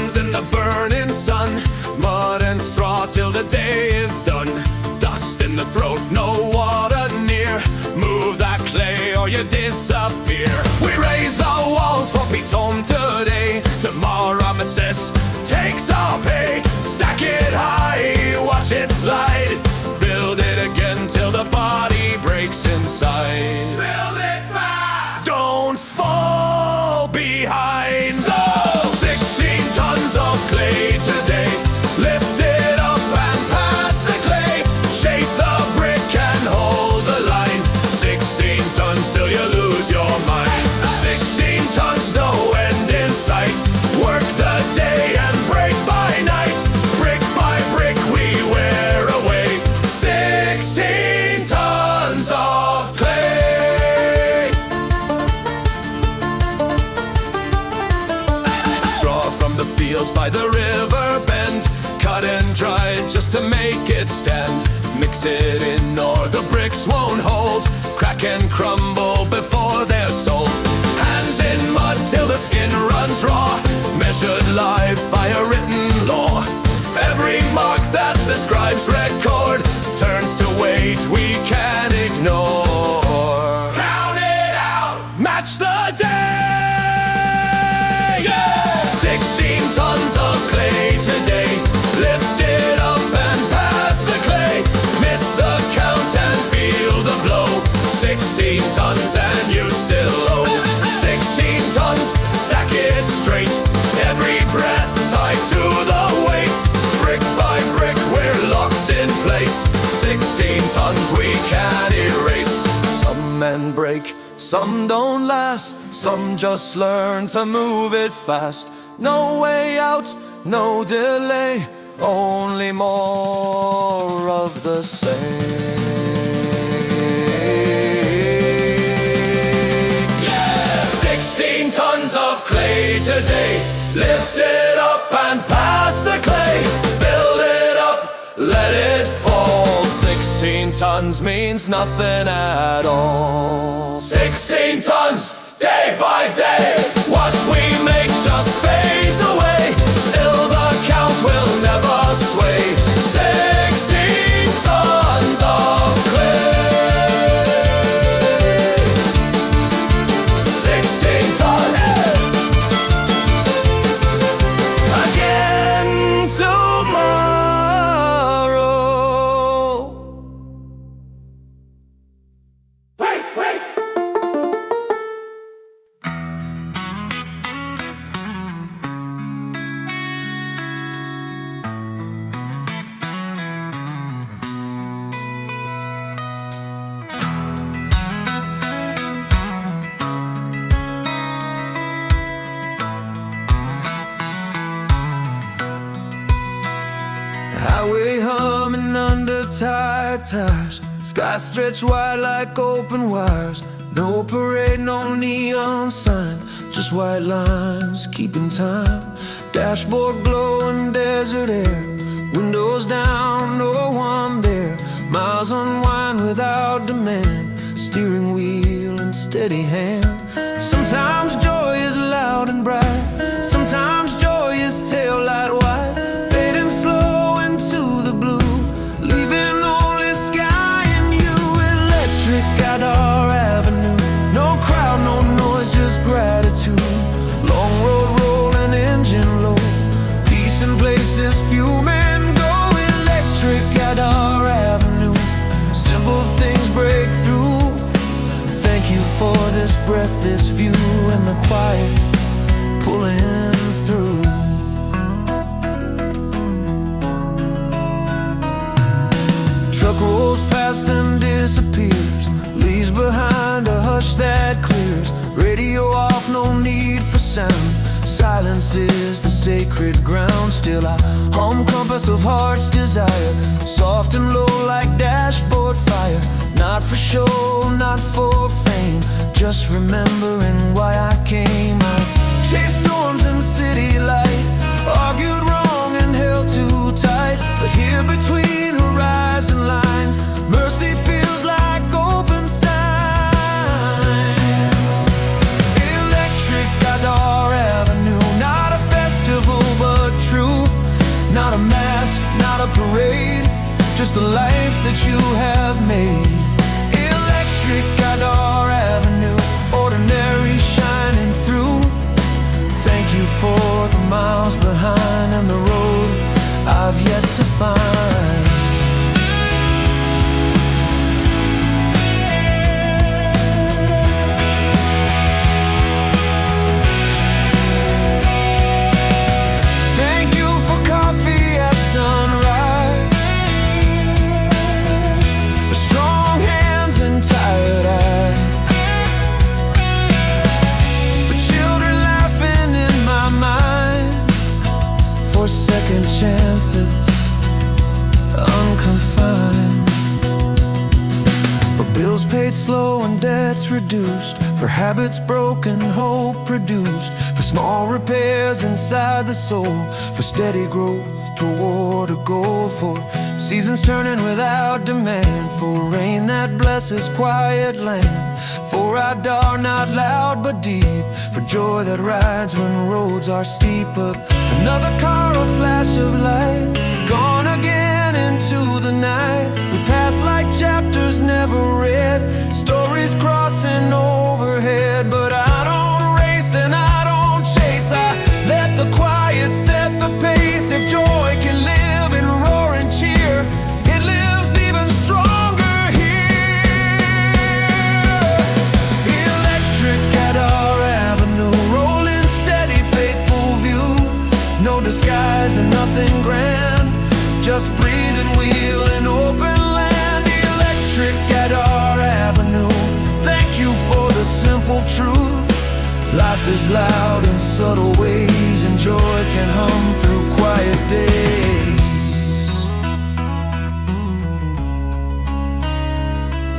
tons in the burning sun, mud and straw till the day is done. Dust in the throat, no water near. Move that clay or you disappear. We raise the walls for Pete's home today. Tomorrow Mrs. takes our pay. Stack it high, watch it slide. Build it again till the body breaks inside. Build it fast, don't fall behind. Oh, 16 tons of clay today. Lift it up and pass the clay. Shape the brick and hold the line. 16 tons till you lose your mind. 16 tons, no end in sight. Work the day and break by night. Brick by brick we wear away. 16 tons of clay. Straw from the fields by the river bend, cut and dried just to make it stand. Mix it in or the bricks won't hold. Crack and crumble before they're sold. Hands in mud till the skin runs raw. Measured lives by a written law. Every mark that the scribes record turns to weight we can't ignore. Count it out, match the day. Yeah! 16 tons of clay today. Lift it up and pass the clay. Miss the count and feel the blow. 16 tons and you still owe. 16 tons, stack it straight. Every breath tied to the weight. Brick by brick we're locked in place. 16 tons we can't erase. Some men break, some don't last. Some just learn to move it fast. No way out, no delay. Only more of the same. 16 tons of clay today. Lift it up and pass the clay. Build it up, let it fall. 16 tons means nothing at all. 16 tons, day by day. What we make just fades away. Still the count will never sway. 16 tons of clay. 16 tons. Again tomorrow. Wait, wait. Highway humming under tired tires. Sky stretched wide like open wires. No parade, no neon sign. Just white lines keeping time. Dashboard glowing desert air. Windows down, no one there. Miles unwind without demand. Steering wheel and steady hand. Sometimes joy is loud and bright. Sometimes joy is tail light white. Fading slow into the blue, leaving only sky and you. Electric at our avenue. No crowd, no noise, just gratitude. Long road rolling, engine low. Peace in places few men go. Electric at our avenue. Simple things break through. Thank you for this breath, this view, and the quiet pulling through. Truck rolls past and disappears. Leaves behind a hush that clears. Radio off, no need for sound. Silence is the sacred ground. Still I hum compass of heart's desire. Soft and low like dashboard fire. Not for show, not for fame. Just remembering why I came. I chased storms in city light. Argued wrong and held too tight. But here between horizon lines, mercy feels like open signs. Electric at our avenue. Not a festival, but just the life that you have made. Electric Outdoor Avenue, ordinary shining through. Thank you for the miles behind and the road I've yet to find. Thank you for coffee at sunrise, for strong hands and tired eyes, for children laughing in my mind, for second chances unconfined, for bills paid slow and debts reduced, for habits broken, hope produced, for small repairs inside the soul, for steady growth toward a goal, for seasons turning without demand, for rain that blesses quiet land, for our dawn not loud but deep, for joy that rides when roads are steep, but another car or flash of light, gone again into the night. We pass like chapters never read, stories crossing overhead, but I don't race and I don't chase. I let the quiet set the pace. If joy can live and roar and cheer, it lives even stronger here. Electric at our avenue, rolling steady, faithful view. No disguise and nothing grand, just breathe and wheel in open land. Electric at our avenue, thank you for the simple truth. Life is loud in subtle ways, and joy can hum through quiet days.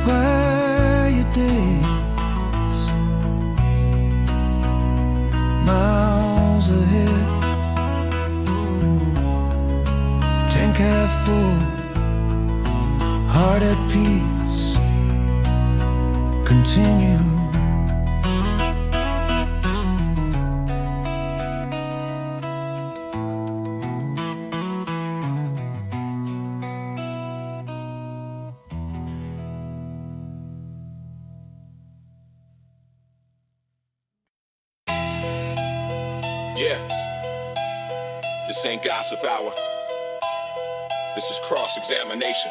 Where your days, miles ahead, tank half full, heart at peace, continue. Yeah, this ain't gossip hour. This is cross-examination.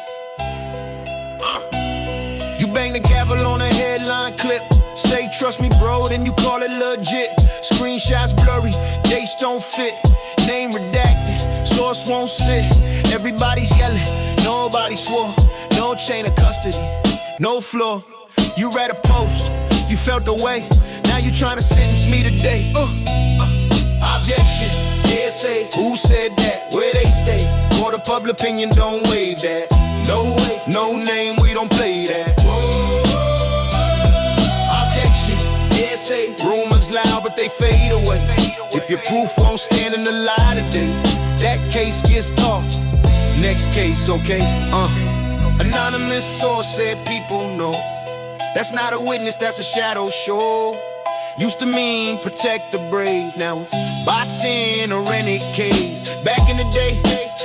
You bang the gavel on a headline clip, say trust me bro, then you call it legit. Screenshots blurry, dates don't fit, name redacted, source won't sit. Everybody's yelling, nobody swore, no chain of custody, no floor. You read a post, you felt the way, now you trying to sentence me today. Objection, hearsay, who said that, where they stay, court of public opinion, don't waive that. No way, no name, we don't play that. Objection, hearsay, rumors loud but they fade away. If your proof won't stand in the light of day, that case gets tossed. Next case, okay, anonymous source said people know. That's not a witness, that's a shadow show. Used to mean protect the brave, now it's bots in a rented cave. Back in the day,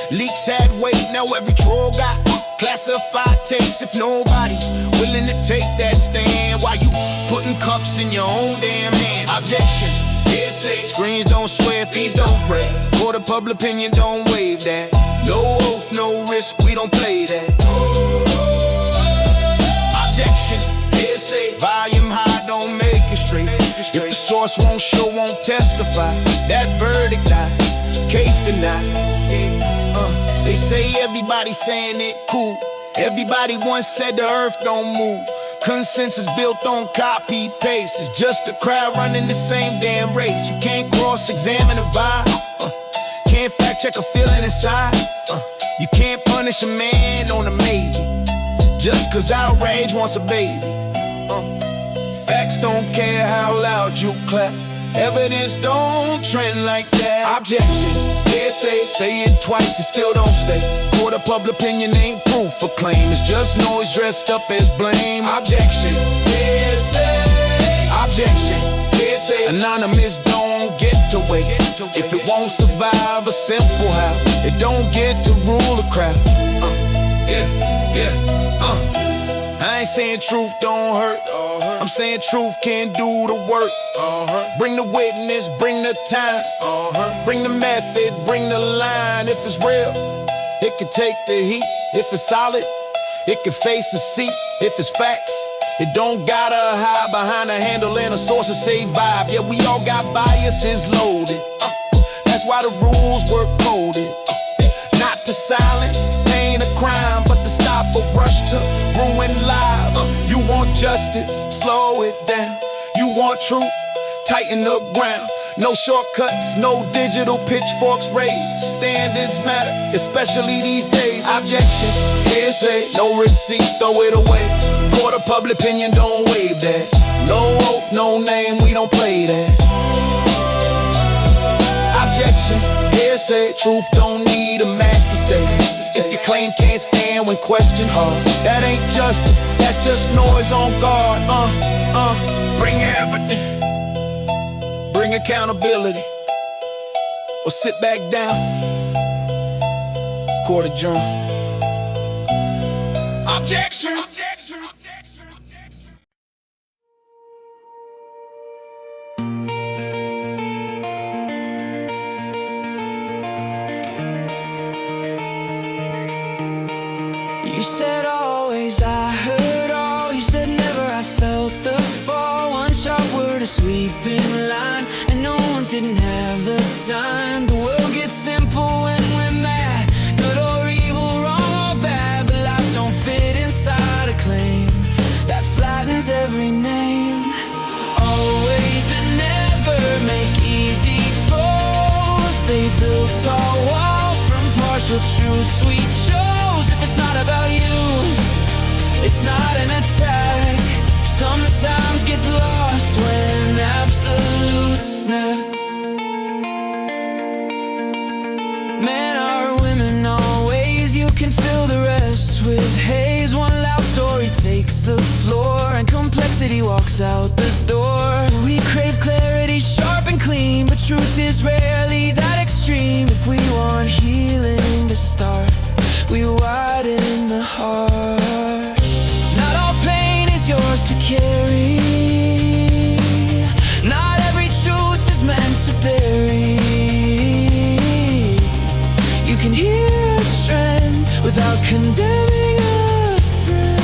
leaks had weight, now every troll got classified takes. If nobody's willing to take that stand, why you putting cuffs in your own damn hand? Objection, hearsay, screens don't swear, fees don't pray. Court of public opinion, don't waive that. No oath, no risk, we don't play that. Objection, hearsay, volume high, don't make it straight. If the source won't show, won't testify, that verdict dies, case denied. They say everybody's saying it cool. Everybody once said the earth don't move. Consensus built on copy paste. It's just a crowd running the same damn race. You can't cross-examine a vibe, can't fact check a feeling inside. You can't punish a man on a maybe just cause outrage wants a baby. Facts don't care how loud you clap, evidence don't trend like that. Objection, hearsay, say it twice and still don't stay. Court of public opinion ain't proof or claim, it's just noise dressed up as blame. Objection, hearsay. Objection, hearsay. Anonymous don't get to wait. If it won't survive a simple how, it don't get to rule the crowd. I ain't saying truth don't hurt. I'm saying truth can do the work. Bring the witness, bring the time. Bring the method, bring the line. If it's real, it can take the heat. If it's solid, it can face the seat. If it's facts, it don't gotta hide behind a handle and a source to say vibe. Yeah, we all got biases loaded. That's why the rules were coded. Not to silence pain or crime, but to stop a rush to ruin lives. You want justice, slow it down. You want truth, tighten the ground. No shortcuts, no digital pitchforks raised. Standards matter, especially these days. Objection, hearsay, no receipt, throw it away. Court of public opinion, don't waive that. No oath, no name, we don't play that. Objection, hearsay, truth don't need a master state. If your claim can't stand when questioned, that ain't justice, that's just noise on guard. Bring evidence, bring accountability, or sit back down. Court adjourned. Objection. You said always, I heard all. You said never, I felt the fall. One sharp word, a sweeping line, and no one's didn't have the time. The world gets simple when we're mad. Good or evil, wrong or bad, but life don't fit inside a claim that flattens every name. Always and never make easy foes. They build tall walls from partial truths we chose. If it's not about you, it's not an attack. Sometimes gets lost when absolutes snap. Men are women always. You can fill the rest with haze. One loud story takes the floor, and complexity walks out the door. We crave clarity, sharp and clean, but truth is rarely that extreme. If we want healing to start, we widen the heart. Not all pain is yours to carry. Not every truth is meant to bury. You can hear a trend without condemning a friend.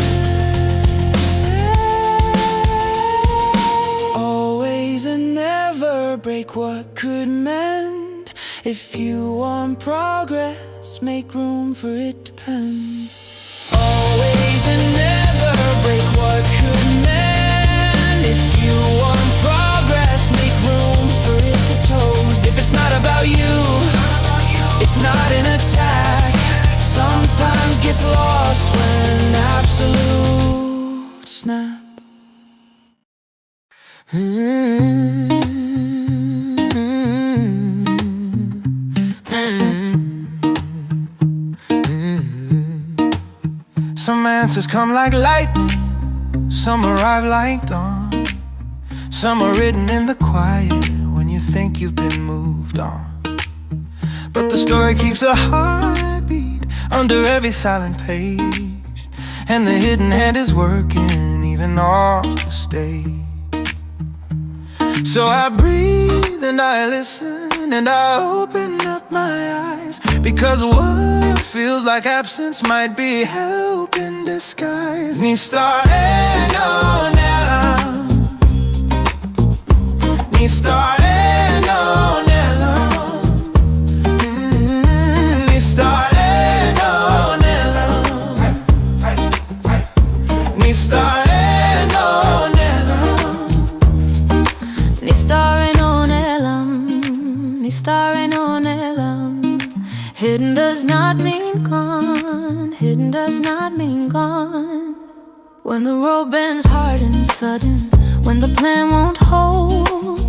Always and never break what could mend. If you want progress, make room for it depends. Always and never break what could mend. If you want progress, make room for it to toast. If it's not about you, it's not an attack. Sometimes gets lost when absolute snap. Some answers come like lightning, some arrive like dawn. Some are written in the quiet when you think you've been moved on. But the story keeps a heartbeat under every silent page, and the hidden hand is working even off the stage. So I breathe and I listen and I open up my eyes, because what feels like absence might be help in disguise. Ni staré on ela, ni staré on ela, ni staré on ela, ni staré on ela, ni staré on ela, ni staré on ela. Hidden does not mean gone. Hidden does not mean gone. When the road bends hard and sudden, when the plan won't hold,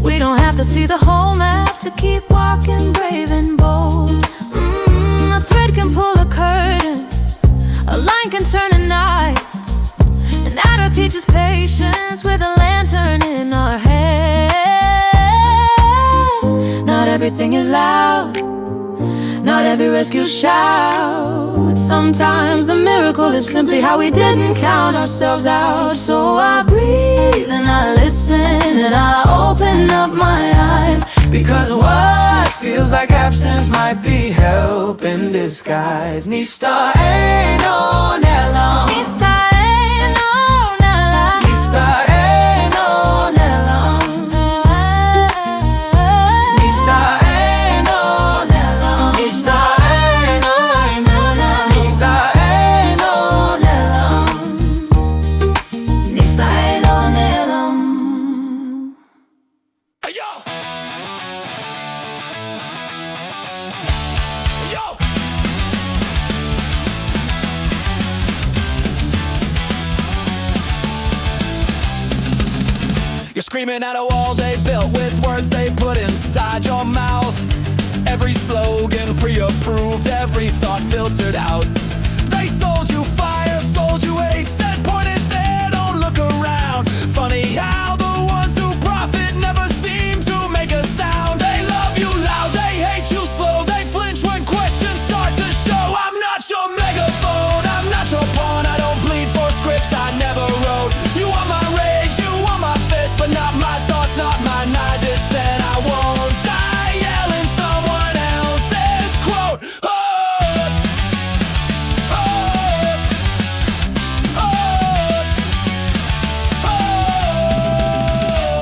we don't have to see the whole map to keep walking brave and bold. A thread can pull a curtain, a line can turn a night. An adder teaches patience with a lantern in our hand. Not everything is loud, not every rescue shout. Sometimes the miracle is simply how we didn't count ourselves out. So I breathe and I listen and I open up my eyes, because what feels like absence might be help in disguise. Nista ain't on Elam. Nista ain't on Elam. Nista ain't on Elam. Nista ain't on Elam. Nista ain't on Elam. Nista ain't on Elam. Nista ain't on Elam. Hey, yo! Yo! You're screaming at a wall they built with words they put inside your mouth. Every slogan pre-approved, every thought filtered out. They sold you fire, sold you hate, said point it there, don't look around. Funny how the ones who profit never seem to make a sound. They love you loud, they hate you slow, they flinch when questions start to show. I'm not your megaphone, I'm not your pawn, I don't bleed for scripts I never wrote. You want my rage, you want my fist, but not my thoughts, not mine. I just said I won't die yelling someone else's quote. Oh, oh, oh,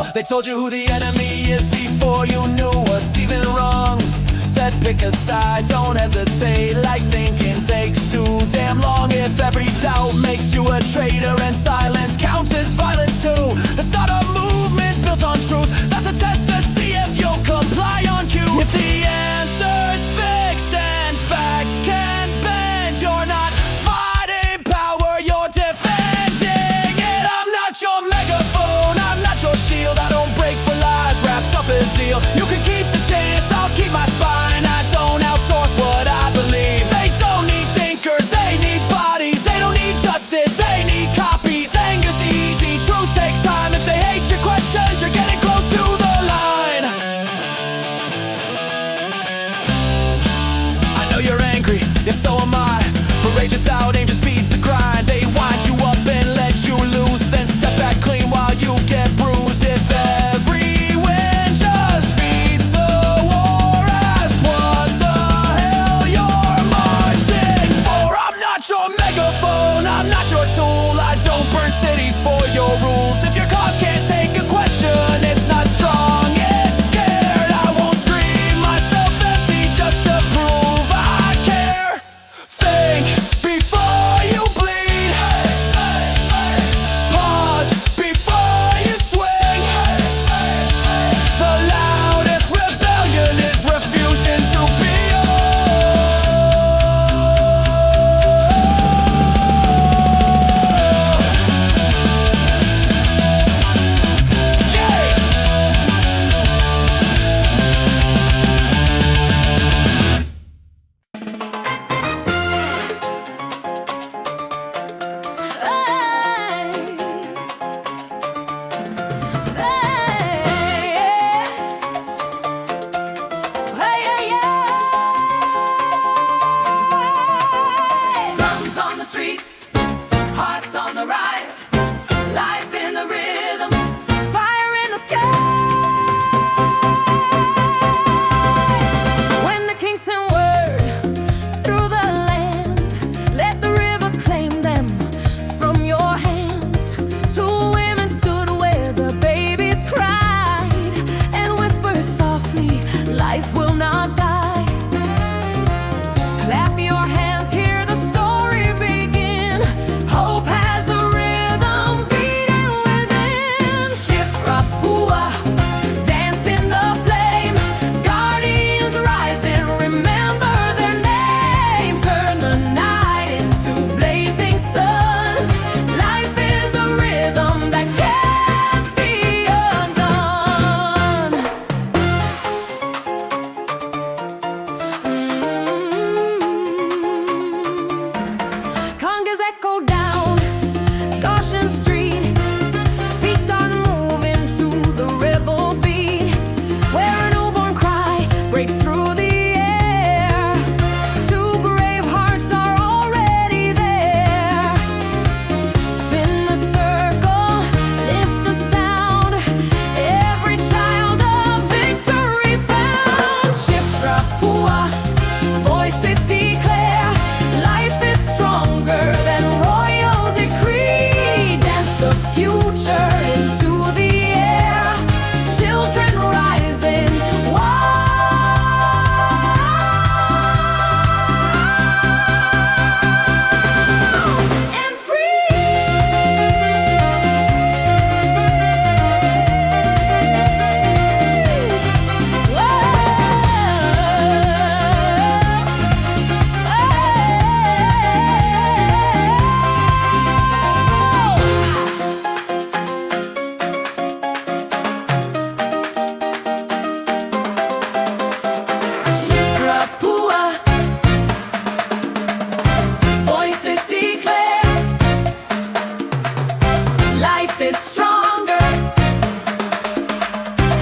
oh. They told you who the enemy is before you knew what's even wrong. Said pick a side, don't hesitate, like thinking takes too damn long. If every doubt makes you a traitor and silence counts as violence too, that's not a movement built on truth, that's a test to see if you'll comply on cue. If the answer's fixed and facts can bend, you're not fighting power, you're defending it. I'm not your megaphone, I'm not your shield, I don't break for lies wrapped up in steel. You can keep the chance, I'll keep my spine, I don't outsource what I believe. They don't need thinkers, they need bodies, they don't need justice, they need copies. Anger's easy, truth takes time. If they hate your questions, you're getting close to the line. I know you're angry, yes so am I, but rage without aim just feeds the grind. They wind you up and let you loose, then step back clean while you get bruised. If every win just feeds the war, ask what the hell you're marching for. I'm not your megaphone, I'm not your tool, I don't burn cities for your rules. If your cause can't take a question, it's not strong, it's scared. I won't scream myself empty just to prove I care. Think before you bleed, pause before you swing. The loudest rebellion is refusing to be Drums on the streets, hearts on the rise, life in the rhythm, fire in the sky. When the king sent word through the land, let the river claim them from your hands. Two women stood where the babies cried and whispered softly, life will not die. Clap your hands, hear the story begin. Hope has a rhythm beating within. Shifra, hooah, dance in the flame. Guardians rising, remember Voices declare life is stronger than royal decree. Dance the future into the air. Children rising wild and free. Shikrapua. Voices declare life is stronger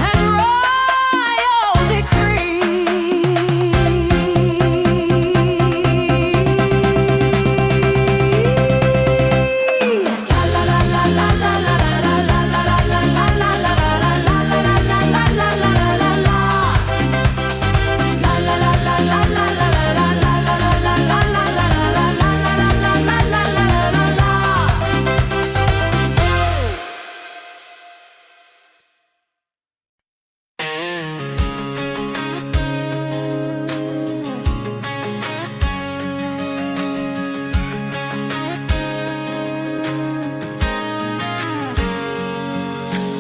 and royal decree. La la la la la la la la la la la la la la la la la.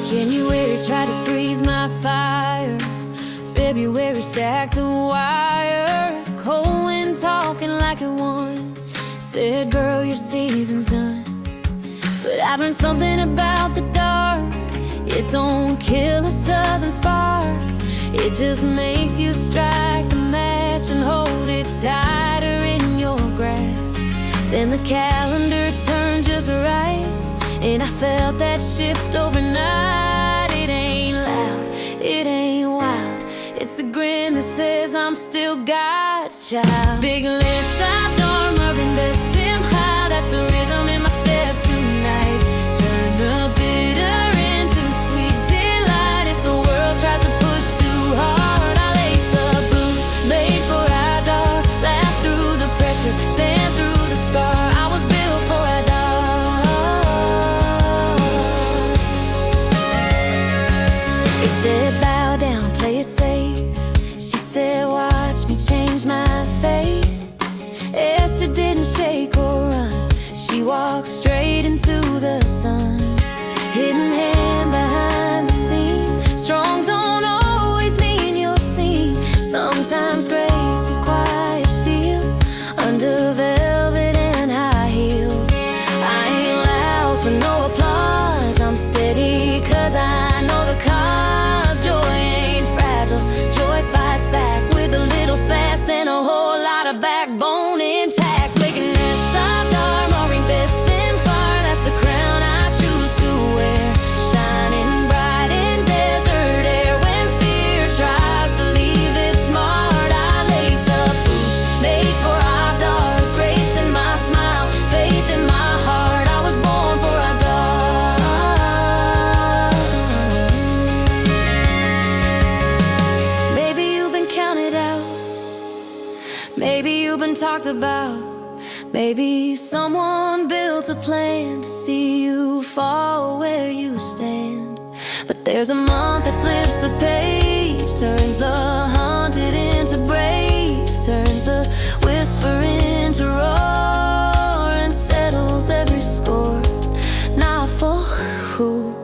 January tried to freeze my fire. February stacked the wire. Cold wind talking like it won. Said, girl, your season's done. But I've learned something about the dark. It don't kill a southern spark. It just makes you strike the match and hold it tighter in your grasp. Then the calendar turned just right, and I felt that shift overnight. It ain't loud, it ain't wild. It's a grin that says I'm still God's child. Big lips, I dormer in the simcha. That's the rhythm in my step tonight. Turn the bitter into sweet delight. If the world tries to push too hard, I lace up boots made for our dog. Laugh through the pressure, stand through the scar. I was built for a dog. They said bow down, play it safe. She said watch me change my fate. Esther didn't shake or run. She walked straight into the sun. Hidden hand behind the scene. Strong don't always mean you're seen. Sometimes grace is quiet steel under velvet and high heel. I ain't loud for no applause. I'm steady 'cause I know the cause. Joy ain't fragile. Joy fights back with a little sass and a whole lot of backbone intact. Wickedness, soft arm, roaring fists and fire. That's the crown I choose to wear. Shining bright in desert air. When fear tries to leave its mark, I lace up boots made for our dark. Grace in my smile, faith in my heart. I was born for a dog. Maybe you've been counted out. Maybe you've been talked about. Maybe someone built a plan to see you fall where you stand. But there's a month that flips the page, turns the haunted into brave, turns the whisper into roar, and settles every score. Not for who.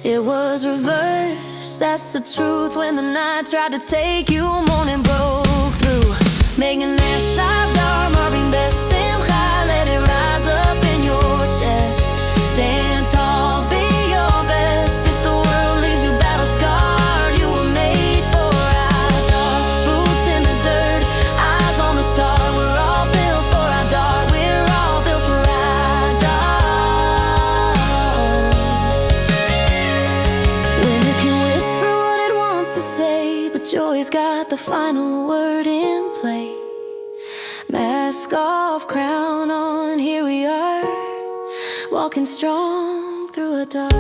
It was reversed, that's the truth. When the night tried to take you, morning broke through. Making that soft arm, marking best simcha. Let it rise up in your chest. Stand tall, be your best. If the world leaves you battle scarred, you were made for our dog. Boots in the dirt, eyes on the star. We're all built for our dog. We're all built for our dog. Winter can whisper what it wants to say, but joy's got the final word in play. Mask off, crown on, here we are, walking strong through the dark.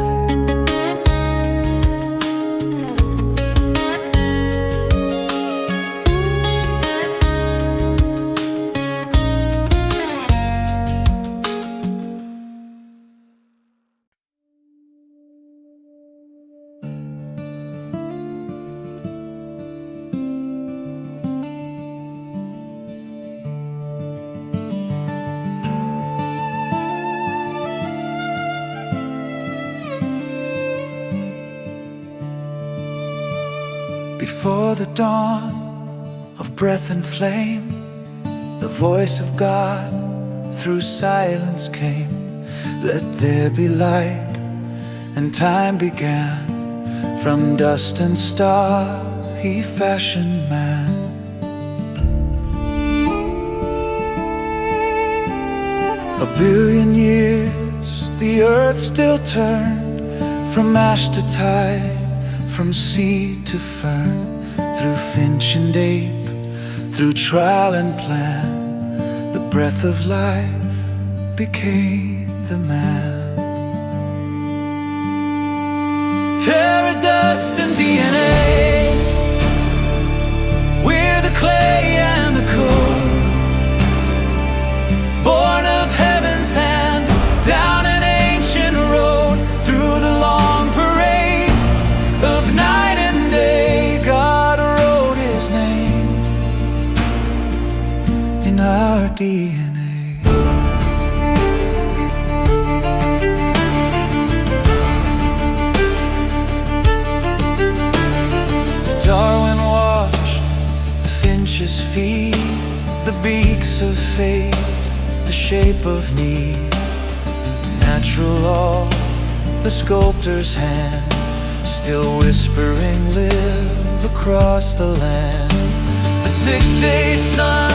before the dawn of breath and flame, the voice of God through silence came. Let there be light, and time began. From dust and star he fashioned man. A billion years the earth still turned, from ash to tide, from sea to fern, through finch and ape, through trial and plan, the breath of life became the man. Terra, dust and DNA, we're the clay and the coal, born of heaven's hand, down an ancient road, through the long parade of night and day. God wrote his name in our DNA. Darwin watched the finches feed, the beaks of fate, the shape of need. Natural law, the sculptor's hand, still whispering, live across the land. The six-day sun,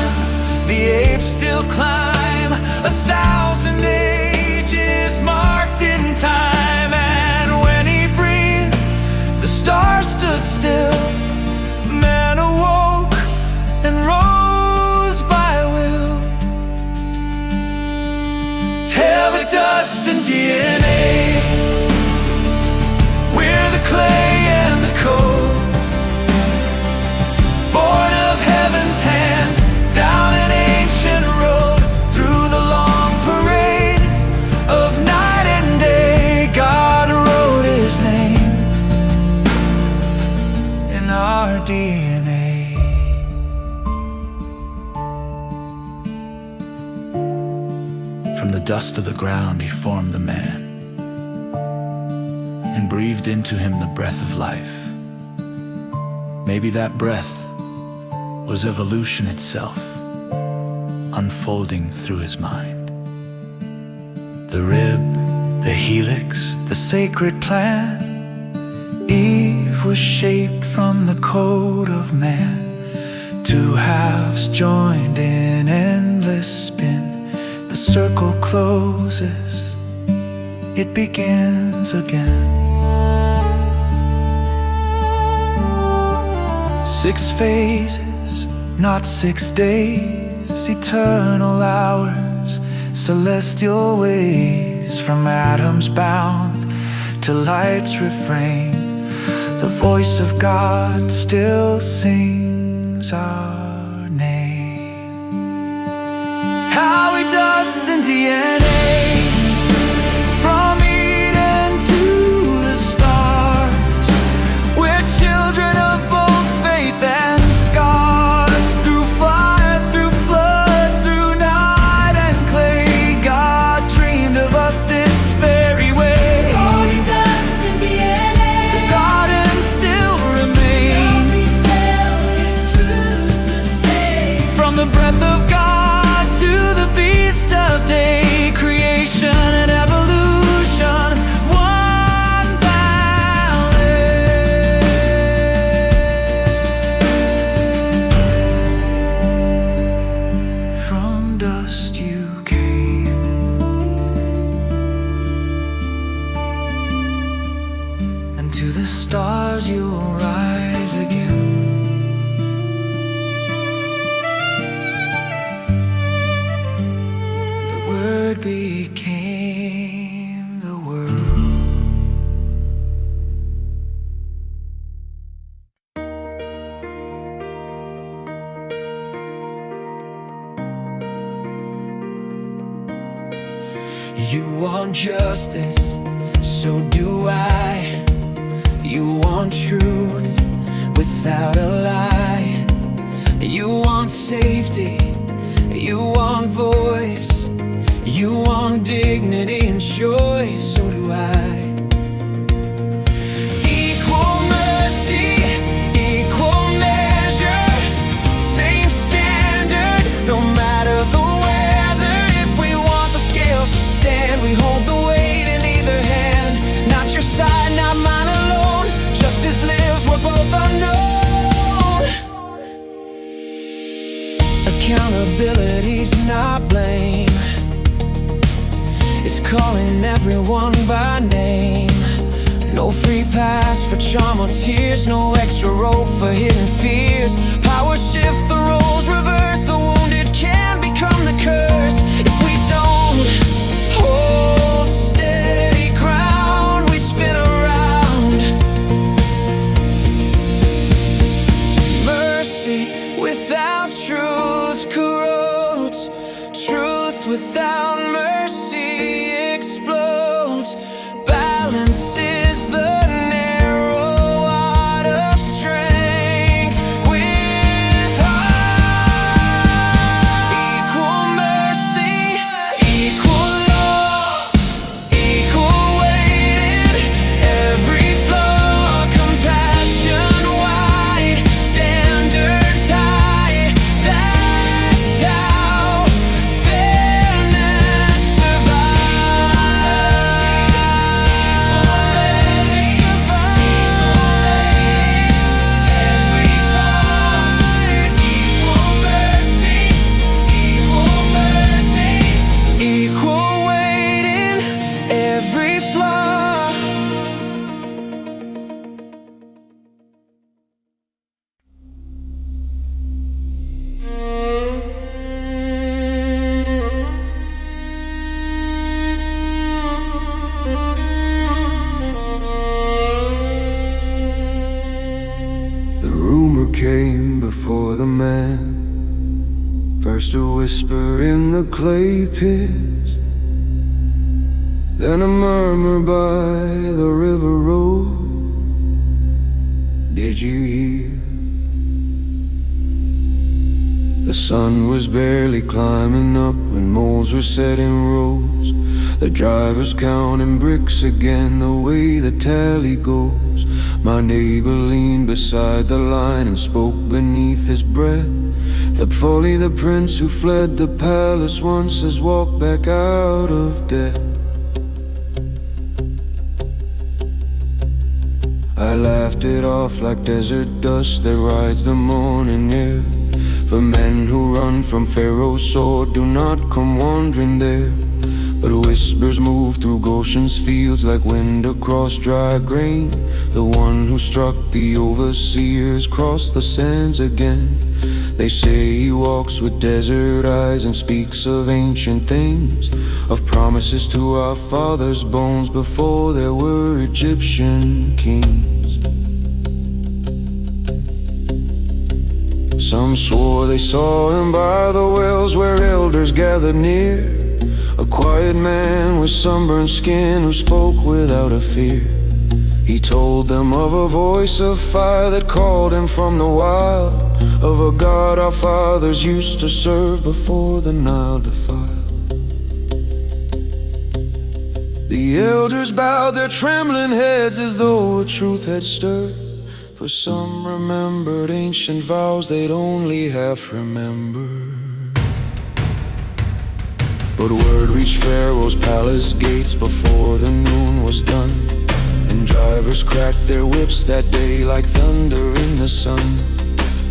the apes still climb, 1,000 ages marked in time. And when he breathed, the stars stood still. Man awoke and rose by will. Terra, dust and DNA, we're the clay and the coal, born of heaven's hand, down an ancient road, through the long parade of night and day. God wrote his name in our DNA. From the dust of the ground he formed the man, and breathed into him the breath of life. Maybe that breath was evolution itself, unfolding through his mind. The rib, the helix, the sacred plan, Eve was shaped from the code of man. Two halves joined in endless spin. The circle closes, it begins again. 6 phases, not 6 days, eternal hours, celestial ways, from atoms bound to light's refrain. The voice of God still sings our name. How we dust and DNA, from Eden to the stars, we're children of both faith and scars. Through fire, through flood, through night and clay, God dreamed of us this very way. Holy dust and DNA, The garden still remains, every cell is true sustain. from the breath of God to the beast of day, creation and evolution, one ballet. From dust you came, and to the stars you'll rise again. The word became the world. You want justice, so do I. You want truth without a lie. You want safety, you want voice, you want dignity and choice, so do I. Equal mercy, equal Accountability's not blame. It's calling everyone by name. No free pass for charm or tears, no extra rope for hidden fears. Power shift the roles, reverse the wounded can become the curse. If we don't hold steady ground, we spin around. Mercy without truth corrodes. Truth without mercy explodes. Balance is the narrow art of strength with heart. Equal mercy, equal law, equal weight in every flaw. Compassion wide, standards high. That's how fairness equal weight in every flaw. The rumor came before the man. First a whisper in the clay pits, then a murmur by the river road. Did you hear? The sun was barely climbing up when molds were set in rows. The drivers counting bricks again, the way the tally goes. My neighbor leaned beside the line and spoke beneath his breath. The bully, the prince who fled the palace once, has walked back out of death. I laughed it off like desert dust that rides the morning air. For men who run from Pharaoh's sword do not come wandering there. But whispers move through Goshen's fields like wind across dry grain. The one who struck the overseers crossed the sands again. They say he walks with desert eyes and speaks of ancient things, of promises to our fathers' bones before there were Egyptian kings. Some swore they saw him by the wells where elders gathered near. A quiet man with sunburned skin who spoke without a fear. He told them of a voice of fire that called him from the wild, of a God our fathers used to serve before the Nile defiled. The elders bowed their trembling heads as though a truth had stirred. For some remembered ancient vows they'd only half remembered. But word reached Pharaoh's palace gates before the noon was done, and drivers cracked their whips that day like thunder in the sun.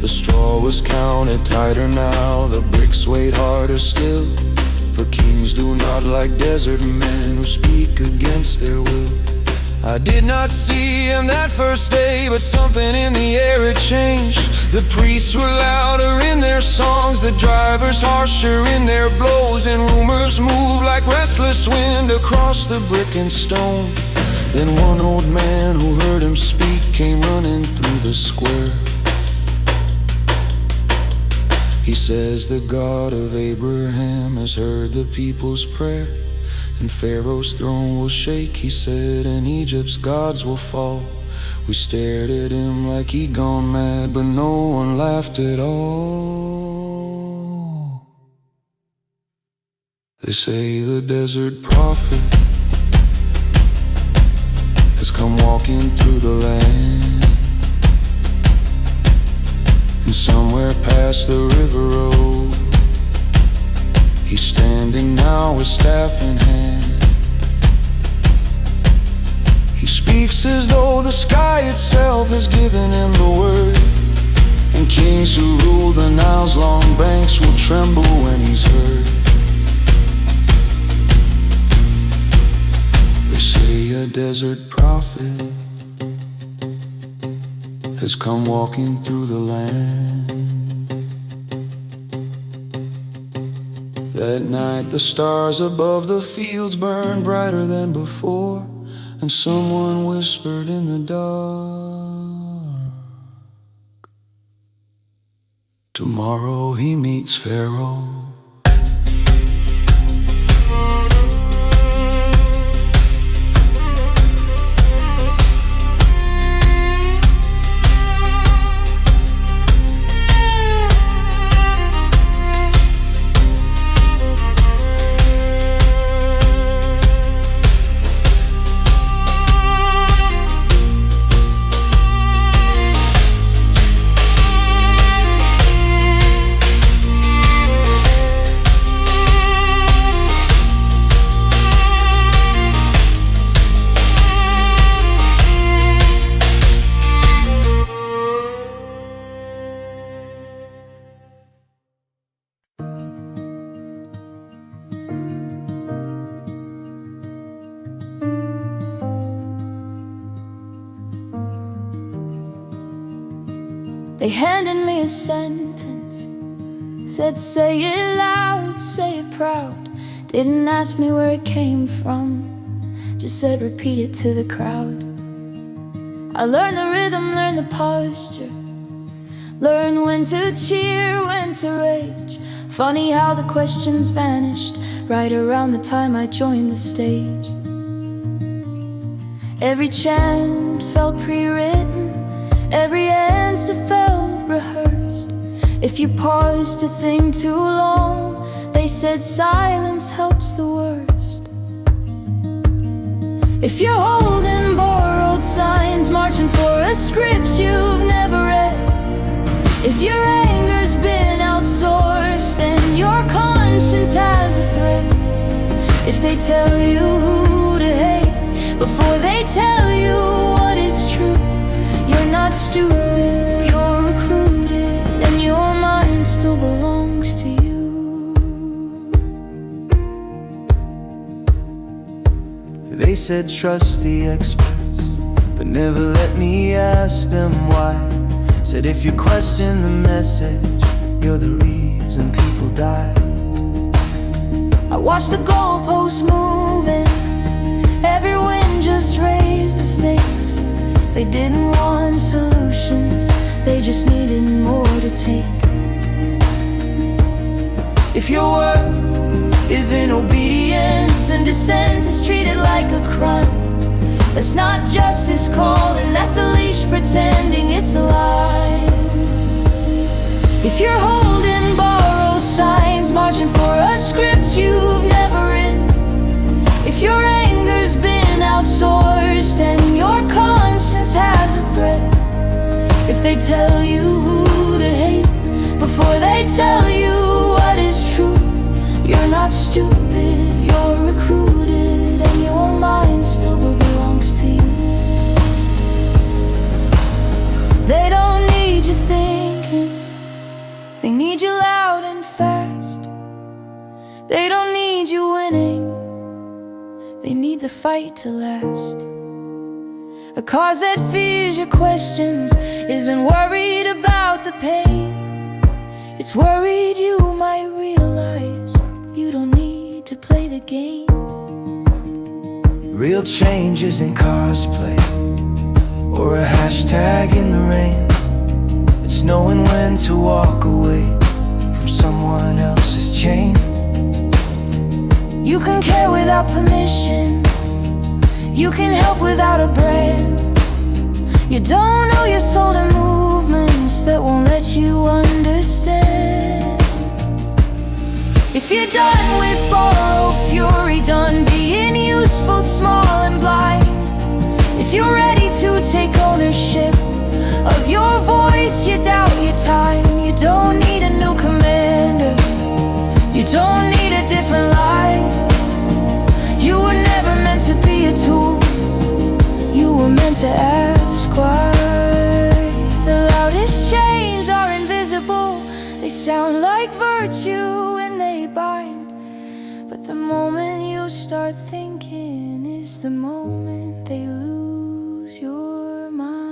The straw was counted tighter now, the bricks weighed harder still. For kings do not like desert men who speak against their will. I did not see him that first day, but something in the air had changed. The priests were louder in their songs, the drivers harsher in their blows, and rumors moved like restless wind across the brick and stone. Then one old man who heard him speak came running through the square. He says the God of Abraham has heard the people's prayer, and Pharaoh's throne will shake, he said, and Egypt's gods will fall. We stared at him like he'd gone mad, but no one laughed at all. They say the desert prophet has come walking through the land, and somewhere past the river road, he's standing now with staff in hand. He speaks as though the sky itself has given him the word, and kings who rule the Nile's long banks will tremble when he's hurt. They say a desert prophet has come walking through the land. That night the stars above the fields burned brighter than before, and someone whispered in the dark, tomorrow he meets Pharaoh. They handed me a sentence, said say it loud, say it proud. Didn't ask me where it came from, just said repeat it to the crowd. I learned the rhythm, learned the posture, learned when to cheer, when to rage. Funny how the questions vanished right around the time I joined the stage. Every chant felt pre-written, every answer felt rehearsed. If you paused to think too long, they said silence helps the worst. If you're holding borrowed signs, marching for a script you've never read, if your anger's been outsourced and your conscience has a thread, if they tell you who to hate before they tell you what is true, you're not stupid, you're recruited, and your mind still belongs to you. They said trust the experts, but never let me ask them why. Said if you question the message, you're the reason people die. I watched the goalposts moving, every wind just raised the stakes. They didn't want solutions, they just needed more to take. If your word is in obedience and dissent is treated like a crime, That's not justice calling, that's a leash pretending it's alive. If you're holding borrowed signs, marching for a script you've never written, if your anger's been outsourced and your conscience has a threat, if they tell you who to hate before they tell you what is true, you're not stupid, you're recruited, and your mind still belongs to you. They don't need you thinking, they need you loud and fast. They don't need you winning, they need the fight to last. A cause that fears your questions isn't worried about the pain, it's worried you might realize you don't need to play the game. Real change isn't cosplay or a hashtag in the rain. It's knowing when to walk away from someone else's chain. You can care without permission, you can help without a brand. You don't know your soul to movements that won't let you understand. If you're done with borrowed fury, done being useful, small and blind, if you're ready to take ownership of your voice, you doubt your time. You don't need a new commander, you don't need a different life. You were never meant to be a tool, you were meant to ask why. The loudest chains are invisible, they sound like virtue when they bind, but the moment you start thinking is the moment they lose your mind.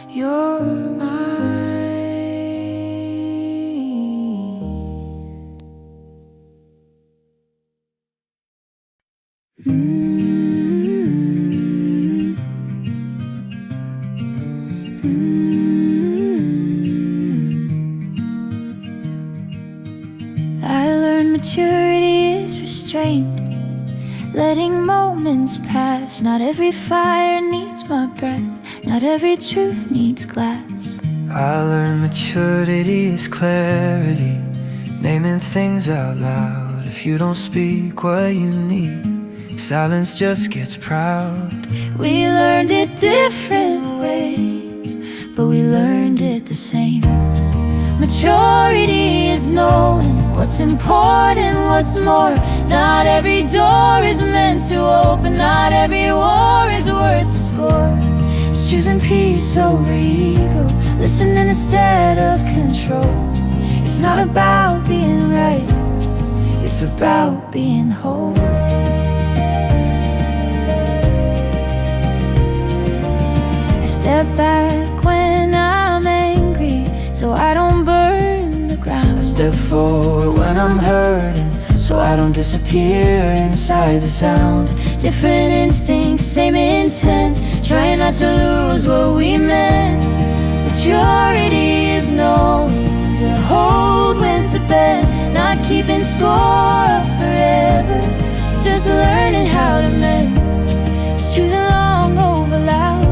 Your mind. I learned maturity is restraint, letting moments pass. Not every fire needs my breath, not every truth needs glass. I learned maturity is clarity, naming things out loud. If you don't speak what you need, silence just gets proud. We learned it different ways, but we learned it the same. Maturity is knowing what's important, what's more. Not every door is meant to open, not every war is worth the score. It's choosing peace over ego, listening instead of control. It's not about being right, it's about being whole. I step back when I'm angry, so I don't burn the ground. I step forward when I'm hurting, so I don't disappear inside the sound. Different instincts, same intent, trying not to lose what we meant. Maturity is knowing to hold when to bend, not keeping score forever, just learning how to mend. It's choosing long over loud,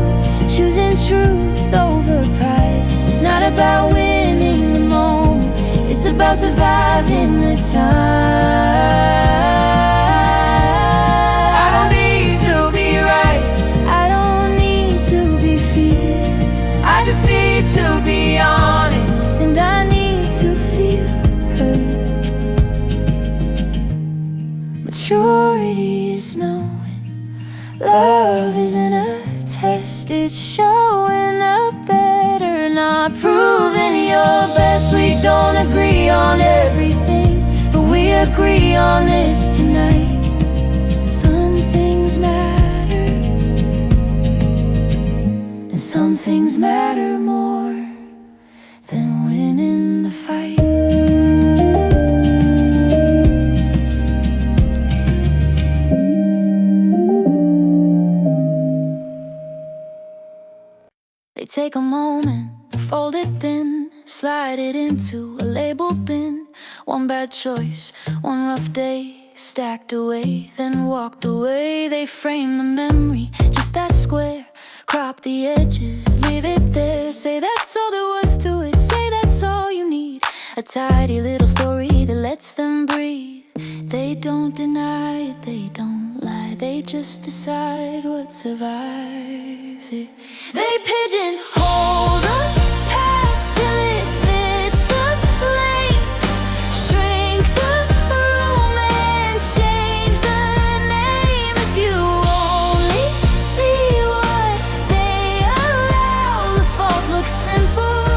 choosing truth over pride. It's not about winning the moment, it's about surviving the time. I don't need to be right, I don't need to be feared, I just need to be honest. and I need to feel heard. Maturity is knowing love isn't a test, it's showing up better, not proving your best. We don't agree on everything, but we agree on this tonight. Some things matter, and some things matter more than winning the fight. They take a moment, fold it thin, slide it into a label bin. One bad choice, one rough day, stacked away, then walked away. They frame the memory, just that square, crop the edges, leave it there. Say that's all there was to it, say that's all you need. A tidy little story that lets them breathe. They don't deny it, they don't lie, they just decide what survives it. They pigeonhole the past till it fits the blame, shrink the room and change the name. If you only see what they allow, the fault looks simple.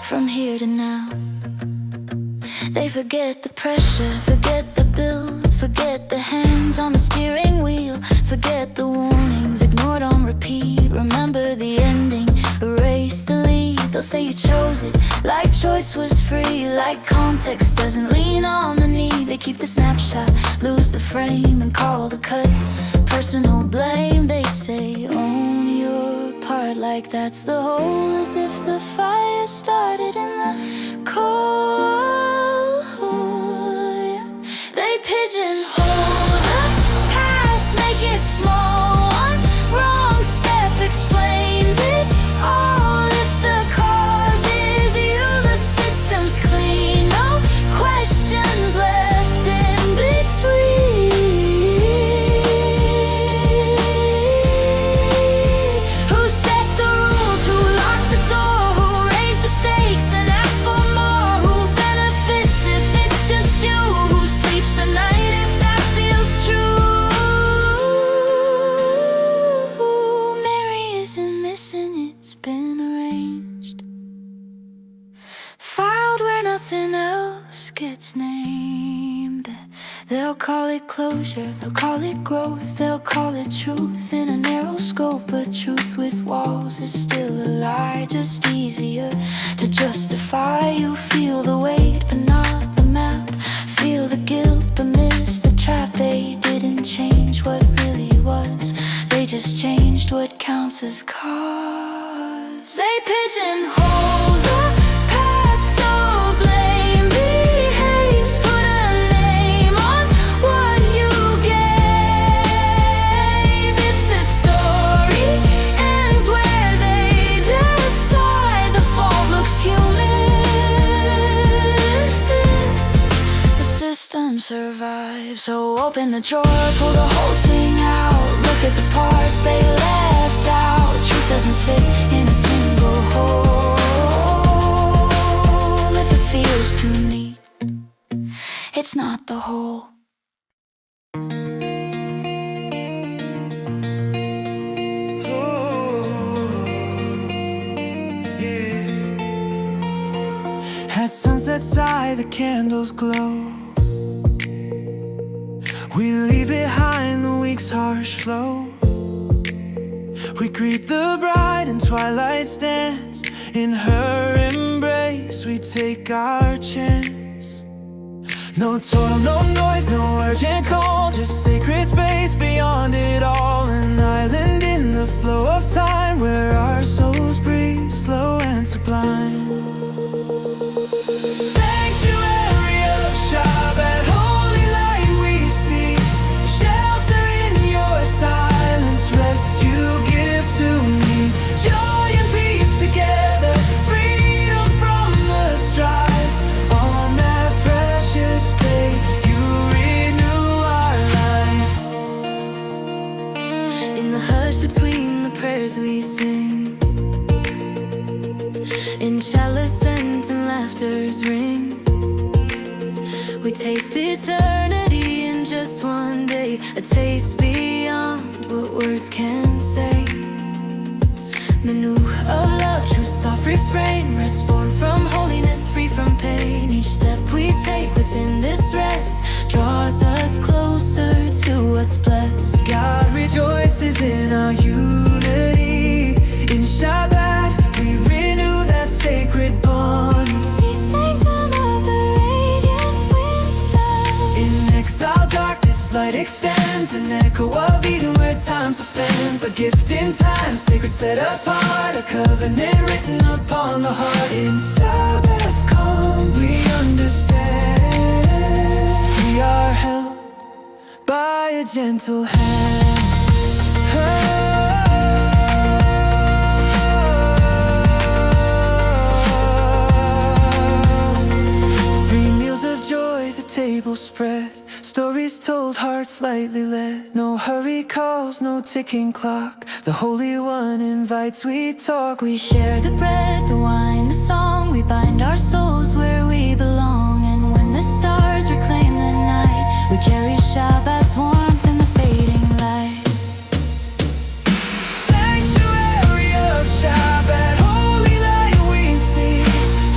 From here to now, they forget the pressure, forget the build, forget the hands on the steering wheel, forget the warnings, ignored on repeat. Remember the ending, erase the lead. They'll say you chose it, like choice was free, like context doesn't lean on the knee. They keep the snapshot, lose the frame, and call the cut personal blame. They say own your part, like that's the whole, as if the fire started in the cold. They pigeonhole the past, make it small. One wrong step explains it all. If the cause is you, the system's clean, no questions left in between. Who set the rules, who locked the door, who raised the stakes, then asked for more, who benefits gets named. They'll call it closure, they'll call it growth, they'll call it truth in a narrow scope. But truth with walls is still a lie, just easier to justify. You feel the weight but not the map, feel the guilt but miss the trap. They didn't change what really was, they just changed what counts as cause. They pigeonhole the past, so blame behaves. Put a name on what you gave. If the story ends where they decide, the fault looks human. The system survives, so open the drawer, pull the whole thing out. Look at the parts they left out. Truth doesn't fit in a single hole. If it feels too neat, it's not the whole. At sunset side, the candles glow. We leave behind the week's harsh flow. We greet the bride in twilight's dance. In her embrace, we take our chance. No toil, no noise, no urgent call, just sacred space beyond it all. An island in the flow of time, where our souls breathe slow and sublime. Sanctuary of Shabbat, holy light we see. Shelter in your silence, rest you give to me. Joy and peace together, freedom from the strife. On that precious day, you renew our life. In the hush between the prayers we sing, in chalice scent and laughter's ring, we taste eternity in just one day. A taste beyond what words can say. Menu of love, true soft refrain, rest born from holiness, free from pain. Each step we take within this rest draws us closer to what's blessed. God rejoices in our unity. In Shabbat, we renew that sacred bond. See sanctum of the radiant wisdom. In exile dark, this light extends, an echo of Eden where time suspends. A gift in time, sacred set apart, a covenant written upon the heart. In Sabbath's calm, we understand. We are held by a gentle hand. Table spread, stories told, hearts lightly led. No hurry calls, no ticking clock. The Holy One invites, we talk. We share the bread, the wine, the song. We bind our souls where we belong. And when the stars reclaim the night, we carry Shabbat's warmth in the fading light. Sanctuary of Shabbat, holy light we see.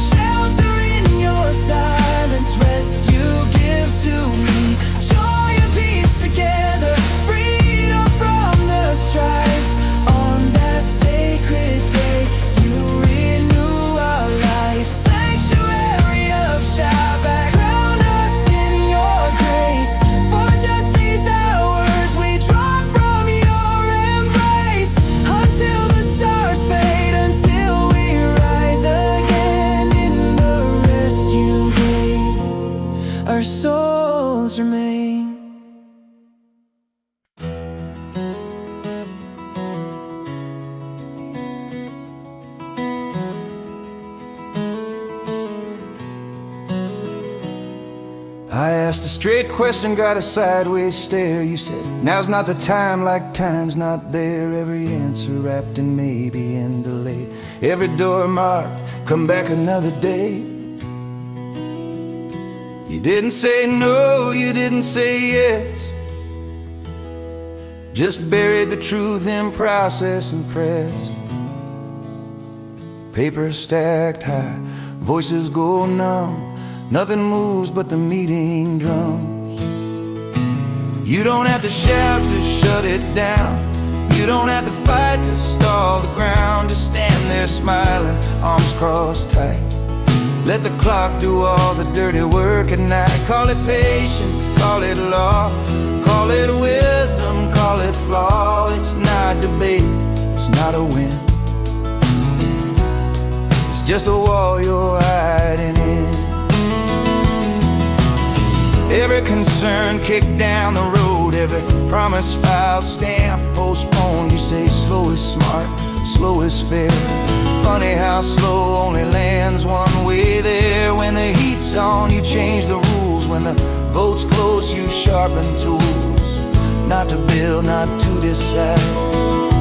Shelter in your silence, rest you give to me. Joy and peace together, freedom from the strife. On that sacred day, you renew our life. Sanctuary of Shabbat, crown us in your grace. For just these hours, we draw from your embrace. Until the stars fade, until we rise again in the rest you gave, our souls remain. I asked a straight question, got a sideways stare. You said, now's not the time, like time's not there. Every answer wrapped in maybe and delayed. Every door marked, come back another day. You didn't say no, you didn't say yes. Just buried the truth in process and press. Paper stacked high, voices go numb. Nothing moves but the meeting drums. You don't have to shout to shut it down. You don't have to fight to stall the ground. Just stand there smiling, arms crossed tight. Let the clock do all the dirty work at night. Call it patience, call it law, call it wisdom, call it flaw. It's not debate, it's not a win. It's just a wall you're hiding in. Every concern kicked down the road, every promise filed, stamp postponed. You say slow is smart, slow is fair. Funny how slow only lands one way there. When the heat's on, you change the rules. When the vote's close, you sharpen tools. Not to build, not to decide.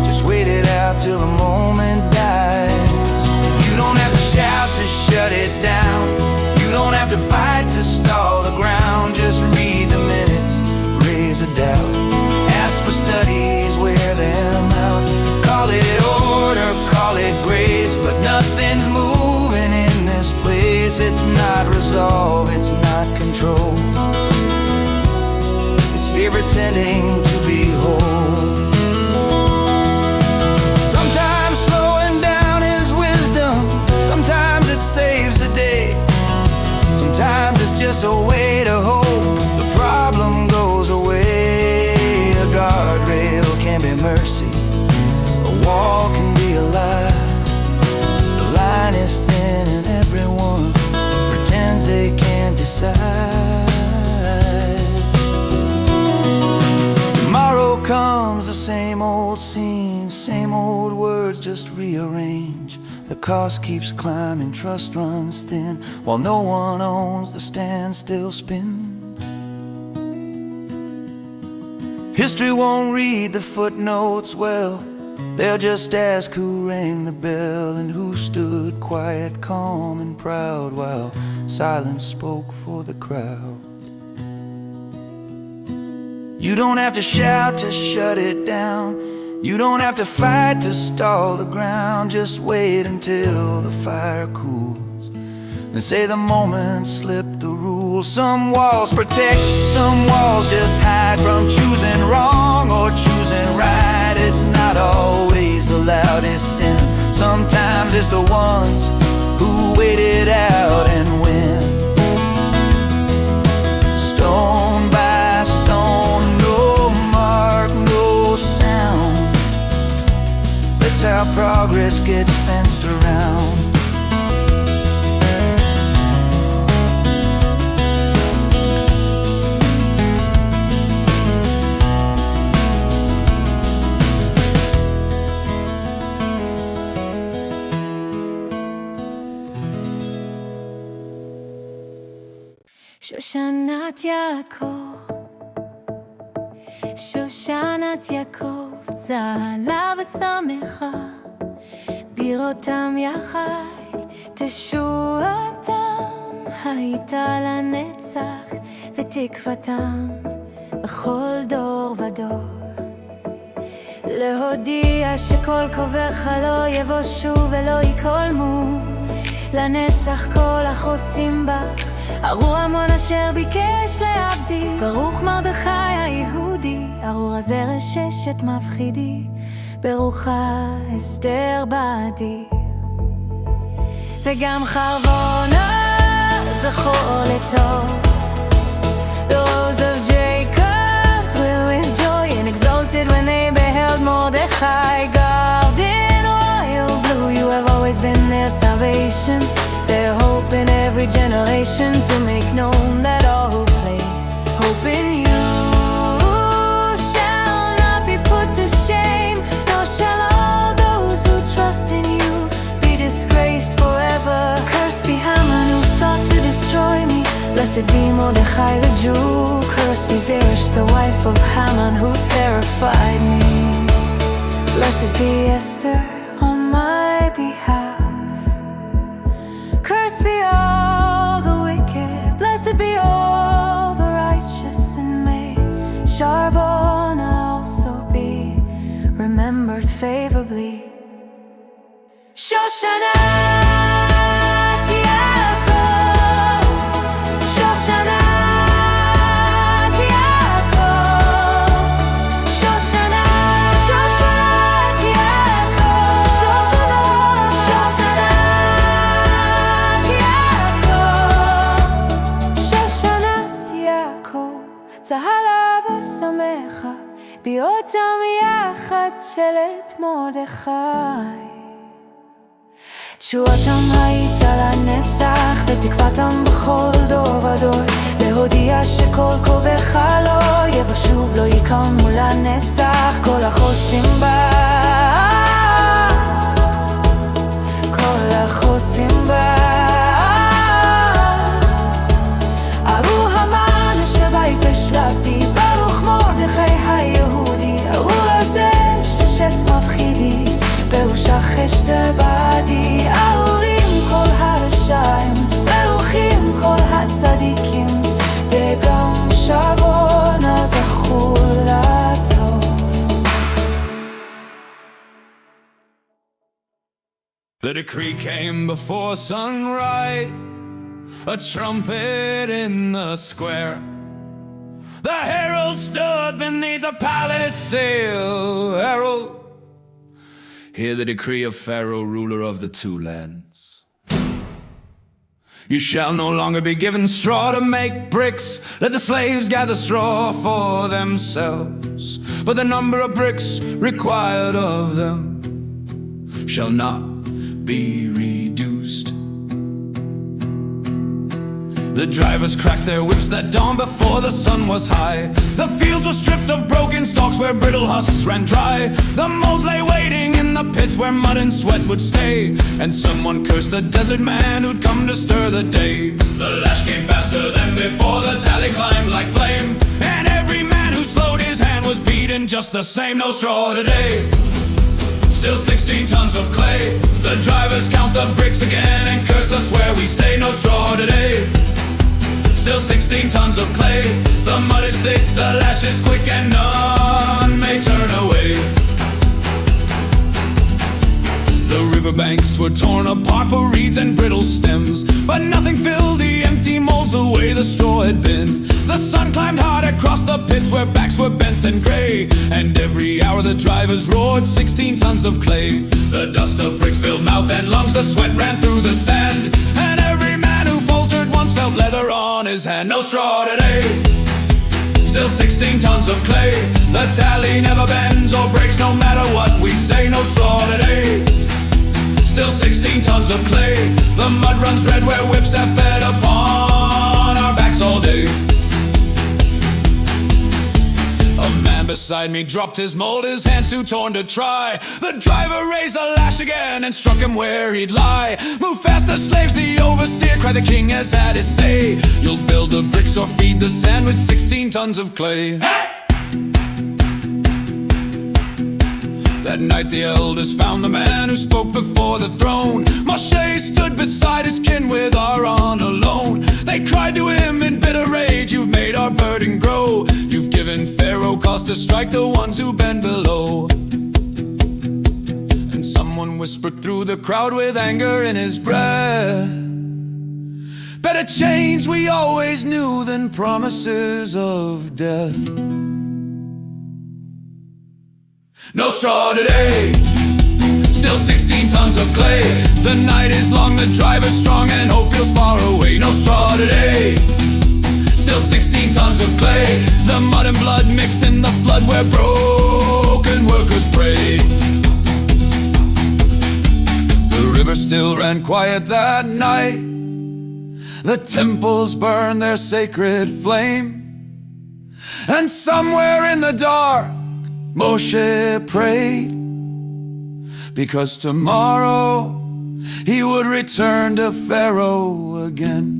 Just wait it out till the moment dies. You don't have to shout to shut it down. You don't have to fight to stall the ground. Just read the minutes, raise a doubt. Ask for studies, wear them out. Call it order, call it grace, but nothing's moving in this place. It's not resolve, it's not control. It's fear pretending to be whole. Sometimes slowing down is wisdom. Sometimes it saves the day. Sometimes it's just a way to hope the problem goes away. A guardrail can be mercy, a wall can be a lie. The line is thin and everyone pretends they can't decide. Tomorrow comes the same old scene, same old words, just rearrange. The cost keeps climbing, trust runs thin, while no one owns the standstill spin. History won't read the footnotes well. They'll just ask who rang the bell and who stood quiet, calm and proud, while silence spoke for the crowd. You don't have to shout to shut it down. You don't have to fight to stall the ground. Just wait until the fire cools and say the moment slipped the rules. Some walls protect, some walls just hide from choosing wrong or choosing right. It's not always the loudest sin. Sometimes it's the ones who wait it out and win. Stone by stone, no mark, no sound. That's how progress gets fenced around. שושנת יעקב, שושנת יעקב, צהלה ושמחה, בראותם יחד, תשועתם הייתה לנצח, ותקוותם בכל דור ודור. להודיע שכל קוברך לא יבושו ולא יקולמו, לנצח כל החוסים בך, ארור המון אשר ביקש לעבדי. ברוך מרדכי היהודי, ארור הזרע ששת מפחידי, ברוכה אסתר בעדי. וגם חרבונה זכור לטוב, The rose of Jacob thrilled with joy and exulted when they beheld Mordecai garbed in royal blue. You have always been their salvation, their hope in every generation, to make known that all who place hope in you shall not be put to shame, nor shall all those who trust in you be disgraced forever. Cursed be Haman who sought to destroy me, blessed be Mordecai the Jew. Cursed be Zeresh the wife of Haman who terrified me. Blessed be Esther on my behalf. Cursed be all the wicked, blessed be all the righteous, and may Sharbona also be remembered favorably. Shoshanat Yaakov, שלט מרדכי. תשועתם היית לנצח ותקוותם בכל דור ודור, להודיע שכל קובך לא יבוא שוב, לא יקמו לנצח כל החוסים בה, כל החוסים בה. ארו המן אשר בית השלבתי, ברוך מרדכי היהודי, ארו הזה ששת מפחידי, פירושה חשת בעדי. ארורים כל הרשעים, ברוכים כל הצדיקים, וגם שבונה זכו לטוב. The decree came before sunrise, a trumpet in the square. The herald stood beneath the palace sail. Herald, hear the decree of Pharaoh, ruler of the two lands. You shall no longer be given straw to make bricks. Let the slaves gather straw for themselves, but the number of bricks required of them shall not be reduced. The drivers cracked their whips that dawn before the sun was high. The fields were stripped of broken stalks where brittle husks ran dry. The moles lay waiting in the pits where mud and sweat would stay. And someone cursed the desert man who'd come to stir the day. The lash came faster than before, the tally climbed like flame, and every man who slowed his hand was beaten just the same. No straw today, still 16 tons of clay. The drivers count the bricks again and curse us where we stay. No straw today, still 16 tons of clay. The mud is thick, the lash is quick, and none may turn away. The riverbanks were torn apart for reeds and brittle stems, but nothing filled the empty molds the way the straw had been. The sun climbed hard across the pits where backs were bent and gray, and every hour the drivers roared 16 tons of clay. The dust of bricks filled mouth and lungs, the sweat ran through the sand, and every man who faltered once felt leather on his hand. No straw today, still 16 tons of clay. The tally never bends or breaks no matter what we say. No straw today, still 16 tons of clay. The mud runs red where whips have fed upon our backs all day. A man beside me dropped his mold, his hands too torn to try. The driver raised the lash again and struck him where he'd lie. Move faster, slaves, the overseer cried, the king has had his say. You'll build the bricks or feed the sand with 16 tons of clay. Hey! That night the elders found the man who spoke before the throne. Moshe stood beside his kin with Aaron alone. They cried to him in bitter rage, you've made our burden grow. You've given Pharaoh cause to strike the ones who bend below. And someone whispered through the crowd with anger in his breath, better chains we always knew than promises of death. No straw today, still 16 tons of clay. The night is long, the driver's strong, and hope feels far away. No straw today, still 16 tons of clay. The mud and blood mix in the flood where broken workers pray. The river still ran quiet that night. The temples burned their sacred flame, and somewhere in the dark Moshe prayed, because tomorrow he would return to Pharaoh again.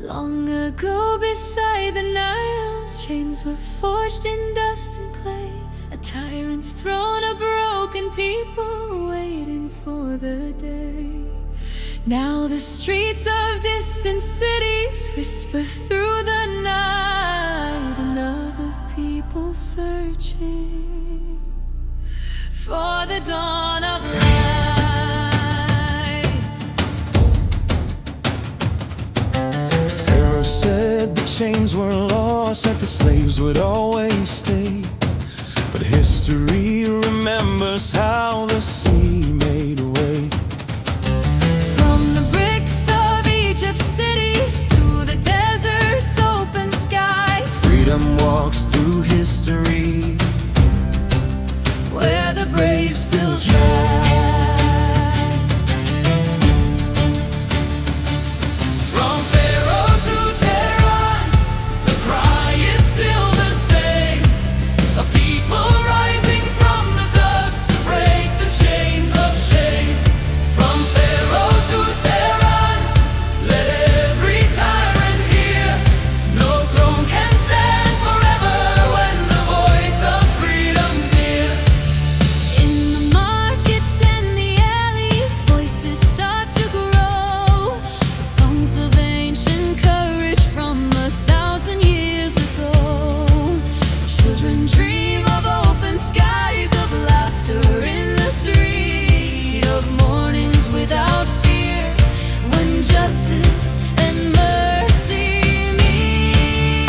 Long ago beside the Nile, chains were forged in dust and clay. A tyrant's throne, a broken people waiting for the day. Now the streets of distant cities whisper through the night, and other people searching for the dawn of light. chains were lost, that the slaves would always stay. But history remembers how the sea made way. From the bricks of Egypt's cities to the desert's open sky, Freedom walks through history, where the brave still try. From Pharaoh to Tehran, the cry is still the same. A people rising from the dust to break the chains of shame. From Pharaoh to Tehran, let every tyrant hear. No throne can stand forever when the voice of freedom's near. In the markets and the alleys, voices start to grow. Songs of ancient courage from 1,000 years ago. Children dream of open skies, of laughter in the street, of mornings without fear, when justice and mercy meet.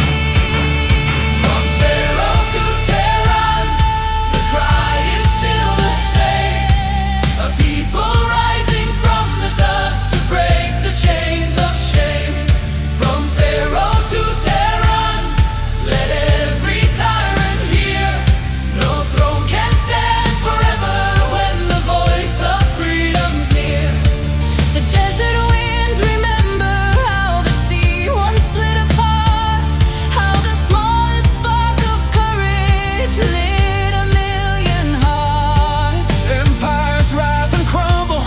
From Pharaoh to Tehran, the cry is still the same. A people rising from the dust to break the chains of shame. From Pharaoh to Tehran, let every tyrant hear. No throne can stand forever when the voice of freedom's near. The desert winds remember how the sea once split apart, how the smallest spark of courage lit 1,000,000 hearts. empires rise and crumble,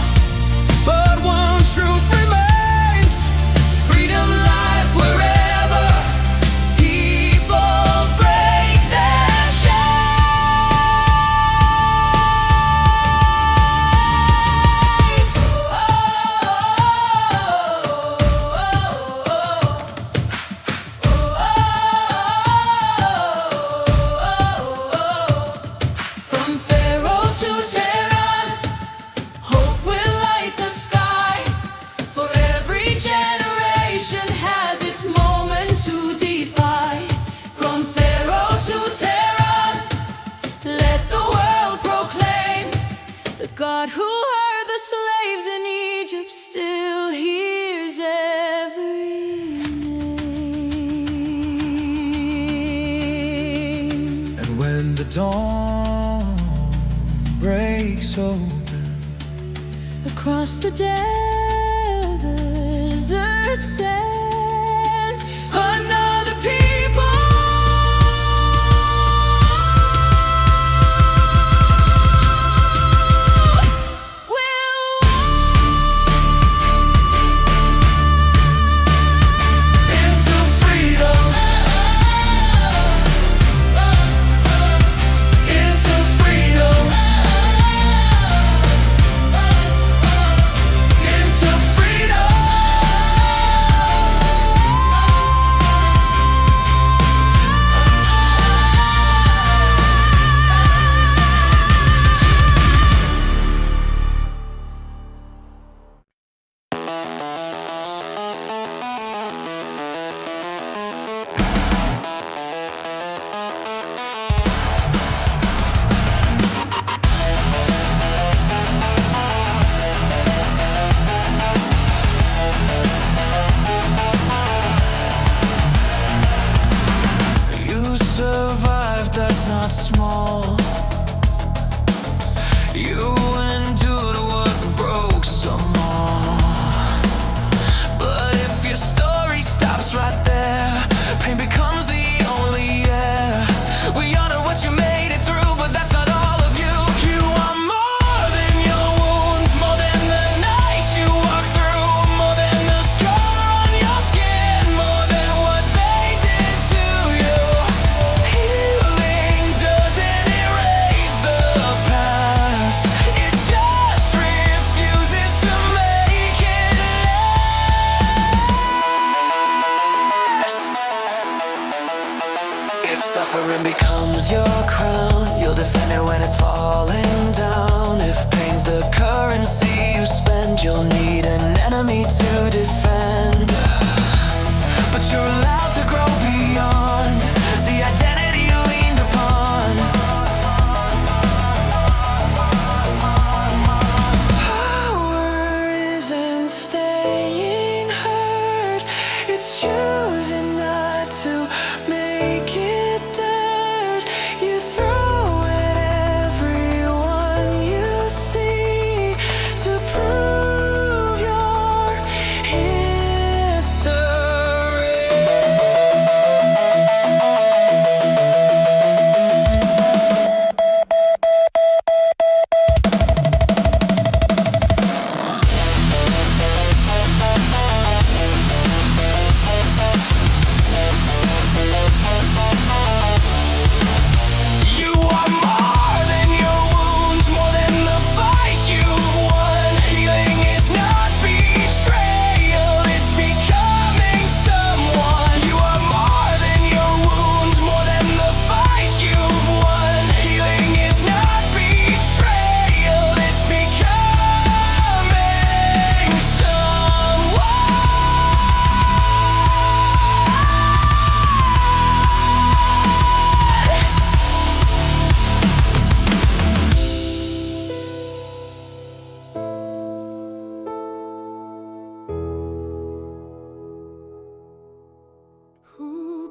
but one truth remains. Freedom lies wherever people break their chains. From Pharaoh to Tehran, hope will light the sky. For every generation has its moment to defy. From Pharaoh to Tehran, let the world proclaim, The God who heard the slaves in Egypt still hears every name. And when the dawn breaks open, Across the desert sand, another people will into freedom, into freedom, into freedom. you survived, that's not small. You endured what broke some more. But if your story stops right there, pain becomes the only air. We honor what you made it through, but that's not all of you. You are more than your wounds, more than the nights you walked through, more than the scar on your skin, more than what they did to you. Healing doesn't erase the past, it just refuses to make it last. If suffering becomes your crown, you'll defend it when it's falling down. If pain's the currency you spend, you'll need an enemy to defend. But you're allowed to grow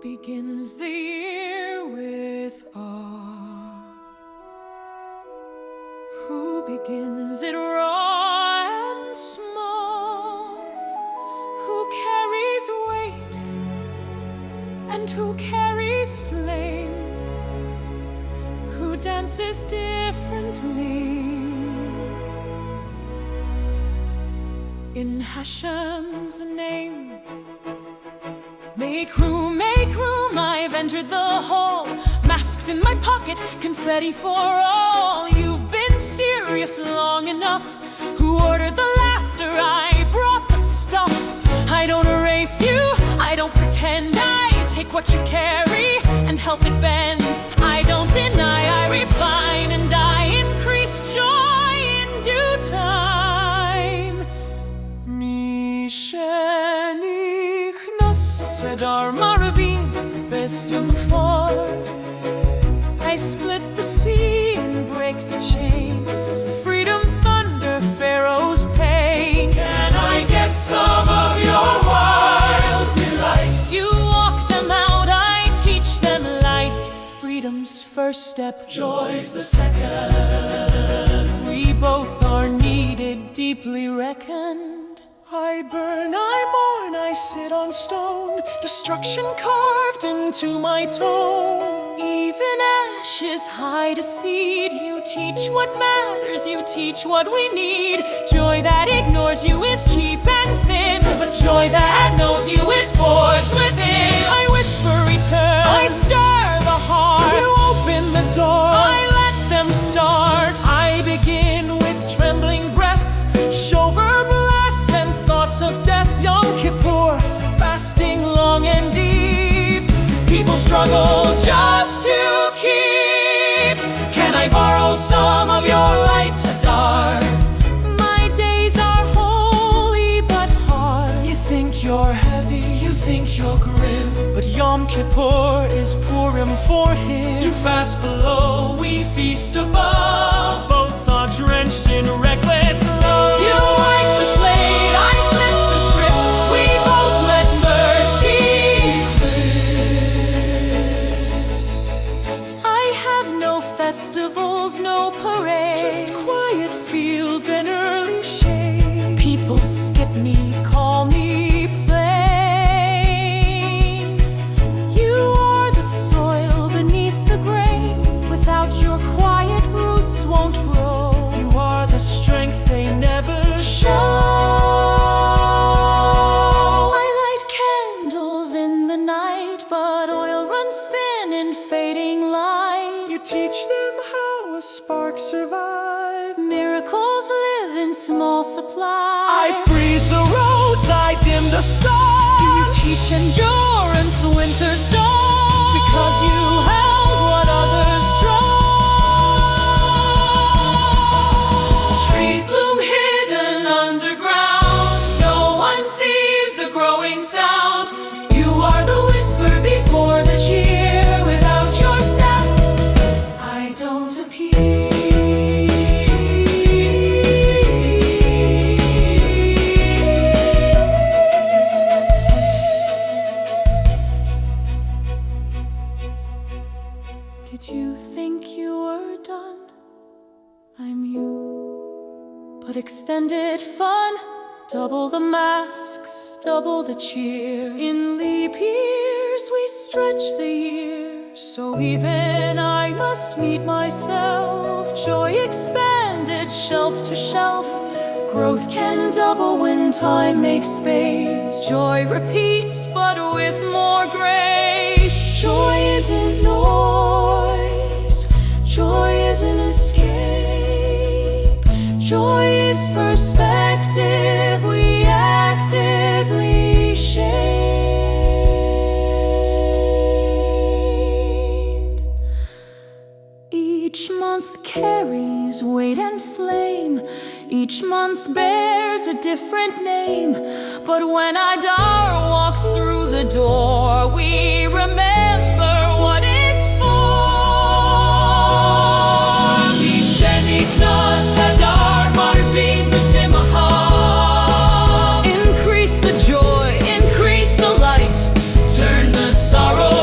begins the year with awe? Who begins it raw and small? Who carries weight and who carries flame? Who dances differently? In Hashem's name, make room, I've entered the hall. Masks in my pocket, confetti for all. You've been serious long enough. Who ordered the laughter? I brought the stuff. I don't erase you, I don't pretend. I take what you carry and help it bend. I don't deny, I refine and I increase joy in due time. Sedar Maravim Besim for I split the sea and break the chain. Freedom, thunder, Pharaoh's pain. Can I get some of your wild delight? You walk them out, I teach them light. Freedom's first step, Joy's the second. we both are needed, deeply reckoned. I burn, I mourn, I sit on stone. Destruction carved into my tone. Even ashes hide a seed. You teach what matters, you teach what we need. Joy that ignores you is cheap and thin, but joy that knows you is forged within. I whisper return, I stir the heart. You open the door, I let them start. I begin with trembling breath. Shover blasts and thoughts of death. Yom Kippur, fasting long and deep. People struggle just to keep. Can I borrow some of your light, Adar? My days are holy but hard. You think you're heavy, you think you're grim, but Yom Kippur is Purim for him. You fast below, we feast above. Both are drenched in reckless love. You wipe the slate, I flip the script. We both let mercy live. I have no festivals, no parades. Just quiet fields and early shade. People skip me, call me plain. You are the soil beneath the grain. Without your quiet roots won't grow. You are the strength they never show. I light candles in the night, but oil runs thin in fading light. You teach them how a spark survive. Miracles live in small supply. I freeze the roads, I dim the sun. You teach endurance, winter's dawn. Because you held what others draw. Trees bloom hidden underground. No one sees the growing sound. You are the whisper before the cheer. Without your sound, I don't appear. Did you think you were done? I'm you, but extended fun. Double the masks, double the cheer. In leap years we stretch the years. So even I must meet myself. Joy expanded shelf to shelf. Growth can double when time makes space. Joy repeats but with more grace. Joy isn't noise. Joy isn't escape. Joy is perspective we actively shape. Each month carries weight and flame. Each month bears a different name. But when Adar walks through the door, we remember what it's for. Misheniknas Adar Marvin B'Simcha. Increase the joy, increase the light. Turn the sorrow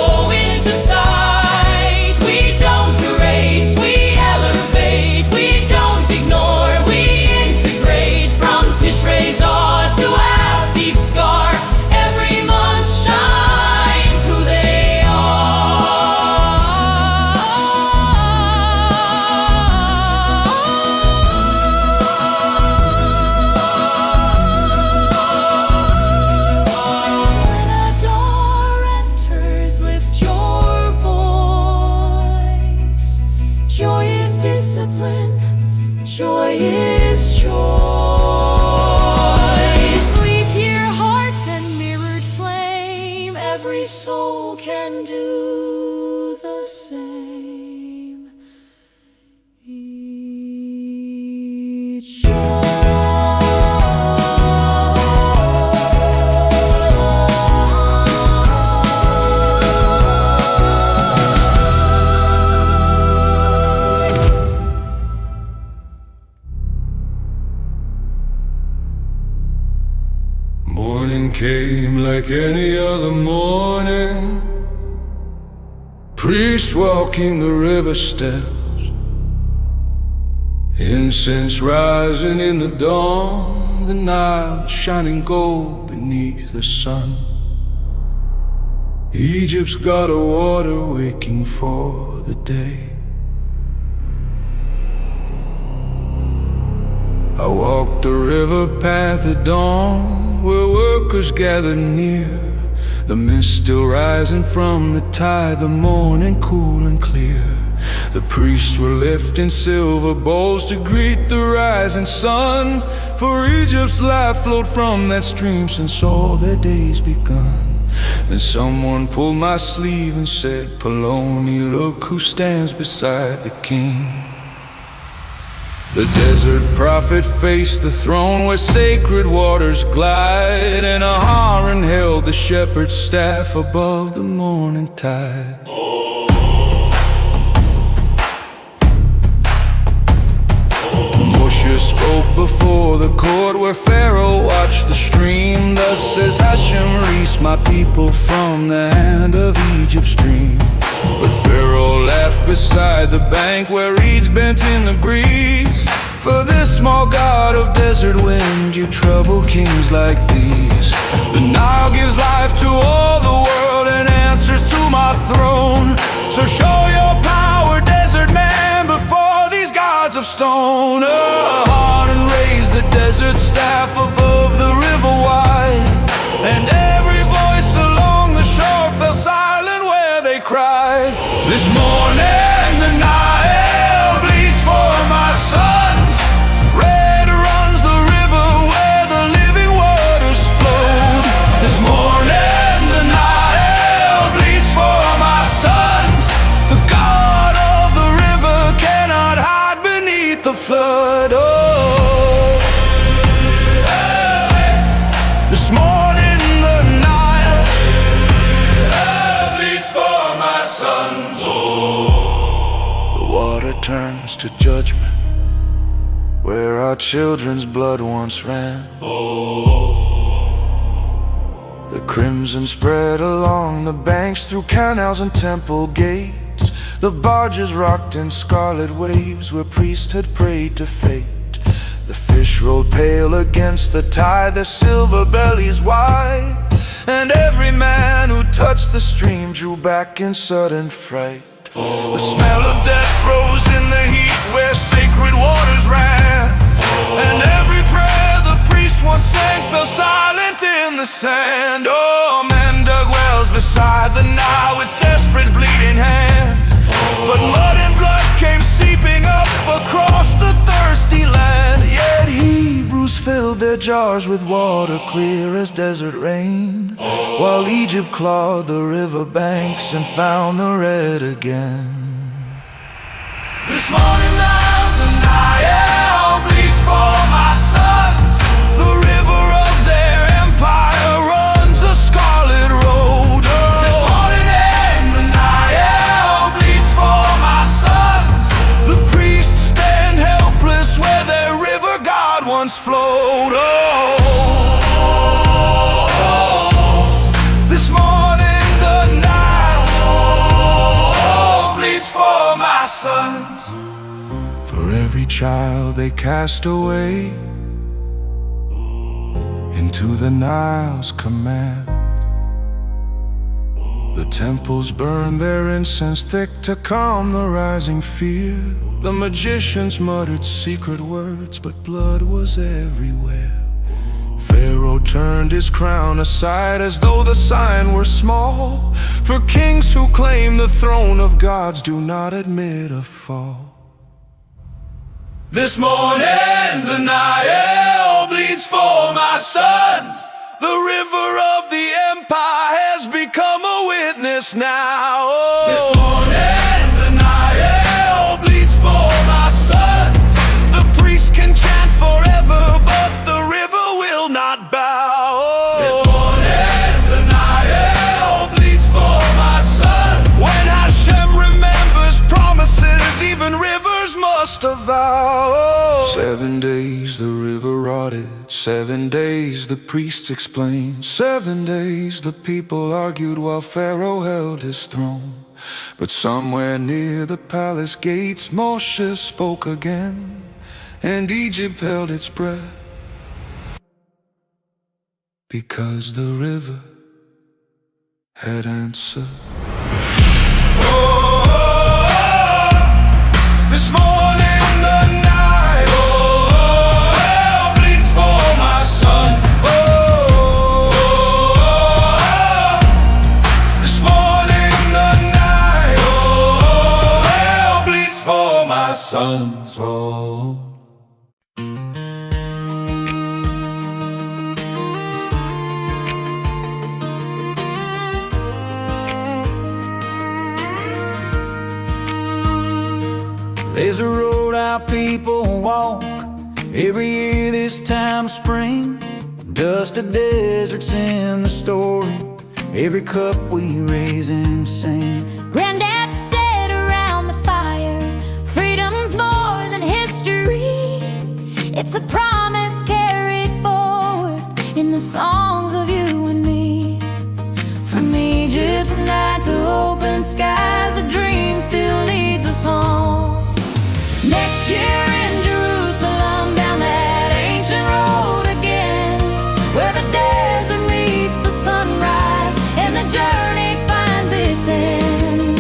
do the same each Morning came like any other morning. Priest walking the river steps, incense rising in the dawn, the Nile shining gold beneath the sun. Egypt's got a water waking for the day. I walked the river path at dawn, where workers gathered near. The mist still rising from the tide, the morning cool and clear. The priests were lifting silver bowls to greet the rising sun, for Egypt's life flowed from that stream since all their days begun. Then someone pulled my sleeve and said, Poloni, look who stands beside the king. The desert prophet faced the throne where sacred waters glide, and Aharon held the shepherd's staff above the morning tide. Moshe spoke before the court where Pharaoh watched the stream. Thus says Hashem, release my people from the hand of Egypt's stream. But Pharaoh laughed beside the bank where reeds bent in the breeze. For this small god of desert wind, you trouble kings like these. The Nile gives life to all the world and answers to my throne. So show your power, desert man, before these gods of stone. Aharon raised the desert staff above the river wide, and every voice along the shore fell silent where they cried. This morning the Nile bleeds for my sons. Red runs the river where the living waters flowed. This morning the Nile bleeds for my sons. The God of the river cannot hide beneath the flood. Oh, this morning the Nile bleeds for my sons. The water turns to judgment where our children's blood once ran. The crimson spread along the banks, through canals and temple gates. The barges rocked in scarlet waves where priests had prayed to fate. The fish rolled pale against the tide, their silver bellies wide, and every man who touched the stream drew back in sudden fright. The smell of death rose in the heat where sacred waters ran, and every prayer the priest once sang fell silent in the sand. Oh, men dug wells beside the Nile with desperate bleeding hands, but mud and blood came seeping up across the thirsty land. Yet Hebrews filled their jars with water clear as desert rain, while Egypt clawed the river banks and found the red again. This morning now the Nile bleeds for my sons. The river of their empire runs a scarlet road. This morning the Nile bleeds for my sons. The priests stand helpless where their river god once flowed. This morning the Nile bleeds for my sons. For every child they cast away, into the Nile's command, the temples burned their incense thick to calm the rising fear. The magicians muttered secret words, but blood was everywhere. Pharaoh turned his crown aside as though the sign were small, for kings who claim the throne of gods do not admit a fall. This morning the Nile bleeds for my sons. The river of the empire has become a witness now. Oh. This morning the Nile bleeds for my sons. The priest can chant forever, but the river will not bow. Oh. This morning the Nile bleeds for my sons. When Hashem remembers promises, even rivers must avow. Oh. 7 days the river rotted, 7 days the priests explained, 7 days the people argued while Pharaoh held his throne. But somewhere near the palace gates Moshe spoke again, and Egypt held its breath, because the river had answered. This morning the Nile bleeds for my son. This morning the Nile bleeds for my sons. There's a road our people walk every year this time of spring. Dust of deserts in the story, every cup we raise and sing. Granddad said around the fire, freedom's more than history. It's a promise carried forward in the songs of you and me. From Egypt's night to open skies, the dream still leads us on. Next year in Jerusalem, down that ancient road again, where the desert meets the sunrise and the journey finds its end.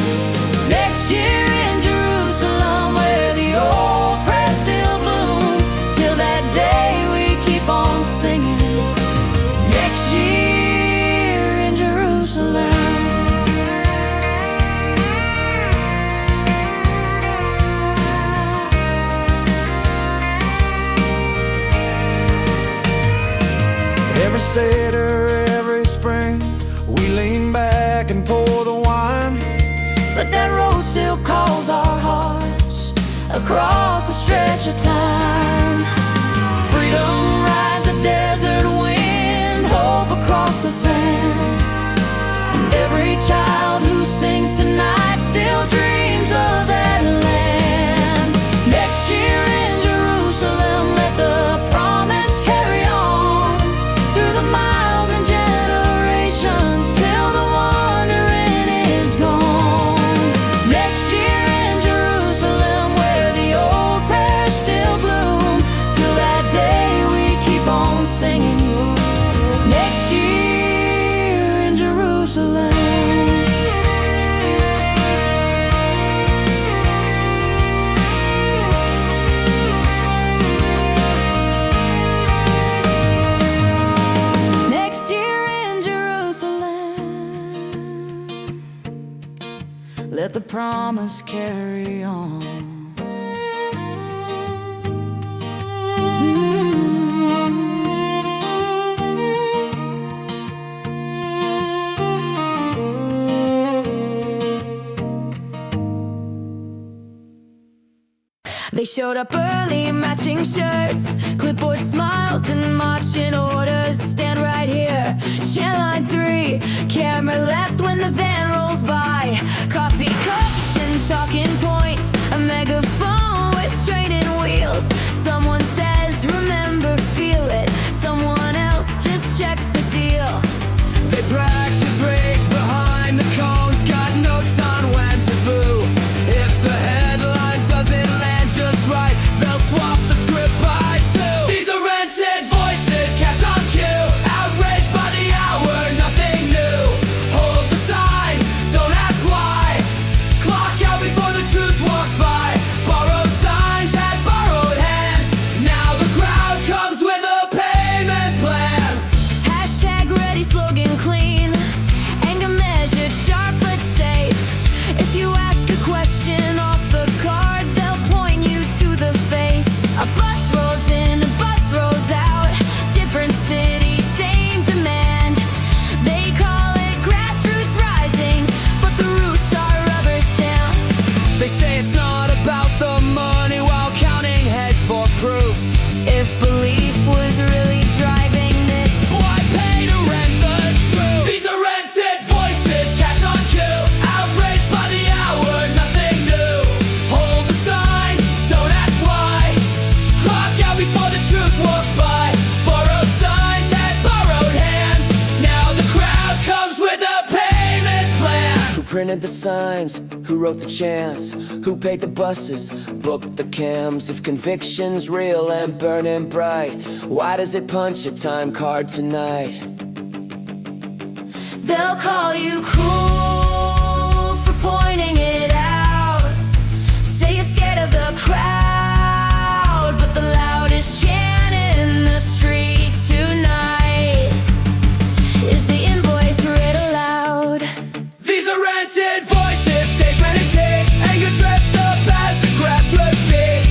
Next year in Jerusalem, where the old prayers still bloom, till that day we keep on singing. Next year in Jerusalem. Every Seder, every spring, we lean back and pour the wine. But that road still calls our hearts across the stretch of time. Freedom rides the desert wind, hope across the sand. And every child who sings tonight still dreams of that land. Next year in Jerusalem, let the promise carry on through the miles and generations till the wandering is gone. Next year in Jerusalem, where the old prayers still bloom, till that day we keep on singing. Next year in Jerusalem. Next year in Jerusalem, let the promise carry on. They showed up early, matching shirts, clipboard smiles and marching orders. Stand right here, channel line 3. Camera left when the van rolls by. Coffee cups and talking points, a megaphone with training wheels. Someone says, remember, feel it. Someone else just checks the deal. They practice rage behind the cones, got notes on when to boo. If the headline doesn't land just right, they'll swap the script by 2. These are rented voices, cash on cue, outraged by the hour, nothing new. Hold the sign, don't ask why. printed the signs? Who wrote the chants? Who paid the buses? Booked the cams? If conviction's real and burning bright, why does it punch a time card tonight? They'll call you cruel for pointing it out. Say you're scared of the crowd, but the loudest chant in the street tonight is the invoice read aloud. These are rented voices, stage meditate, anger dressed up as a grassroots beat.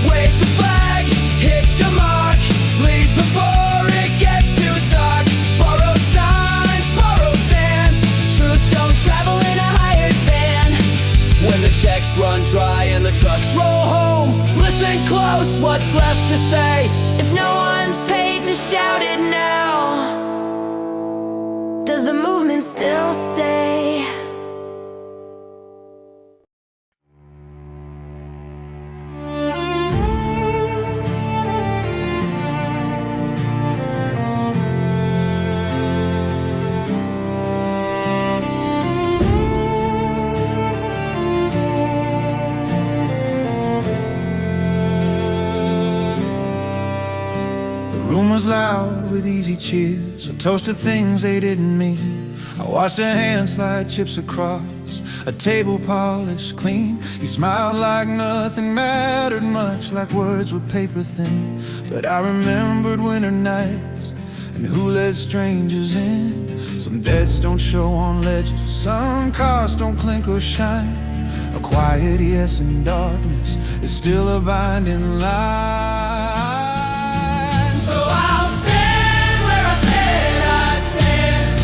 Wave the flag, hit your mark, leave before it gets too dark. Borrowed signs, borrowed stands, truth don't travel in a hired van. When the checks run dry and the trucks roll home, listen close, what's left to say? If no one's paid to shout it now, does the movement still stay? The room was loud with easy cheers, a toast to things they didn't mean. I watched her hands slide chips across a table polished clean. He smiled like nothing mattered much, like words were paper thin. But I remembered winter nights and who let strangers in. Some debts don't show on ledges, some cars don't clink or shine. A quiet yes in darkness is still a binding line. So I'll stand where I said I'd stand,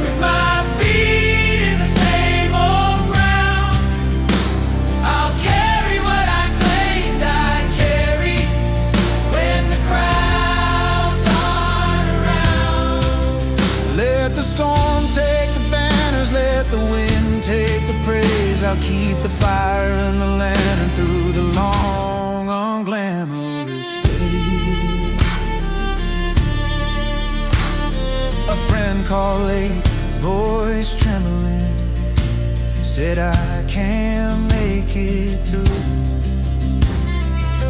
with my feet in the same old ground. I'll carry what I claimed I'd carry when the crowds aren't around. Let the storm take the banners, let the wind take the praise. I'll keep the fire and the lantern through the long, unglamorous days. A friend called late, voice trembling, said I can't make it through.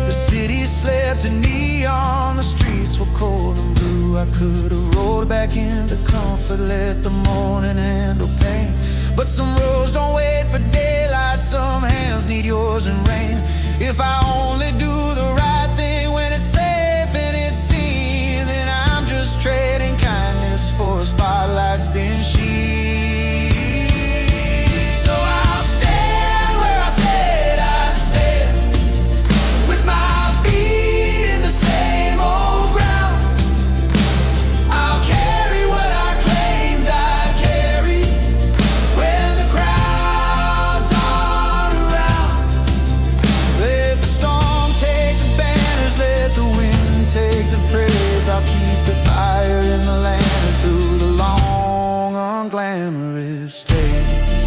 The city slept in neon, the streets were cold and blue. I could have rolled back into comfort, let the morning handle pain. But some roads don't wait for daylight, some hands need yours in rain. If I only do the right thing when it's safe and it's seen, then I'm just trading kindness for spotlights, then she. So I'll stand where I said I'd stand, with my feet in the same old ground. I'll carry what I claimed I'd carry when the crowds aren't around. Let the storm take the banners, let the wind take the praise. I'll keep the fire in the land through the long, unglamorous days.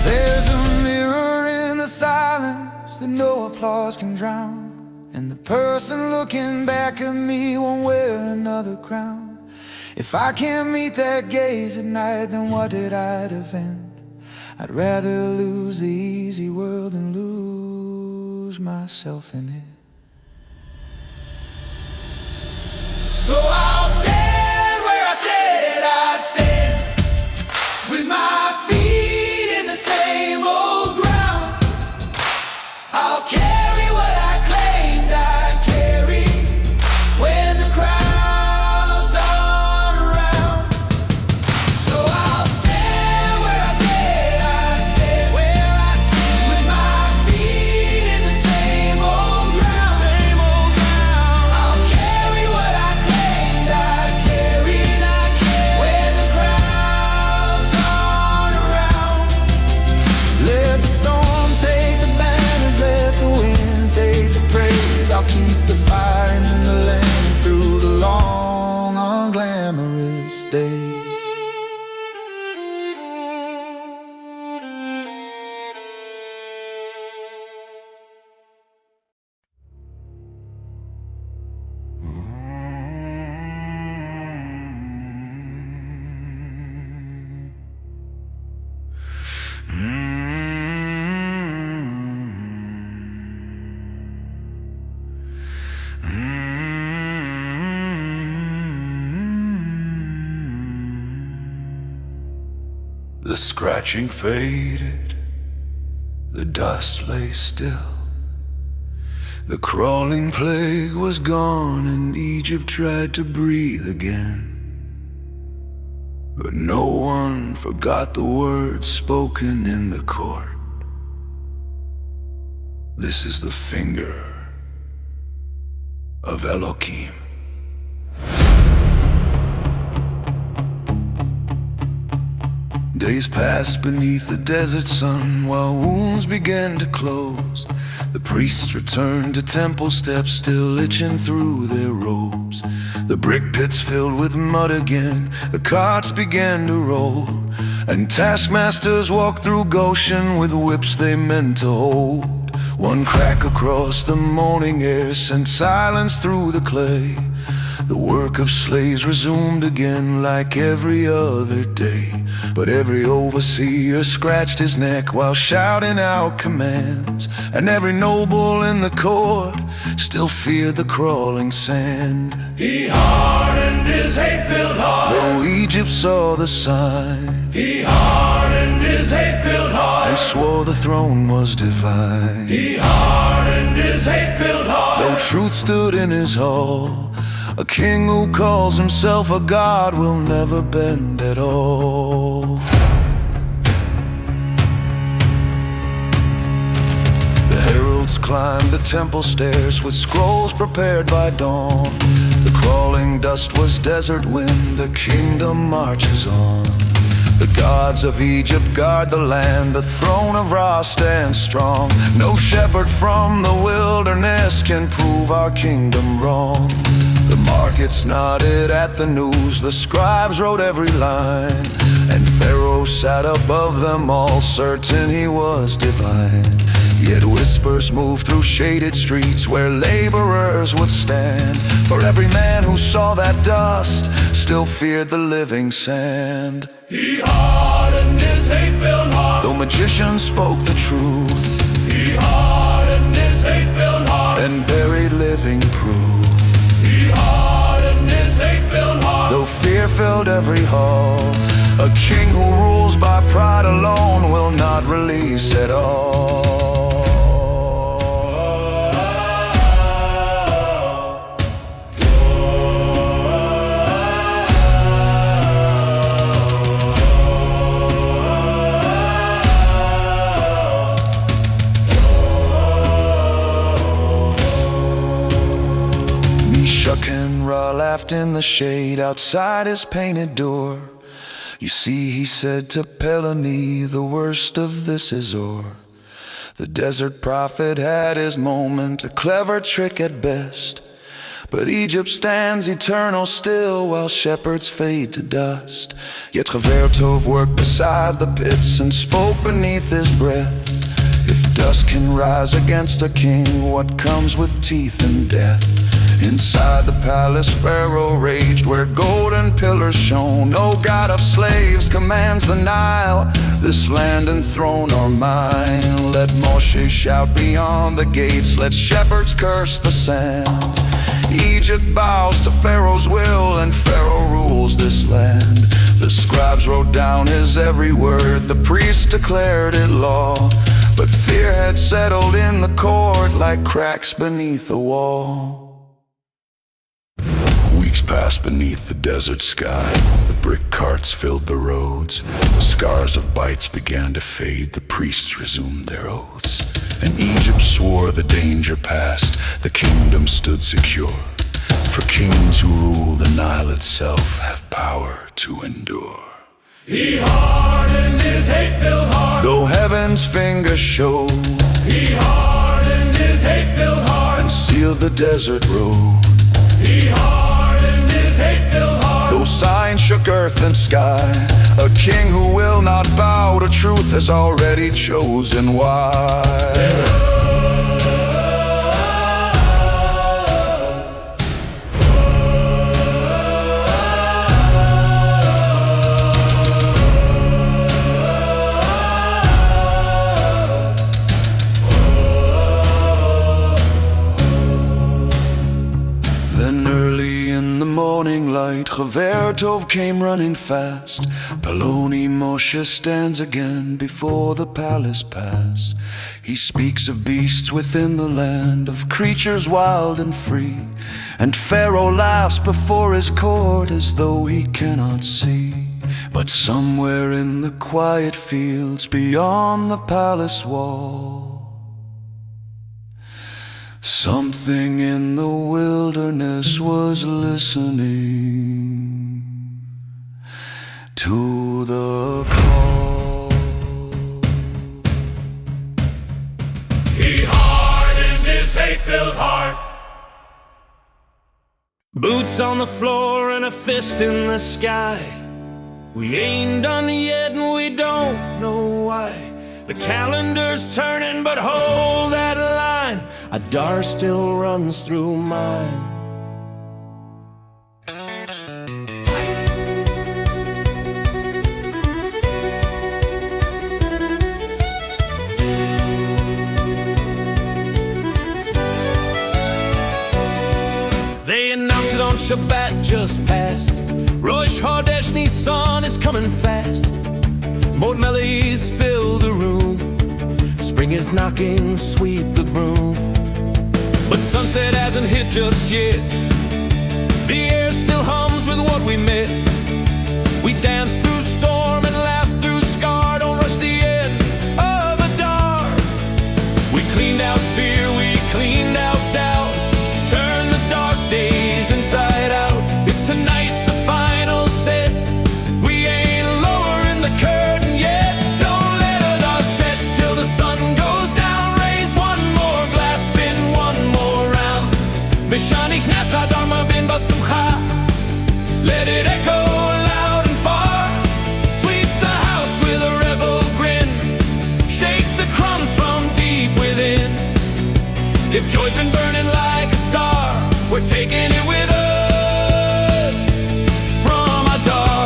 There's a mirror in the silence that no applause can drown, and the person looking back at me won't wear another crown. If I can't meet that gaze at night, then what did I defend? I'd rather lose the easy world than lose myself in it. So I'll stand where I said I'd stand, with my feet in the same old ground. I'll carry what I claimed I'd carry when the crowds aren't around. So I'll stand where I said I'd stand, with my feet in the same old ground. I'll carry what I claimed I'd carry when the crowds The scratching faded, the dust lay still. The crawling plague was gone and Egypt tried to breathe again. But no one forgot the words spoken in the court. This is the finger of Elohim. Days passed beneath the desert sun while wounds began to close. The priests returned to temple steps, still itching through their robes. The brick pits filled with mud again, the carts began to roll, and taskmasters walked through Goshen with whips they meant to hold. One crack across the morning air sent silence through the clay. The work of slaves resumed again like every other day. But every overseer scratched his neck while shouting out commands, and every noble in the court still feared the crawling sand. He hardened his hate-filled heart. Though Egypt saw the sign, He hardened his hate-filled heart. and swore the throne was divine. He hardened his hate-filled heart. Though truth stood in his hall, a king who calls himself a god will never bend at all. The heralds climbed the temple stairs with scrolls prepared by dawn. The crawling dust was desert wind, the kingdom marches on. The gods of Egypt guard the land, the throne of Ra stands strong. No shepherd from the wilderness can prove our kingdom wrong. The markets nodded at the news, the scribes wrote every line, and Pharaoh sat above them all, certain he was divine. Yet whispers moved through shaded streets where laborers would stand, for every man who saw that dust still feared the living sand. He hardened his hate-filled heart. Though magicians spoke the truth, He hardened his hate-filled heart. and buried living proof. He hardened his hate-filled heart. Though fear filled every hall, a king who rules by pride alone will not release at all. And Ra laughed in the shade outside his painted door. You see, he said to Pelani, the worst of this is o'er. The desert prophet had his moment, a clever trick at best. But Egypt stands eternal still while shepherds fade to dust. Yet Tov worked beside the pits and spoke beneath his breath. If dust can rise against a king, what comes with teeth and death? Inside the palace Pharaoh raged, where golden pillars shone. No god of slaves commands the Nile, this land and throne are mine. Let Moshe shout beyond the gates, let shepherds curse the sand. Egypt bows to Pharaoh's will, and Pharaoh rules this land. The scribes wrote down his every word, the priests declared it law. But fear had settled in the court like cracks beneath a wall. Weeks passed beneath the desert sky. The brick carts filled the roads. The scars of bites began to fade. The priests resumed their oaths. And Egypt swore the danger past. The kingdom stood secure. For kings who rule the Nile itself have power to endure. He hardened his hate-filled heart. Though heaven's finger showed, He hardened his hate-filled heart. and sealed the desert road. He hardened his hate-filled heart. Though signs shook earth and sky, a king who will not bow to truth has already chosen why. Gewehr Tov came running fast. Peloni Moshe stands again before the palace pass. He speaks of beasts within the land, of creatures wild and free. And Pharaoh laughs before his court as though he cannot see. But somewhere in the quiet fields beyond the palace wall, something in the wilderness was listening to the call. He hardened his hate-filled heart. Boots on the floor and a fist in the sky. We ain't done yet and we don't know why. The calendar's turning, but hold that line. Adar still runs through mine. They announced it on Shabbat just passed. Rosh Chodesh Nisan is coming fast. Mod melodies fill the room. Spring is knocking, sweep the broom. But sunset hasn't hit just yet. The air still hums with what we met. We dance through storm and laugh through scar. Don't rush the end of Adar. We cleaned out fear, we cleaned out doubt. Turn the dark days inside out. If tonight's the final set, we ain't lowering the curtain yet. Don't let Adar set till the sun goes down. Raise one more glass, spin one more round. Mishanich Nas Adar Mabin Basimcha. Let it echo loud and far. Sweep the house with a rebel grin. Shake the crumbs from deep within. If joy's been burning like a star, we're taking it with us from Adar.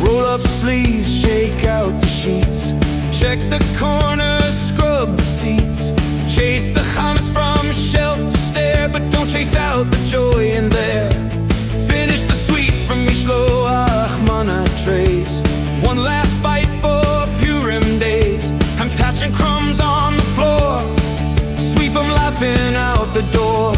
Roll up sleeves, shake out the sheets. Check the corners, scrub the seats. Chase the chametz from shelf to stair, but don't chase out the joy in there. Finish the sweets from Mishloach Mana trays. One last bite for Purim days. I'm patching crumbs on the floor. Sweep them laughing out the door.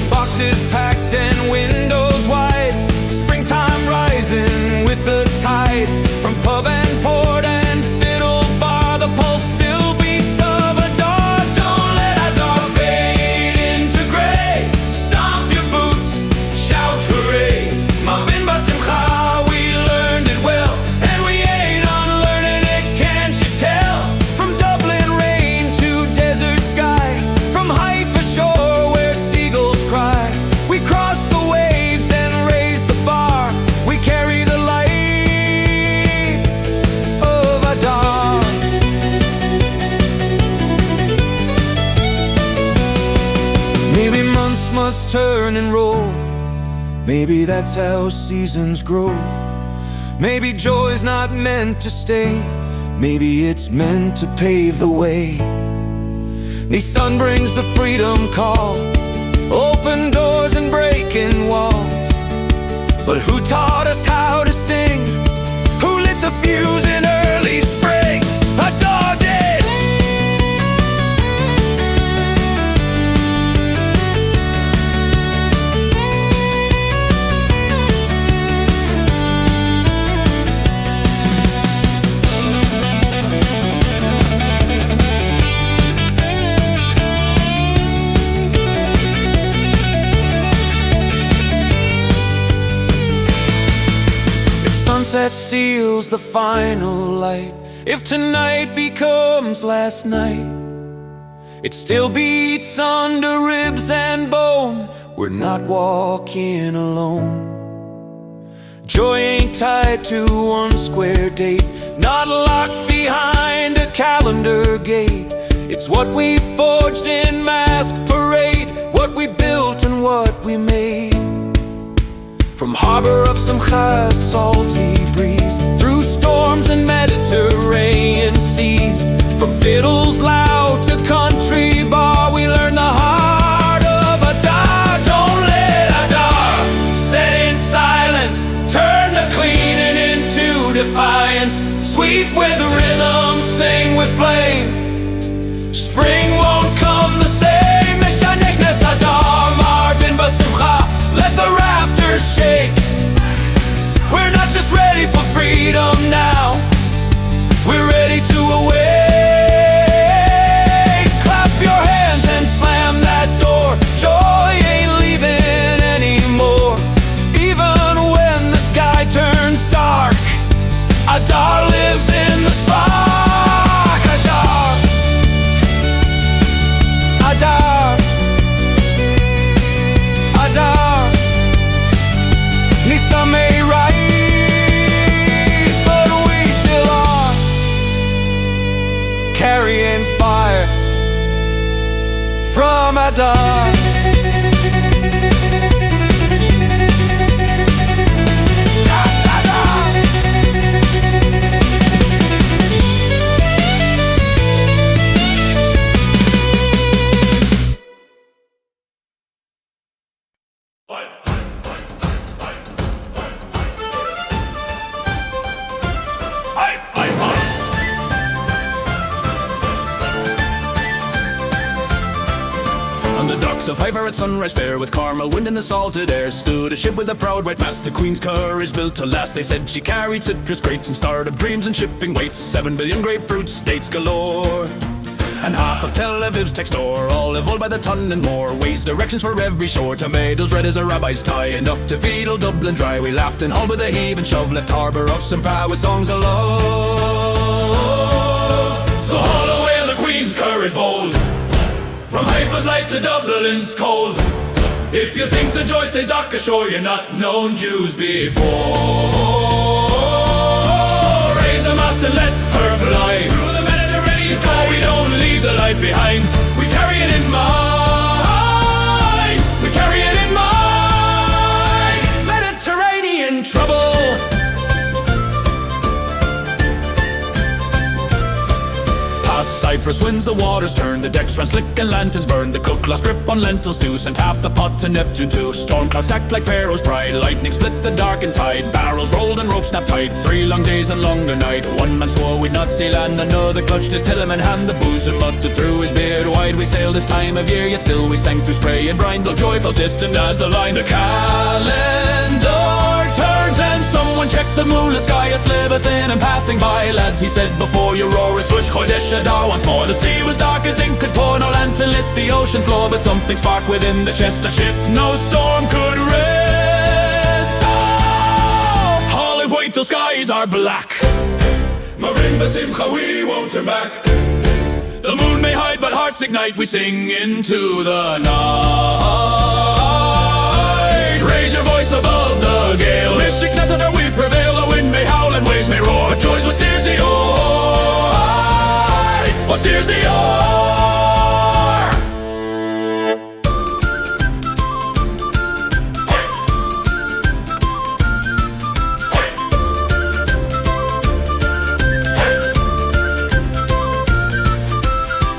Boxes packed and windows wide. Springtime rising with the tide. From pub and port and fiddle bar, the pulse still beats of Adar. Don't let Adar fade into gray. Stomp your boots, shout hooray. Mabin Basimcha, we learned it well, and we ain't unlearning it, can't you tell? From Dublin rain to desert sky, from Haifa shore where seagulls cry, we cross the waves and raise the bar. We carry the light of Adar. Maybe months must turn and roll. Maybe that's how seasons grow. Maybe joy's not meant to stay. Maybe it's meant to pave the way. Nisan brings the freedom call. Open doors and breaking walls. But who taught us how to sing? Who lit the fuse in early spring? Adar did! Sunset steals the final light. If tonight becomes last night, it still beats under ribs and bone. We're not walking alone. Joy ain't tied to one square date, not locked behind a calendar gate. It's what we forged in mask parade, what we built and what we made. From harbor of Simcha, salty breeze, through storms and Mediterranean seas, from fiddles loud to country bar, beat with rhythm, sing with flame. Spring won't come the same. Mishaneknes Adar, Marbin Basimcha, let the rafters shake. We're not just ready for freedom now, we're ready to awake. Clap your hands and slam that door. Joy ain't leaving anymore. Even when the sky turns dark, Adar lives in the spark. Adar, Adar, Adar. Nisa may rise, but we still are carrying fire from Adar. On the docks of Hiver at sunrise fair, with caramel wind in the salted air, stood a ship with a proud white mast. The Queen's courage built to last. They said she carried citrus crates and startup dreams and shipping weights. 7 billion grapefruits, dates galore, and half of Tel Aviv's tech store. Olive oil by the ton and more, ways directions for every shore. Tomatoes red as a rabbi's tie, enough to feed all Dublin dry. We laughed and hauled with a heave and shove, left harbour of some prow with songs of love. So haul away the Queen's courage bold, from Haifa's light to Dublin's cold. If you think the joy stays dock ashore, you're not known Jews before. Raise the mast and let her fly through the Mediterranean sky. We don't leave the light behind, we carry it in mind. We carry it in mind. Mediterranean trouble. Cyprus winds, the waters turn, the decks ran slick and lanterns burn. The cook lost grip on lentil stew, sent half the pot to Neptune too. Storm clouds stacked like Pharaoh's pride, lightning split the darkened tide. Barrels rolled and ropes snapped tight, 3 long days and longer night. One man swore we'd not see land, another clutched his tiller in hand. The bosom muttered through his beard wide. We sailed this time of year, yet still we sank through spray and brine. Though joy felt distant as the line. The calendar turns and someone checked the moonless sky. A sliver thin and passing by. Lads, he said, before you roar, it's Rush Chodesh Adar once more. The sea was dark as ink could pour, no lantern lit the ocean floor, but something sparked within the chest, a shift no storm could rest. Oh, olive white, those skies are black. Marimba Simcha, we won't turn back. The moon may hide, but hearts ignite. We sing into the night. Raise your voice above the gale. Mishik Nether, we prevail. The wind may howl and waves may roar, but joy's what steers the oar. What steers the oar?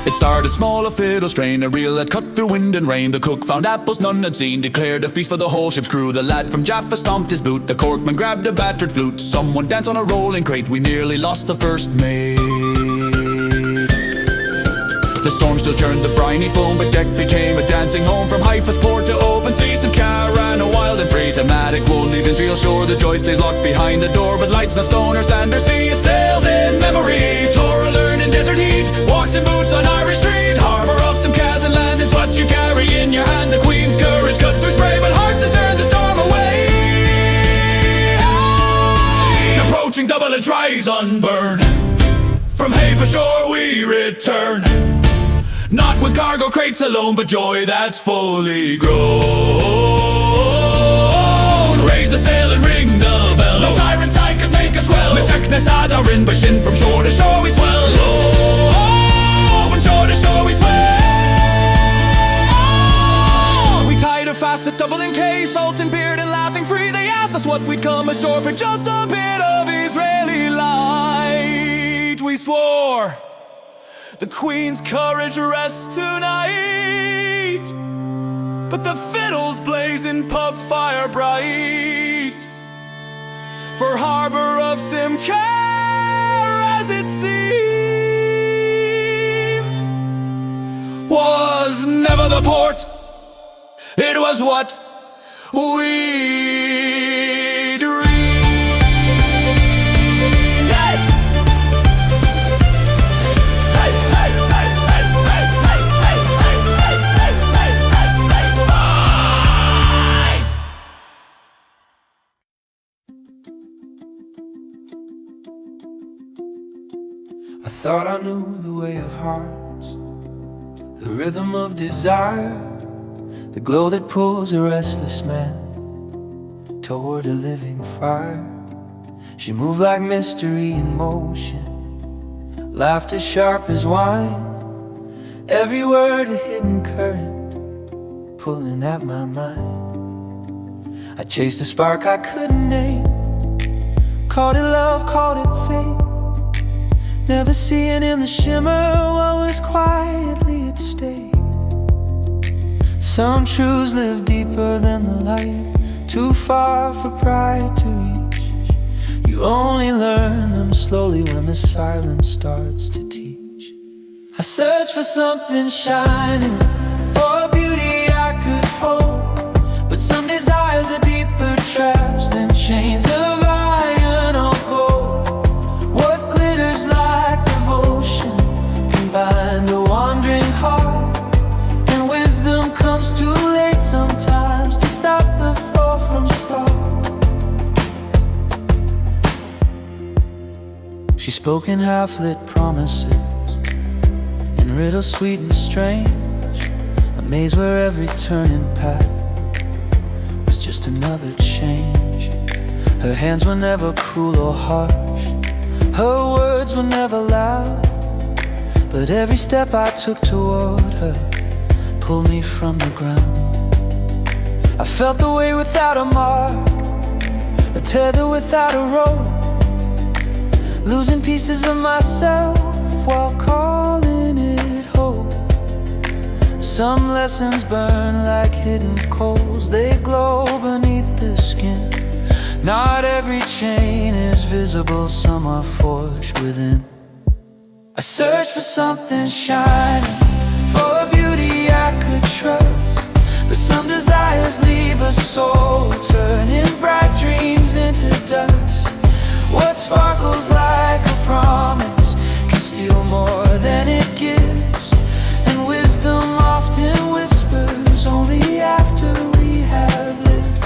It started small, a fiddle strain, a reel that cut through wind and rain. The cook found apples none had seen, declared a feast for the whole ship's crew. The lad from Jaffa stomped his boot, the corkman grabbed a battered flute. Someone danced on a rolling crate, we nearly lost the first mate. The storm still churned the briny foam, but deck became a dancing home. From Haifa's port to open seas, and Caran, a wild and free thematic won't leave its real shore. The joy stays locked behind the door, but lights not stone or sand or sea. It sails in memory, Torah learned in desert heat, walks in boots on Irish street. Harbour of some Kazan land, it's what you carry in your hand. The Queen's courage cut through spray, but hearts that turn the storm away. Approaching Dublin tries unburned, from Haifa shore we return. Not with cargo crates alone, but joy that's fully grown. Raise the sail and ring the bell, no tyrant's eye could make us well. Meshachnes Adarin, Bashin, from shore to shore we swell. Oh, from shore to shore we swell. We tied her fast at Dublin Quay, salt and beard and laughing free. They asked us what we'd come ashore for, just a bit of Israeli light. We swore the Queen's courage rests tonight, but the fiddles blaze in pub fire bright. For harbour of Simcha was never the port, it was what we dreamed. I thought I knew the way of hearts, the rhythm of desire, the glow that pulls a restless man toward a living fire. She moved like mystery in motion, laughed as sharp as wine, every word a hidden current pulling at my mind. I chased a spark I couldn't name, called it love, called it fate, never seeing in the shimmer what was quietly at stake. Some truths live deeper than the light, too far for pride to reach. You only learn them slowly when the silence starts to teach. I search for something shining, for a beauty I could hold, but some desires are deeper traps than chains of iron or gold. What glitters like devotion can bind a wandering heart, and wisdom comes too late sometimes to stop the fall from start. She spoke in half-lit promises, in riddles sweet and strange, a maze where every turning path was just another change. Her hands were never cruel or harsh, her words were never loud, but every step I took toward her pulled me from the ground. I felt the way without a mark, a tether without a rope, losing pieces of myself while calling it hope. Some lessons burn like hidden coals, they glow beneath the skin. Not every chain is visible, some are forged within. I search for something shining, for a beauty I could trust, but some desires leave a soul, turning bright dreams into dust. What sparkles like a promise can steal more than it gives, and wisdom often whispers only after we have lived.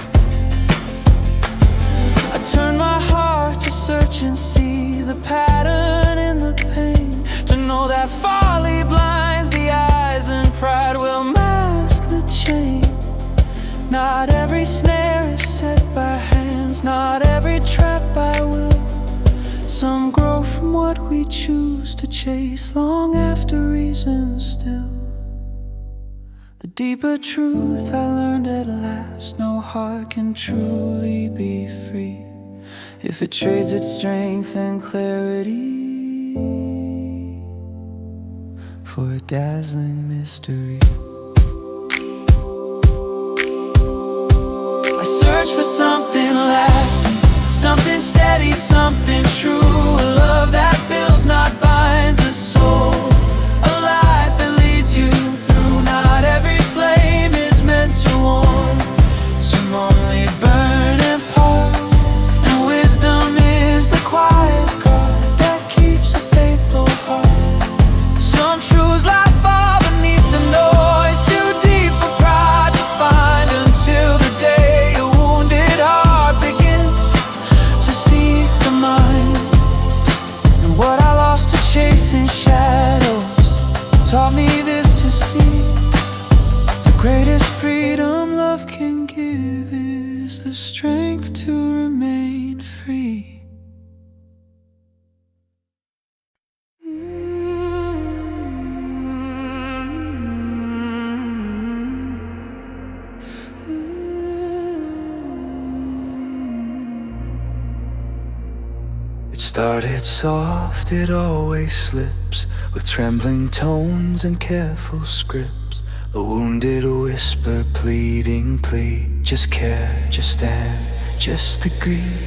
I turn my heart to search and see the pattern in the pain, to know that folly blinds the eyes and pride will mask the chain. Not every snare is set by hands, not every trap by will. Some grow from what we choose to chase long after reason still. The deeper truth I learned at last, no heart can truly be free if it trades its strength and clarity for a dazzling mystery. I search for something lasting, something steady, something true, a love that builds, not binds a soul, a light that leads you through. Not every flame is meant to warm, some only burn and part, and wisdom is the quiet guard that keeps a faithful heart. Some truths lie far beneath the noise, too deep for pride to find, until the day a wounded heart begins to seek the mind. And what I lost to chasing shadows taught me this to see: the greatest freedom love can give is the strength to remain free. It started soft, it always slips, with trembling tones and careful scripts. A wounded whisper, pleading plea. Just care, just stand, just agree.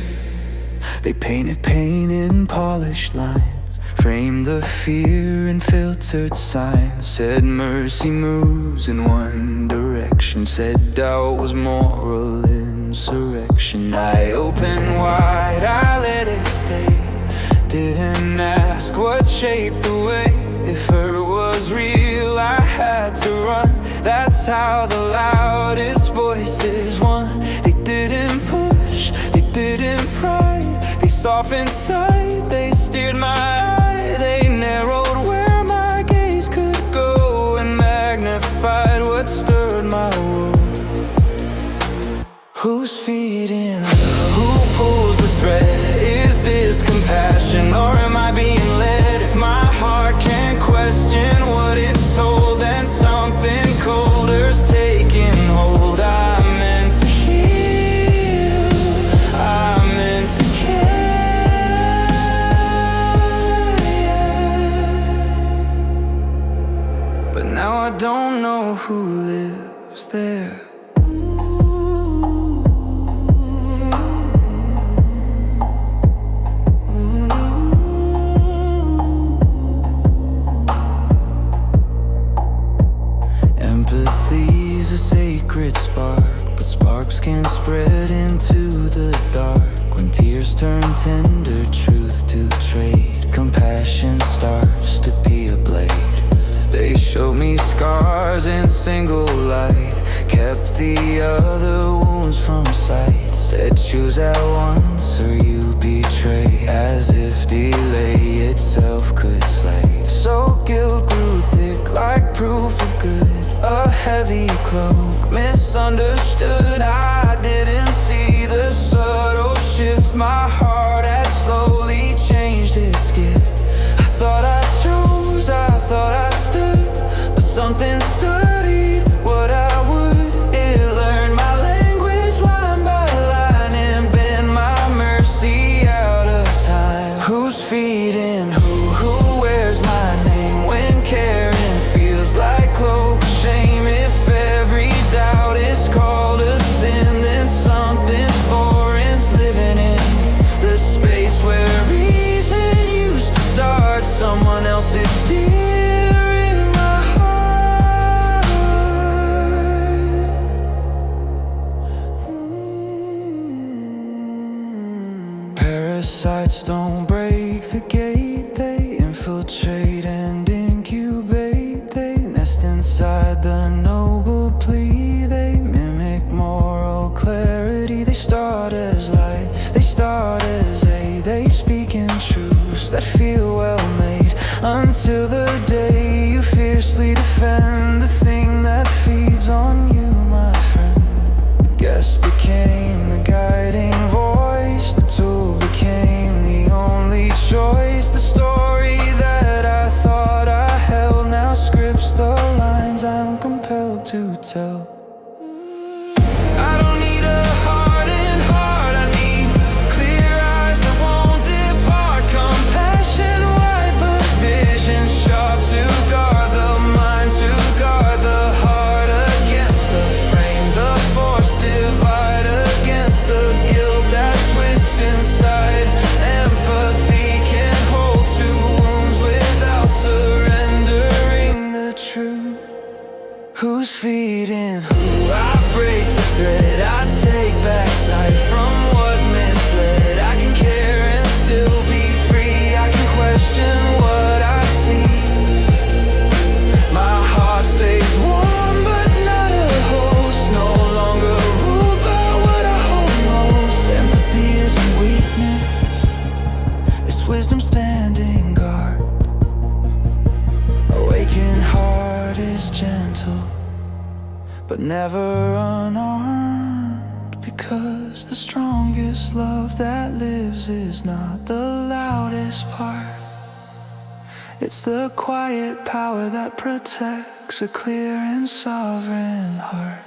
They painted pain in polished lines, framed the fear in filtered signs. Said mercy moves in one direction, said doubt was moral insurrection. I opened wide, I let it stay. Didn't ask what shaped the way. If hurt was real, I had to run. That's how the loudest voices won. They didn't push, they didn't pry. They softened sight, they steered my eye. They narrowed where my gaze could go and magnified what stirred my world. Who's feeding? Who pulls the thread? Is this compassion or am I being led? If my heart can't question what it's told, then something colder's taking hold. I meant to heal, I meant to care, but now I don't know who lives there. Empathy's a sacred spark, but sparks can spread into the dark. When tears turn tender, truth to trade, compassion starts to be a blade. They showed me scars in single light, kept the other wounds from sight. Said choose at once or you betray, as if delay itself could slay. So guilt grew thick like proof of good, a heavy cloak, misunderstood. I didn't see the subtle shift. My heart had slowly changed its gift. I thought I chose, I thought I stood, but something studied what I would. It learned my language line by line and bent my mercy out of time. Who's feeding who? Who wears my name when caring feels like cloak shame? If every doubt is called a sin, then something foreign's living in the space where reason used to start. Someone else is steering my heart. Parasites don't break the gate, they infiltrate and incubate. They nest inside the noble plea, they mimic moral clarity. They start as light, they start as aid. They speak in truths that feel well made, until the day you fiercely defend the thing that feeds on you, my friend. The guest became the guiding voice, the tool became the only choice. The story that I thought I held now scripts the lines I'm compelled to tell. I don't need a hardened heart, I need clear eyes that won't depart. Compassion wide, but vision sharp to guard the mind, to guard the heart against the frame, the force divide against the guilt that twists inside. Empathy can hold two wounds without surrendering the truth. Who's feeding who? I break the thread, I take back sight from what misled. I can care and still be free, I can question what I see. My heart stays warm but not a host, no longer ruled by what I hold most. Empathy isn't weakness, it's wisdom standing guard. Awakened heart is gentle, but never unarmed, because the strongest love that lives is not the loudest part. It's the quiet power that protects a clear and sovereign heart.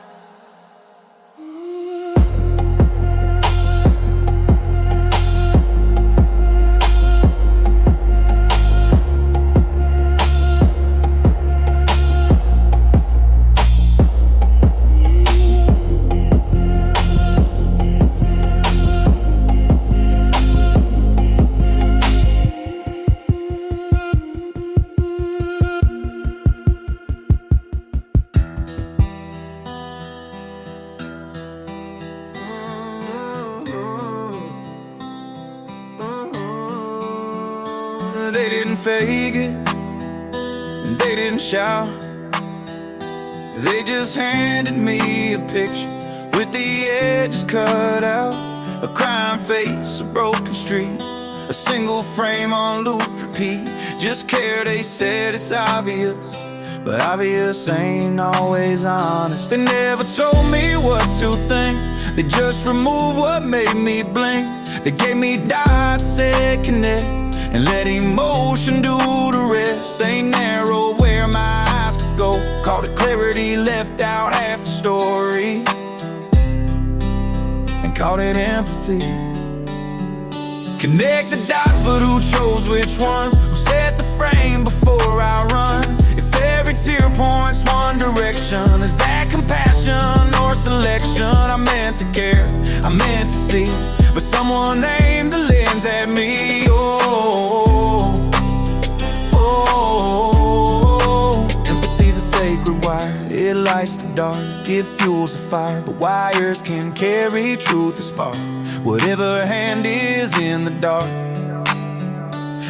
they didn't fake it, and they didn't shout. They just handed me a picture with the edges cut out. A crying face, a broken street, a single frame on loop repeat. Just care, they said it's obvious, but obvious ain't always honest. They never told me what to think, they just removed what made me blink. They gave me dots, said connect, and let emotion do the rest. They narrowed where my eyes could go, called it clarity, left out half the story, and called it empathy. Connect the dots, but who chose which ones? Who set the frame before I run? If every tear points one direction, is that compassion or selection? I meant to care, I meant to see, but someone aimed the lens at me. Oh, oh, empathy's a sacred wire. It lights the dark, it fuels the fire, but wires can carry truth as spark. Whatever hand is in the dark.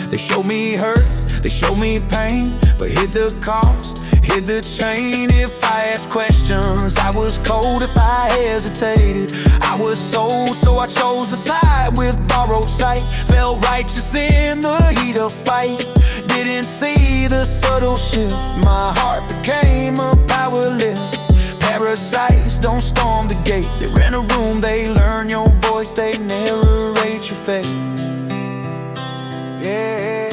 They show me hurt, they show me pain, but hid the cost, hid the chain. If I asked questions, I was cold. If I hesitated, I was sold. So I chose to side with borrowed sight. Felt righteous in the heat of fight. Didn't see the subtle shift. My heart became a power lift. Parasites don't storm the gate. They rent a room, they learn your voice, they narrate your fate. Yeah.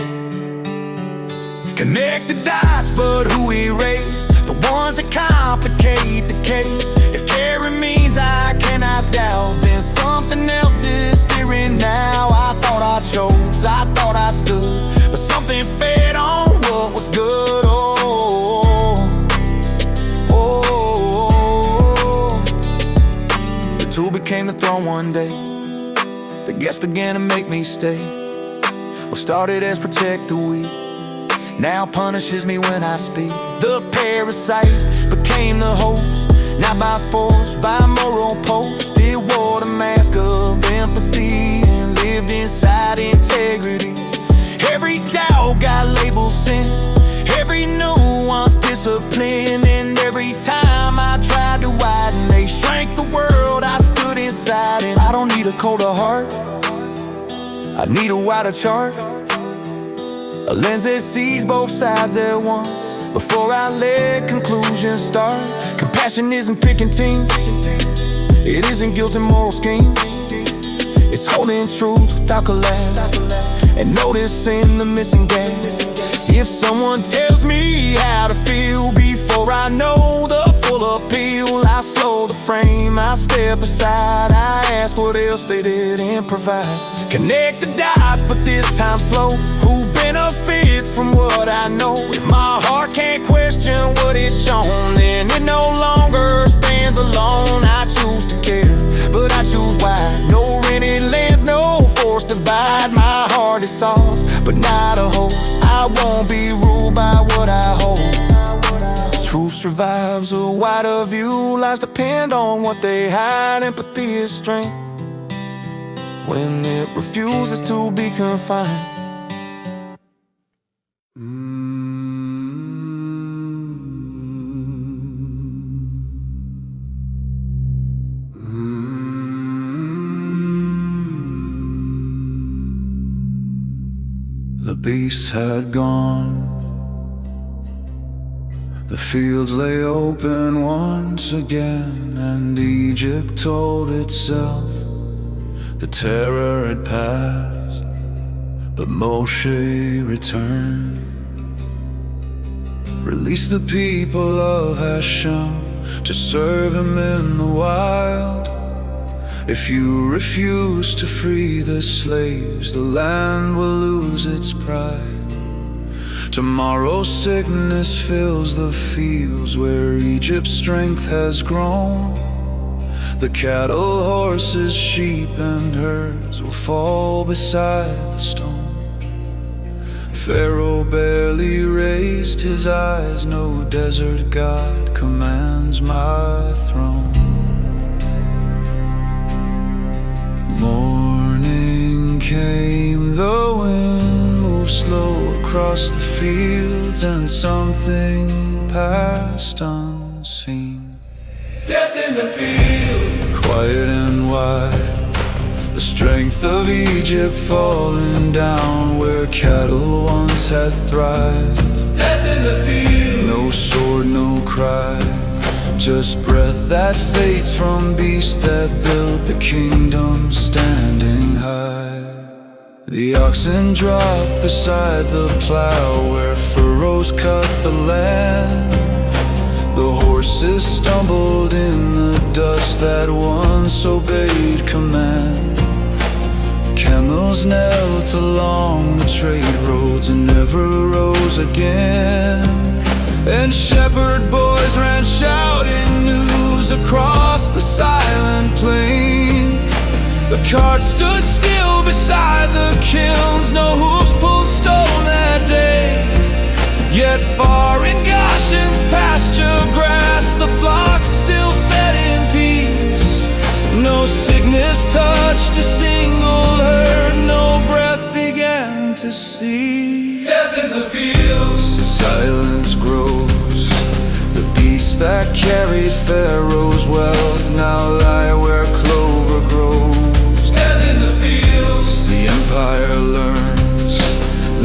Connect the dots, but who erased? The ones that complicate the case. If caring means I cannot doubt, then something else is steering now. I thought I chose, I thought I stood, but something fed on what was good. Oh, oh, oh. The tool became the throne one day. The guests began to make me stay. What started as protect the weak now punishes me when I speak. The parasite became the host, not by force, by moral post. It wore the mask of empathy and lived inside integrity. Every doubt got labeled sin, every nuance discipline, and every time I tried to widen, they shrank the world I stood inside. And I don't need a colder heart, I need a wider chart, a lens that sees both sides at once before I let conclusions start. Compassion isn't picking teams, it isn't guilt and moral schemes. It's holding truth without collapse and noticing the missing gaps. If someone tells me how to feel before I know the full appeal, I slow the frame, I step aside, I ask what else they didn't provide. Connect the dots, but this time slow. Who benefits from what I know? If my heart can't question what it's shown, then it no longer stands alone. I choose to care, but I choose wide. No rented lands, no forced divide. My heart is soft, but not a host. I won't be ruled by what I hold. Truth survives, a wider view. Lies depend on what they hide. Empathy is strength when it refuses to be confined. The beasts had gone, the fields lay open once again, and Egypt told itself the terror had passed, but Moshe returned. Release the people of Hashem to serve him in the wild. If you refuse to free the slaves, the land will lose its pride. Tomorrow sickness fills the fields where Egypt's strength has grown. The cattle, horses, sheep, and herds will fall beside the stone. Pharaoh barely raised his eyes, no desert god commands my throne. Morning came, the wind moved slow across the fields and something passed unseen. Death in the field, quiet and wide, the strength of Egypt falling down where cattle once had thrived. Death in the field, no sword, no cry, just breath that fades from beasts that built the kingdom standing high. The oxen drop beside the plow where furrows cut the land. The horses stumbled in the dust that once obeyed command. Camels knelt along the trade roads and never rose again. And shepherd boys ran shouting news across the silent plain. The cart stood still beside the kilns, no hooves pulled stone that day. Yet far in Goshen's pasture grass, the flock still fed in peace. No sickness touched a single herd, no breath began to cease. death in the fields, The silence grows. The beasts that carried Pharaoh's wealth now lie where clover grows. death in the fields, The empire learns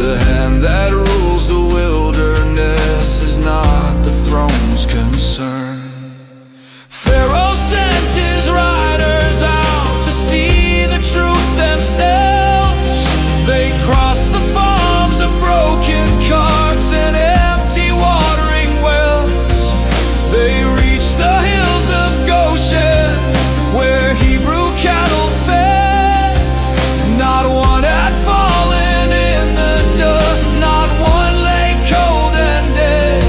the hand that rules the wilderness is not the throne's concern. Pharaoh sent his riders out to see the truth themselves. They crossed the farms of broken carts and empty watering wells. They reached the hills of Goshen where Hebrew cattle fed. Not one had fallen in the dust, not one lay cold and dead.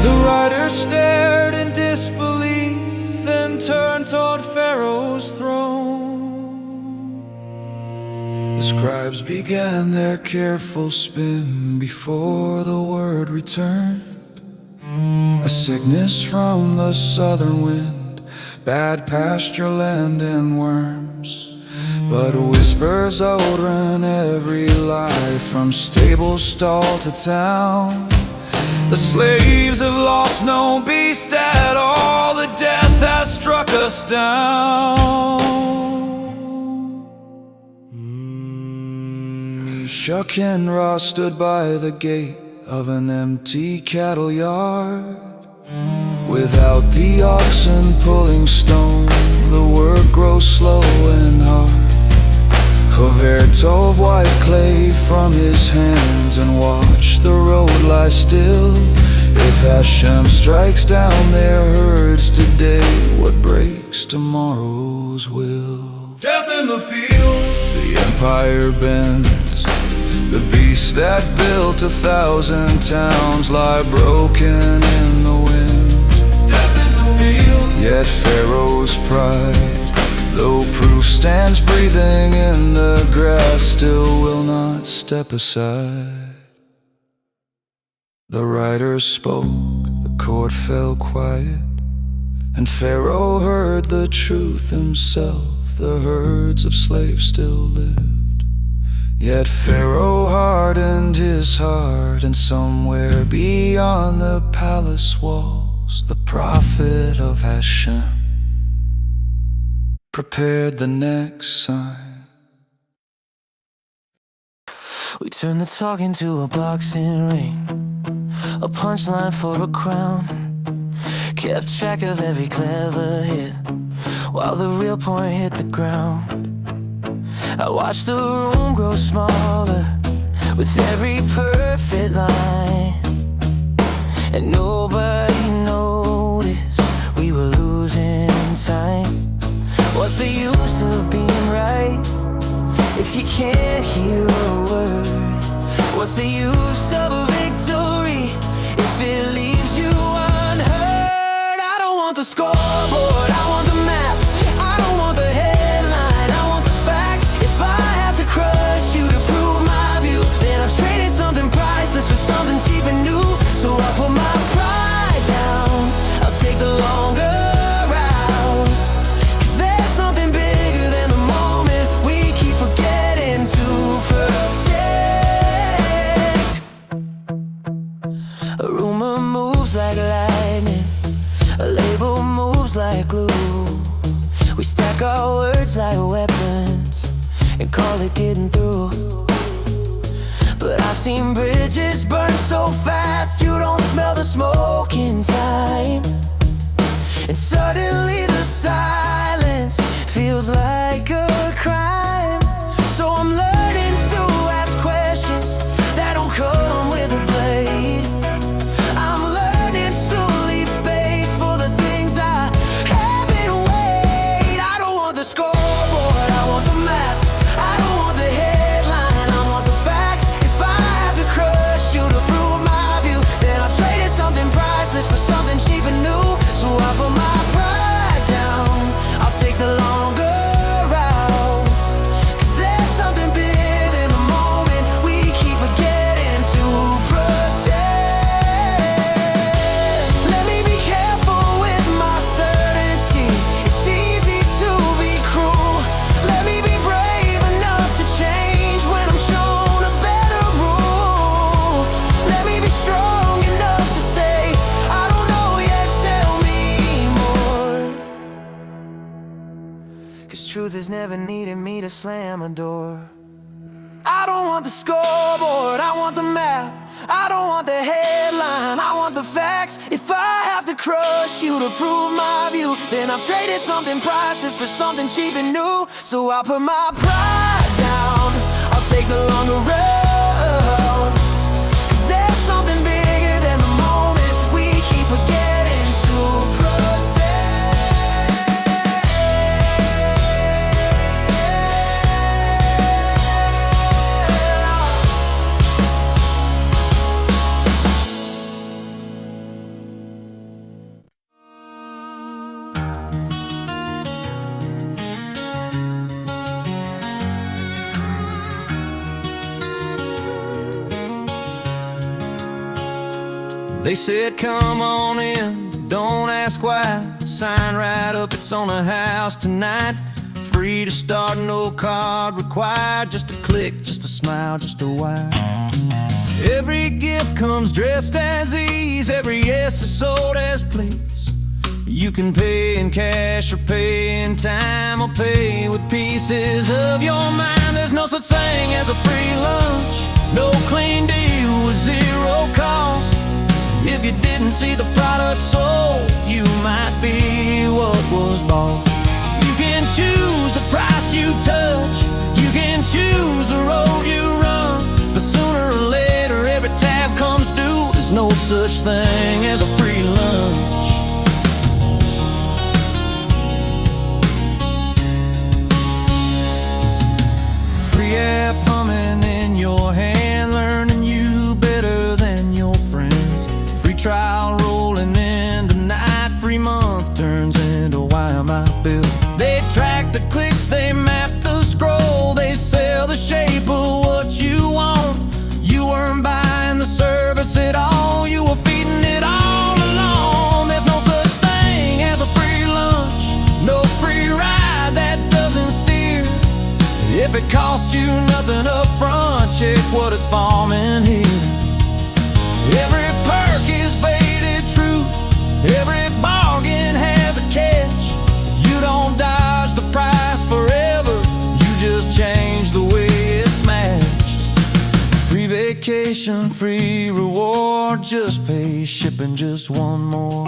The riders stared in disbelief, then turned toward Pharaoh's throne. The scribes began their careful spin before the word returned. A sickness from the southern wind, bad pasture land and worms. But whispers outrun every lie from stable stall to town. The slaves have lost no beast at all, the death has struck us down. Meshach and Ra stood by the gate of an empty cattle yard. Without the oxen pulling stone, the work grows slow and hard. Hover tove white clay from his hands and watch the road lie still. If Hashem strikes down their herds today, what breaks tomorrow's will? death in the fields, The empire bends. The beasts that built 1,000 towns lie broken in the wind. death in the fields, Yet Pharaoh's pride, though proof stands breathing in the grass, still will not step aside. The riders spoke, the court fell quiet, and Pharaoh heard the truth himself. The herds of slaves still lived. Yet Pharaoh hardened his heart, and somewhere beyond the palace walls, the prophet of Hashem prepared the next sign. We turned the talk into a boxing ring, a punchline for a crown. Kept track of every clever hit while the real point hit the ground. I watched the room grow smaller with every perfect line, and nobody noticed we were losing time. What's the use of being right if you can't hear a word? What's the use of a victory if it leaves you unheard? I don't want the scoreboard, I want the map. I don't want the headline, I want the facts. If I have to crush you to prove my view, then I'm trading something priceless for something cheap and new. So I put my pride down, I'll take the longer route, 'cause there's something bigger than the moment we keep forgetting to protect. Got words like weapons and call it getting through. But I've seen bridges burn so fast you don't smell the smoke in time. And suddenly the silence feels like a crime. So I'm learning to ask questions that don't come with a blade. I'm learning to leave space for the things I haven't weighed. I don't want the scoreboard, I want the map. I don't want the headline, I want the facts. If I have to crush you to prove my view, then I'll trade it something priceless for something cheap and new. So I put my pride down, I'll take the longer route. 'Cause there's something bigger than the moment we keep forgetting to protect. Let me be careful with my certainty. It's easy to be cruel. Let me be brave enough to change when I'm shown a better rule. Let me be strong enough to say, I don't know yet, tell me more. 'Cause truth has never needed me to slam a door. I don't want the scoreboard, I want the map. I don't want the headline, I want the facts. If I have to crush you to prove my view, then I've traded something priceless for something cheap and new. So I'll put my pride down, I'll take the longer road. 'Cause there's something bigger than the moment we keep forgetting to They said, come on in, don't ask why. Sign right up, it's on the house tonight. Free to start, no card required. Just a click, just a smile, just a wire. Every gift comes dressed as ease. Every yes is sold as please. You can pay in cash or pay in time, or pay with pieces of your mind. There's no such thing as a free lunch, no clean deal with zero cost. If you didn't see the product sold, you might be what was bought. You can choose the price you touch, you can choose the road you run, but sooner or later every tab comes due. There's no such thing as a free lunch. Free air plumbing in your hand, learning you better than your friends. Free trial rolling in tonight, free month turns into why am I built. They track the clicks, they map the scroll, they sell the shape of what you want. You weren't buying the service at all, you were feeding it all along. There's no such thing as a free lunch, no free ride that doesn't steer. If it costs you nothing up front, check what it's farming here. Every perk is baited truth, every bargain has a catch. You don't dodge the price forever, you just change the way it's matched. Free vacation, free reward, just pay shipping, just one more.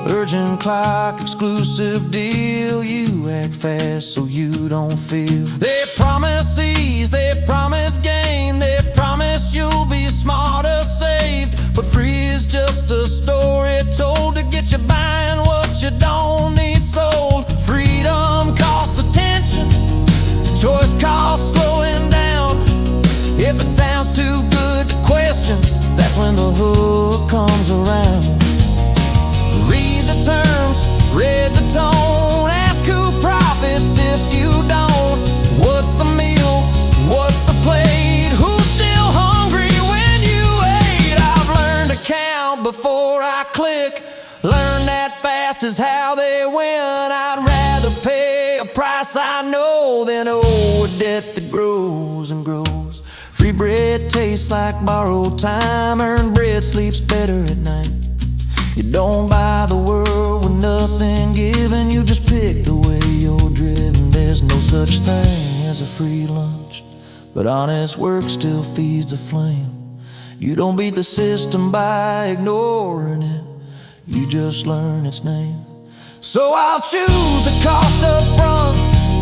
Urgent clock, exclusive deal, you act fast so you don't feel. They promise ease, they promise gain, they promise you'll be smarter saved. But free is just a story told to get you buying what you don't need sold. Freedom costs attention, choice costs slowing down. If it sounds too good to question, that's when the hook comes around. Read the terms, read the tone, ask who profits if you don't. What's the meal? What's the plate? Who's still hungry when you ate? I've learned to count before I click, learn that fast is how they win. I'd rather pay a price I know than owe a debt that grows and grows. Free bread tastes like borrowed time, earned bread sleeps better at night. You don't buy the world with nothing given. You just pick the way you're driven. There's no such thing as a free lunch, but honest work still feeds the flame. You don't beat the system by ignoring it, you just learn its name. So I'll choose the cost up front,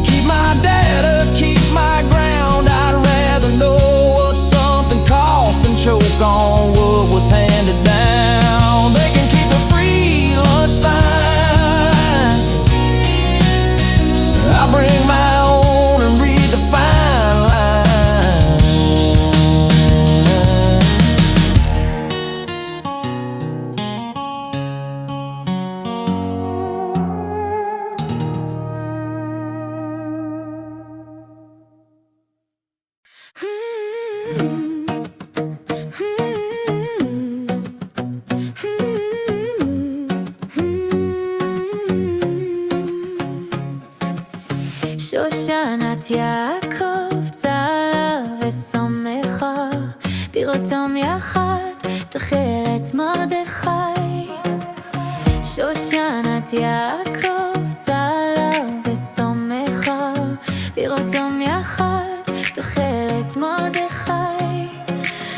keep my data, keep my ground. I'd rather know what something cost than choke on what was handed down. They can keep the free lunch sign, I'll bring my own and read the fine line. שושנת יעקב צלה ושמחה, בראותם יחד תחילת מרדכי. שושנת יעקב צלה ושמחה, בראותם יחד תחילת מרדכי.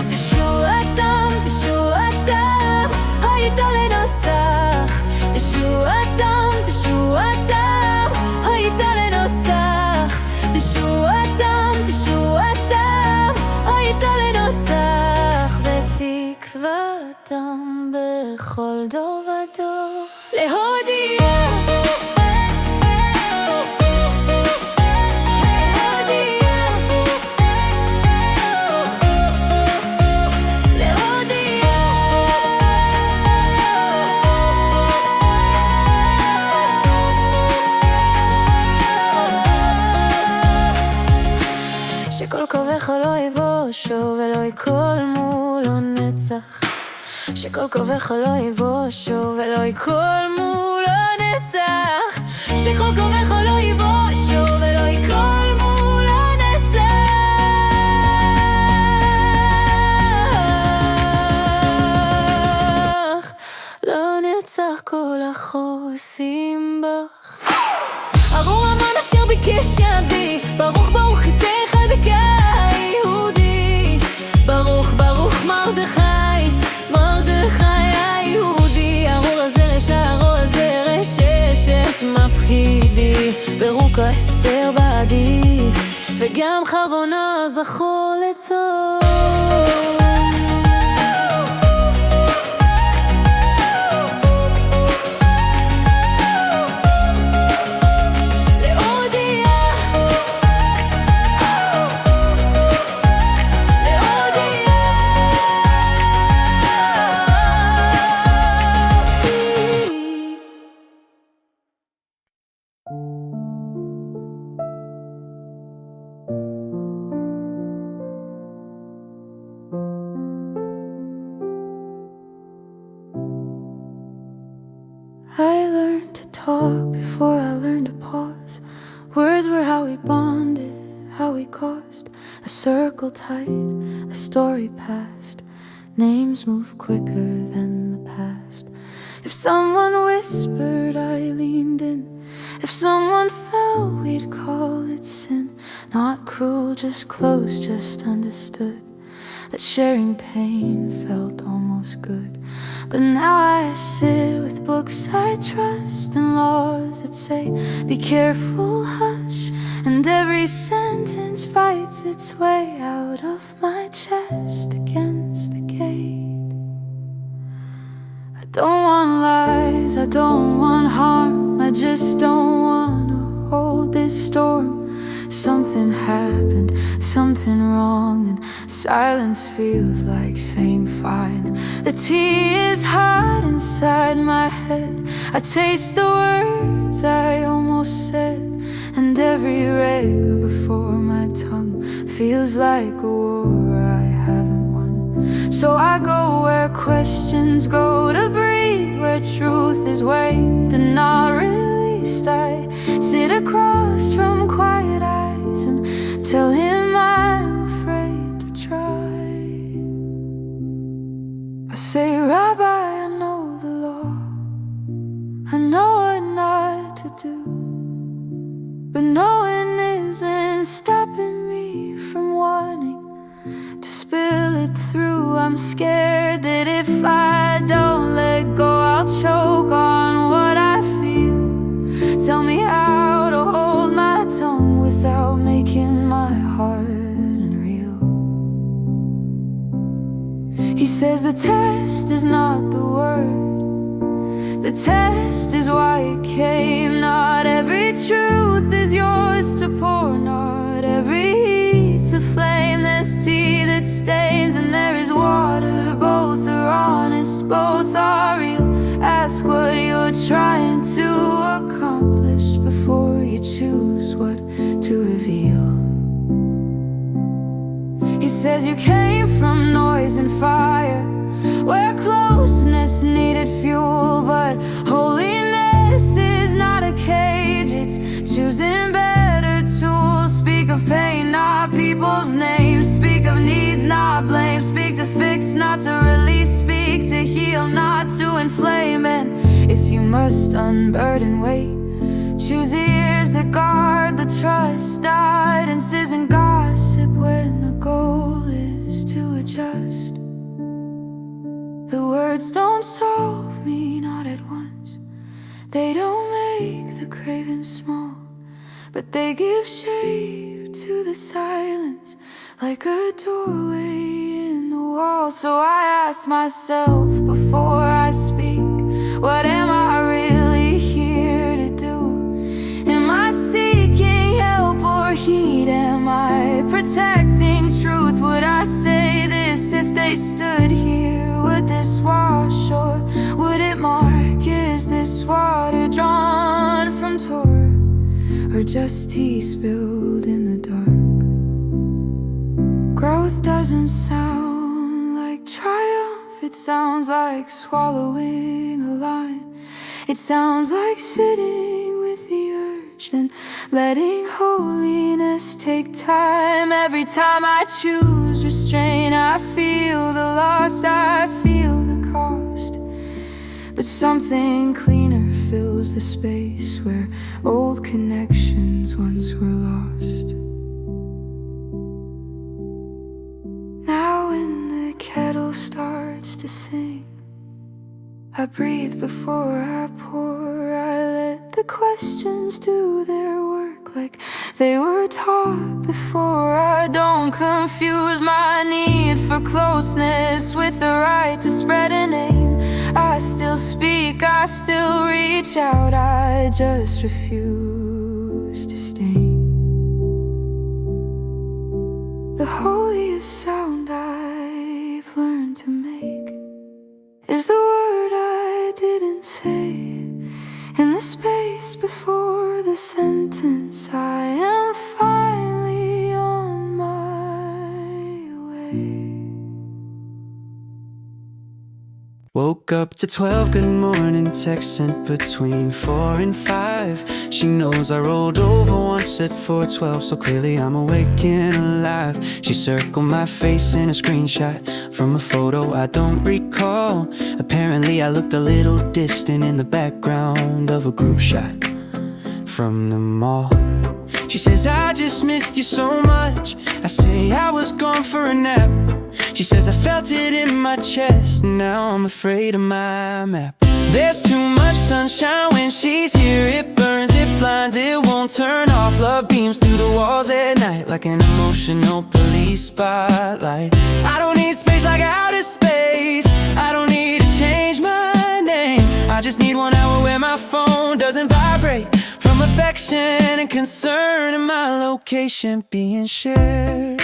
תשועתם, תשועתם, היית לנצח. תשועתם, תשועתם, היית לנצח. תשועתם, תשועתם, היית לנצח. ותקוותם בכל דור ודור להודיע. שכל כובך לא יבושו ולא ייכול מולו נצח. שכל כובך לא יבושו ולא ייכול מולו נצח. שכל כובך לא יבושו ולא ייכול מולו נצח. לא נצח כל החוסים בך. ארור המן אשר ביקש ידי, ברוך ברוך חיתך דקה יהודי. ברוך ברוך מרדכי, מרדכי היהודי. ארור הזרש לארור הזרש ששת מפחידי. ברוקה אסתר בעדי, וגם חרבונה זכור לטוב. I learned to talk before I learned to pause. Words were how we bonded, how we caused a circle tight, a story past. Names move quicker than the past. If someone whispered, I leaned in. If someone fell, we'd call it sin. Not cruel, just close, just understood that sharing pain felt almost good. But now I sit with books I trust and laws that say, be careful, hush. And every sentence fights its way out of my chest against the gate. I don't want lies, I don't want harm, I just don't want to hold this storm. Something happened, something wrong, and silence feels like saying fine. The tea is hot inside my head. I taste the words I almost said, and every reg before my tongue feels like a war I haven't won. So I go where questions go to breathe, where truth is weighed and not released. I sit across from quiet eyes and tell him I'm afraid to try. I say, Rabbi, I know the law. nothing stopping me from wanting to spill it through. I'm scared that if I don't let go, I'll choke on what I feel. Tell me how to hold my tongue without making my heart unreal. He says the test is not the word, the test is why it came. Not every truth is yours to pour, not every heat's a flame. There's tea that stains and there is water. Both are honest, both are real. Ask what you're trying to accomplish before you choose what to reveal. He says you came from noise and fire, where closeness needed fuel. But holiness is not a cage, it's choosing better tools. Speak of pain, not people's names. Speak of needs, not blame. Speak to fix, not to release. Speak to heal, not to inflame. And if you must unburden weight, choose ears that guard the trust. Guidance isn't gossip when the goal is to adjust. The words don't solve me, not at once. They don't make the craving small, but they give shape to the silence, like a doorway in the wall. So I ask myself before I speak, what am I really here to do? Am I seeking help or heed? Am I protecting truth? Would I say this if they stood here? Would this wash or would it mark? Is this water drawn from Torah, or just tea spilled in the dark? Growth doesn't sound like triumph, it sounds like swallowing a line. It sounds like sitting with the urge and letting holiness take time. Every time I choose restraint, I feel the loss, I feel the cost. But something cleaner fills the space where old connections once were lost. Now when the kettle starts to sing, I breathe before I pour. I let the questions do their work like they were taught before. I don't confuse my need for closeness with the right to spread a name. I still speak, I still reach out, I just refuse to stain. The holiest sound I've learned to make is the word I didn't say. In the space before the sentence, I am finally on my way. Woke up to 12 good morning texts sent between 4 and 5. She knows I rolled over once at 4:12, so clearly I'm awake and alive. She circled my face in a screenshot from a photo I don't recall. Apparently I looked a little distant in the background of a group shot from the mall. She says, I just missed you so much. I say I was gone for a nap. She says I felt it in my chest, now I'm afraid of my map. There's too much sunshine when she's here. It burns, it blinds, it won't turn off. Love beams through the walls at night like an emotional police spotlight. I don't need space like outer space. I don't need to change my name. I just need 1 hour where my phone doesn't vibrate from affection and concern, and my location being shared.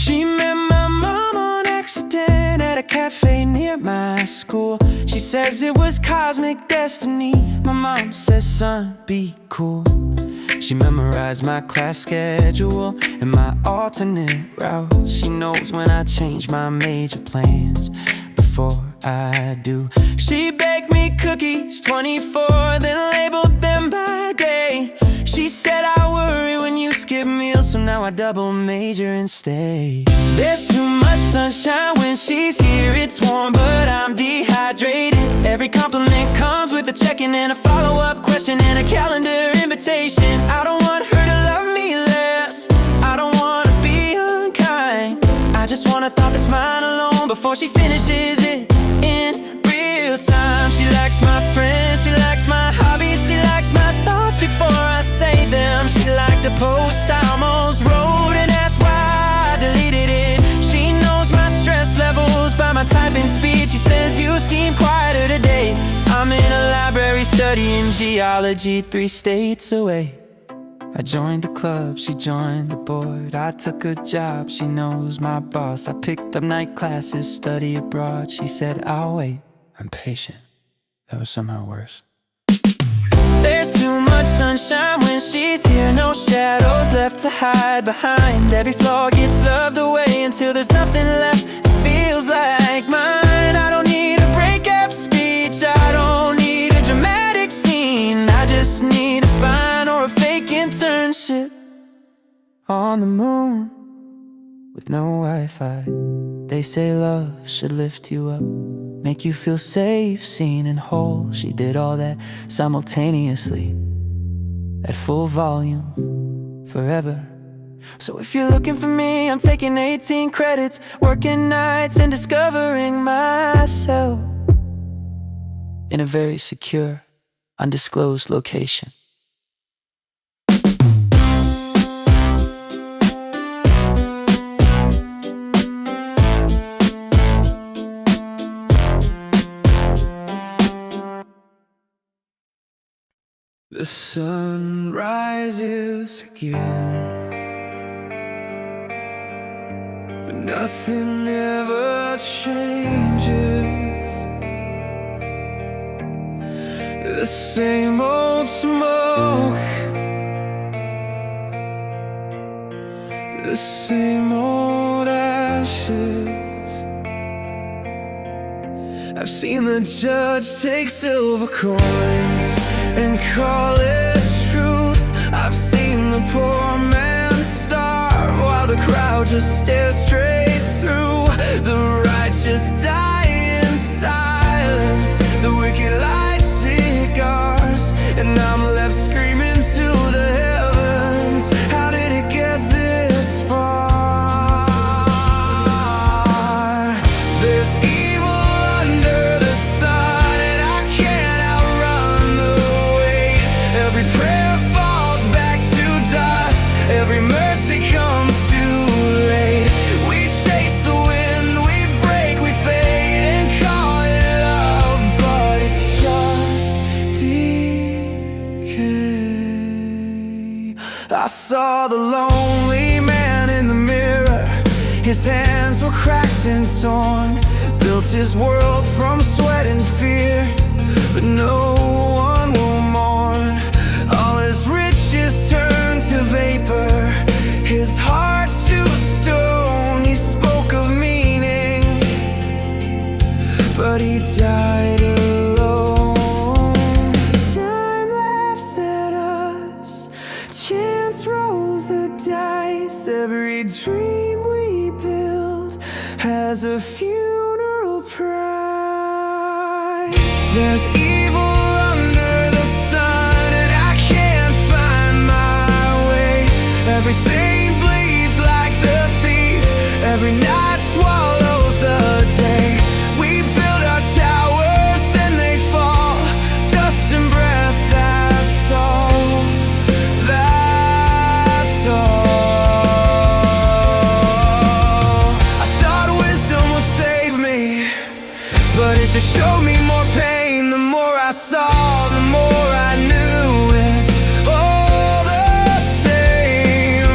She met my mom on accident at a cafe near my school. She says it was cosmic destiny. My mom says, son, be cool. She memorized my class schedule and my alternate routes. She knows when I change my major plans before I do. She baked me cookies 24, then labeled them by day. She said I worry when you skip meals, so now I double major and stay. There's too much sunshine when she's here. It's warm but I'm dehydrated. Every compliment comes with a check-in and a follow-up question and a calendar invitation. I don't want her to before she finishes it in real time. She likes my friends, she likes my hobbies, she likes my thoughts before I say them. She liked a post I almost wrote and asked why I deleted it. She knows my stress levels by my typing speed. She says you seem quieter today. I'm in a library studying geology 3 states away. I joined the club, she joined the board. I took a job, she knows my boss. I picked up night classes, study abroad. She said, I'll wait, I'm patient. That was somehow worse. There's too much sunshine when she's here. No shadows left to hide behind. Every flaw gets loved away until there's nothing left. It feels like mine. I don't need a breakup speech, I don't need a dramatic scene. I just need a spine or a fake internship on the moon with no Wi-Fi. They say love should lift you up, make you feel safe, seen and whole. She did all that simultaneously at full volume forever. So if you're looking for me, I'm taking 18 credits, working nights and discovering myself in a very secure, undisclosed location. The sun rises again, but nothing ever changes. The same old smoke, the same old ashes. I've seen the judge take silver coins and call it truth. I've seen the poor man starve while the crowd just stares straight through. The righteous die in silence, the wicked light cigars, and I'm left screaming to the heavens. How did it get this far? There's evil under the sun, and I can't outrun the weight. Every prayer falls back to dust, every mercy comes too late. We chase the wind, we break, we fade, and call it love, but it's just decay. I saw the lonely man in the mirror. His hands were cracked and torn, built his world from sweat and fear, but no one will mourn. All his riches turned to vapor, his heart to stone. He spoke of meaning, but he died alone. Time laughs at us, chance rolls the dice. Every dream we build has a funeral price. There's evil under the sun, and I can't find my way. Every saint bleeds like the thief, every night swallows the day. We build our towers, then they fall, dust and breath, that's all. That's all. I thought wisdom would save me, but it just showed me more pain. The more I saw, the more I knew it's all the same.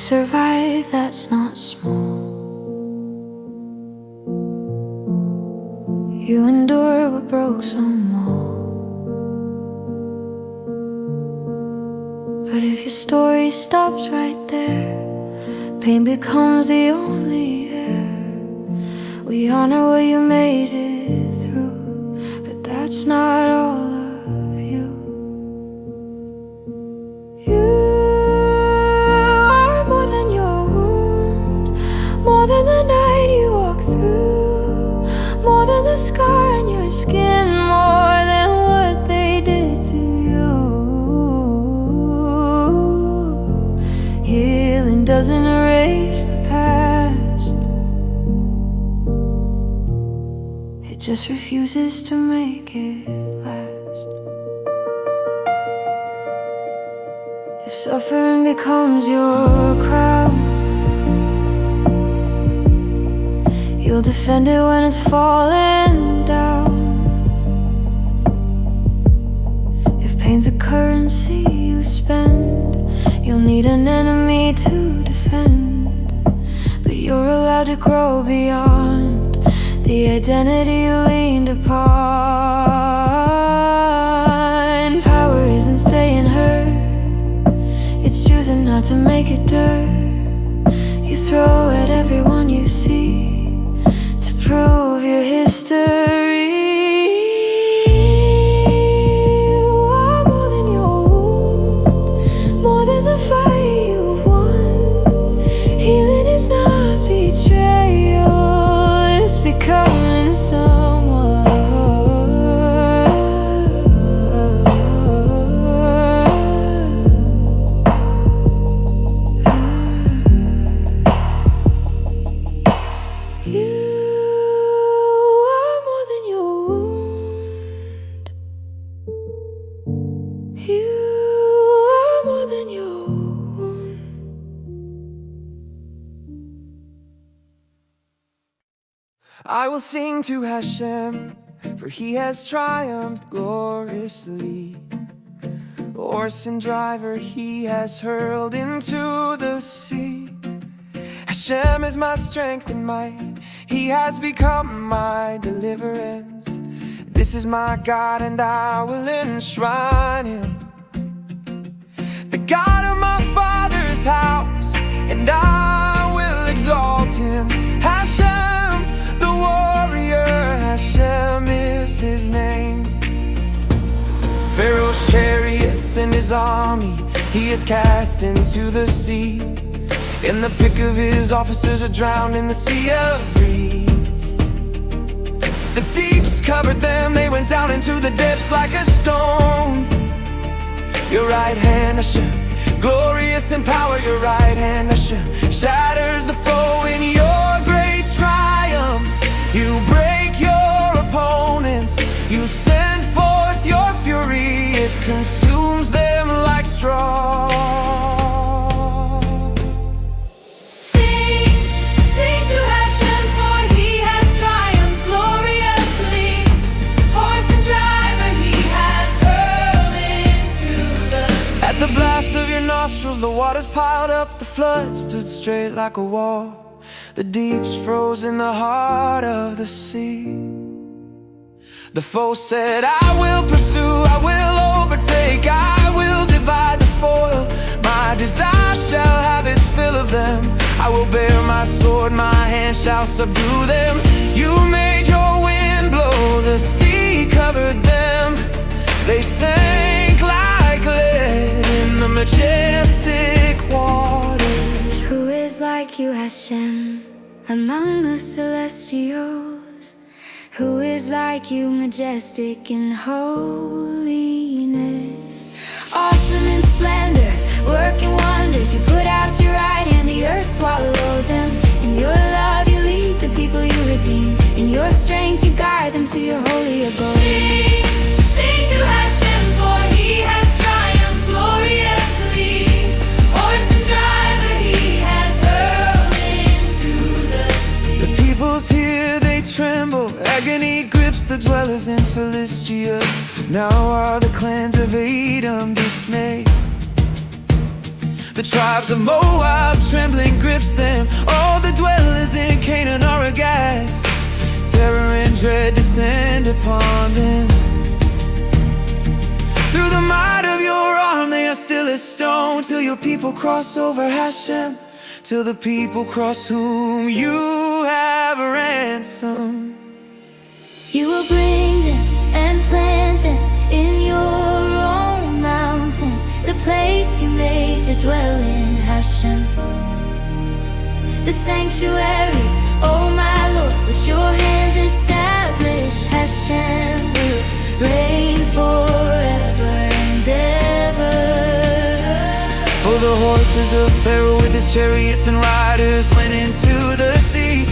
survive, that's not small. You endure what broke some more. But if your story stops right there, pain becomes the only air. We honor what you made it through, but that's not all of you. You are more than your wound, more than the night you walk through, more than the scar on your skin, more than what they did to you. Healing doesn't erase the past, it just refuses to make it last. If suffering becomes your crown, you'll defend it when it's falling down. If pain's a currency you spend, you'll need an enemy to defend. But you're allowed to grow beyond the identity you leaned upon. Power isn't staying hurt, it's choosing not to make it dirt. You throw at everyone you see to prove your history. You are more than your wound, more than the fight you've won. Healing is not betrayal, it's becoming someone. You are more than your wound. You are more than your wound. I will sing to Hashem, for he has triumphed gloriously. Horse and driver he has hurled into the sea. Hashem is my strength and might, he has become my deliverance. This is my God and I will enshrine him, the God of my father's house, and I will exalt him. Hashem, the warrior, Hashem is his name. Pharaoh's chariots and his army he has cast into the sea, and the pick of his officers are drowned in the sea of reeds. The deeps covered them, they went down into the depths like a stone. Your right hand, Hashem, glorious in power. Your right hand, Hashem, shatters the foe. In your great triumph, you break your opponents. You send forth your fury, it consumes them like straw. Sing to Hashem, for he has triumphed gloriously. Horse and driver he has hurled into the sea. At the blast of your nostrils, the waters piled up, the flood stood straight like a wall. The deeps froze in the heart of the sea. The foe said, I will pursue, I will overtake, I will divide the spoil. My desire shall have its fill of them. I will bear my sword, my hand shall subdue them. You made your wind blow, the sea covered them. They sank like lead in the majestic waters. Who is like you, Hashem, among the celestials? Who is like you, majestic in holiness? Awesome in splendor, working wonders. You put out your right hand, the earth swallowed them. In your love you lead the people you redeem. In your strength you guide them to your holy abode. Sing to Hashem, for he has triumphed gloriously. Horse and driver he has hurled into the sea. The peoples here, they tremble, agony grips the dwellers in Philistia. Now are the clans of Edom dismayed. The tribes of Moab trembling grips them. All the dwellers in Canaan are aghast. Terror and dread descend upon them. Through the might of your arm they are still as stone, till your people cross over Hashem, till the people cross whom you have ransomed. You will bring them and plant them in your own mountain, the place you made to dwell in, Hashem. The sanctuary, oh my Lord, which your hands establish, Hashem, will reign forever and ever. For the horses of Pharaoh with his chariots and riders went into the sea,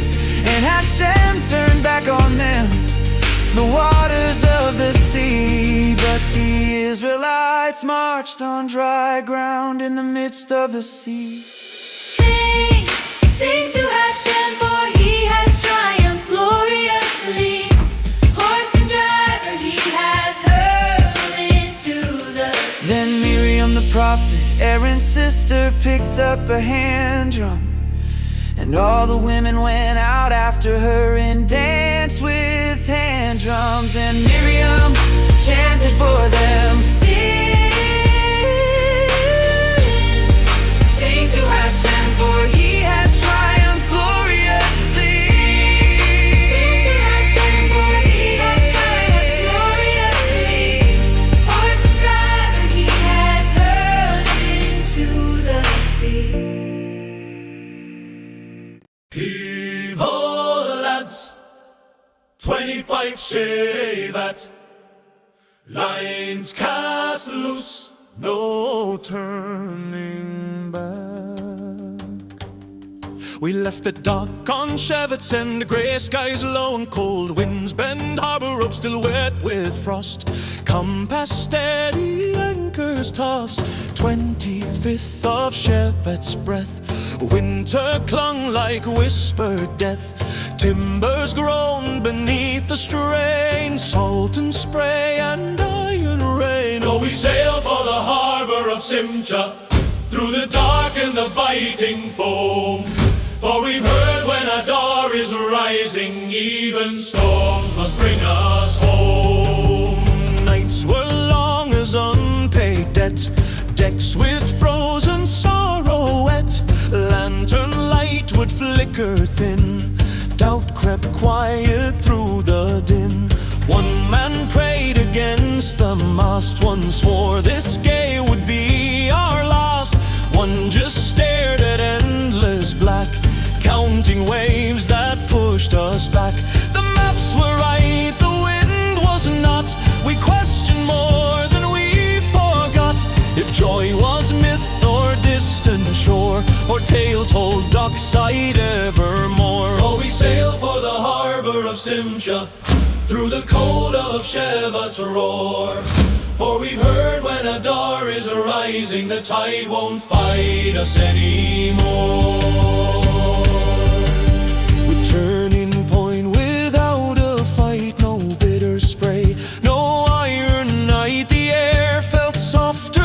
and Hashem turned back on them the waters of the sea. But the Israelites marched on dry ground in the midst of the sea. Sing, sing to Hashem, for he has triumphed gloriously. Horse and driver he has hurled into the sea. Then Miriam the prophet, Aaron's sister, picked up a hand drum, and all the women went out after her and danced with hand drums. And Miriam chanted for them, sing, sing to Hashem, for he has triumphed gloriously. Sing to Hashem, for he has triumphed gloriously. Horse and driver he has hurled into the sea. Heave ho, lads, 25 shave at, lines cast loose, No turning back. We left the dock on Shevitz and the grey skies low and cold winds bend harbor rope still wet with frost. Compass steady, anchors tossed, 25th of Shevett's breath. Winter clung like whispered death. Timbers groaned beneath the strain. Salt and spray and iron rain. Oh, we sail for the harbor of Simcha, through the dark and the biting foam. For we've heard when Adar is rising, even storms must bring us home. Nights were long as unpaid debt, decks with frozen sorrow wet. Lantern light would flicker thin, doubt crept quiet through the din. One man prayed against the mast, one swore this gale would be our last. One just stared at endless black, counting waves that pushed us back. The maps were right, the wind was not. We questioned more than we forgot. If joy was myth or distant shore, or tale told dockside evermore. Oh, we sail for the harbor of Simcha, through the cold of Shevat's roar. For we've heard when Adar is rising, the tide won't fight us anymore. With turning point without a fight, no bitter spray, no iron night. The air felt softer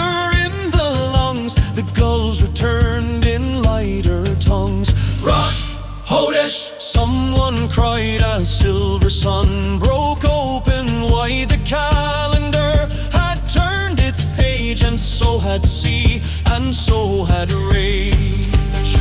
in the lungs, the gulls returned in lighter tongues. Rosh Hodesh, someone cried as silver sun broke open wide. The calendar had turned its page, and so had sea, and so had rage.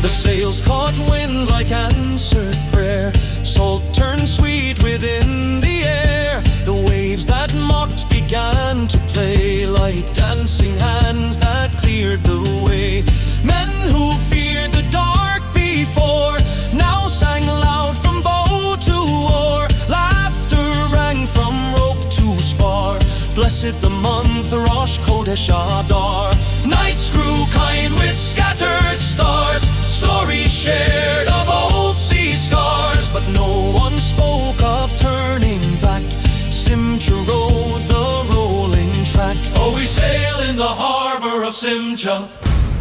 The sails caught wind like answered prayer, salt turned sweet within the air. The waves that mocked began to play like dancing hands that cleared the way. Men who feared the dark before now sang loud from bow to oar. Laughter rang from rope to spar. Blessed the month Rosh Chodesh Adar. Nights grew kind with scattered stars, stories shared of old sea scars. But no one spoke of turning back. Simcha rode the rolling track. oh, we sail in the harbor of Simcha,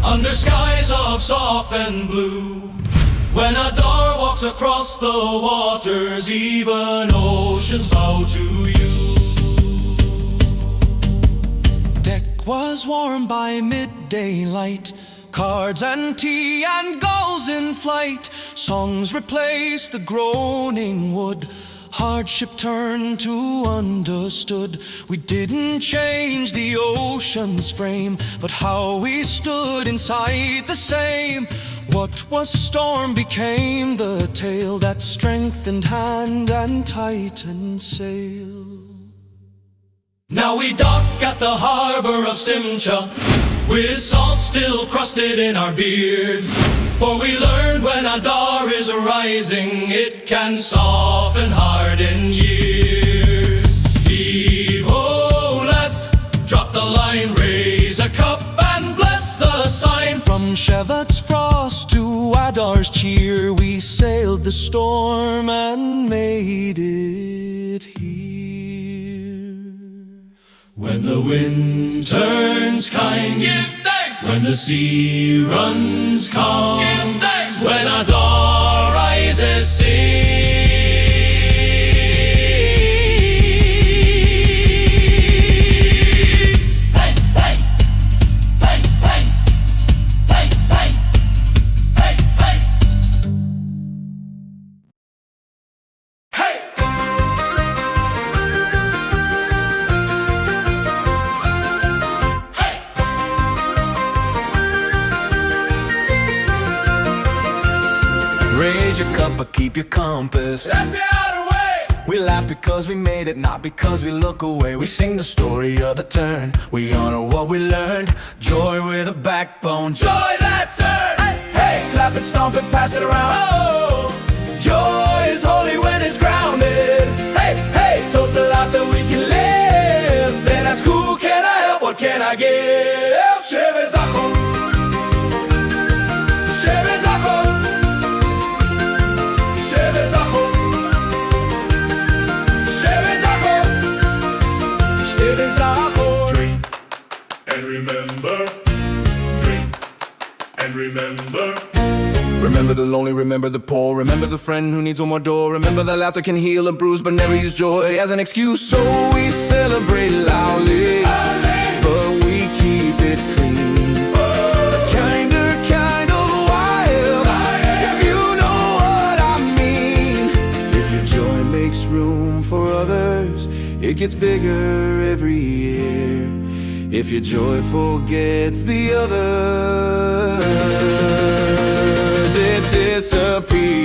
under skies of softened blue. When Adar walks across the waters, even oceans bow to you. Deck was warm by midday light. Cards and tea and gulls in flight. Songs replaced the groaning wood. Hardship turned to understood. We didn't change the ocean's frame, but how we stood inside the same. What was storm became the tale that strengthened hand and tightened sail. Now we dock at the harbor of Simcha, with salt still crusted in our beards. For we learned when Adar is rising, it can soften hardened years. Heave ho, lads, drop the line, raise a cup and bless the sign. From Shevat's frost to Adar's cheer, we sailed the storm and made it here. When the wind turns kind, give thanks. When the sea runs calm, give thanks. When Adar rises, sing. Hey, hey, hey, hey, hey, hey, hey, hey. Hey! Raise your cup but keep your compass. That's the outer way. We laugh because we made it, not because we look away. We sing the story of the turn. We honor what we learned. Joy with a backbone. Joy that's earned. Hey, hey, clap and stomp and pass it around. Oh, Joy is holy when it's grounded. Hey, hey, toast the life that we can live. Then ask who can I help, what can I give? Shevezacho, Shevezacho, Shevezacho, Shevezacho, Shevezacho. drink and remember. Drink and remember. Remember the lonely, remember the poor. Remember the friend who needs one more door. Remember that laughter can heal a bruise but never use joy as an excuse. So we celebrate loudly, but we keep it clean. Kind of wild, if you know what I mean. If your joy makes room for others, it gets bigger every year. If your joy forgets the others, it disappears.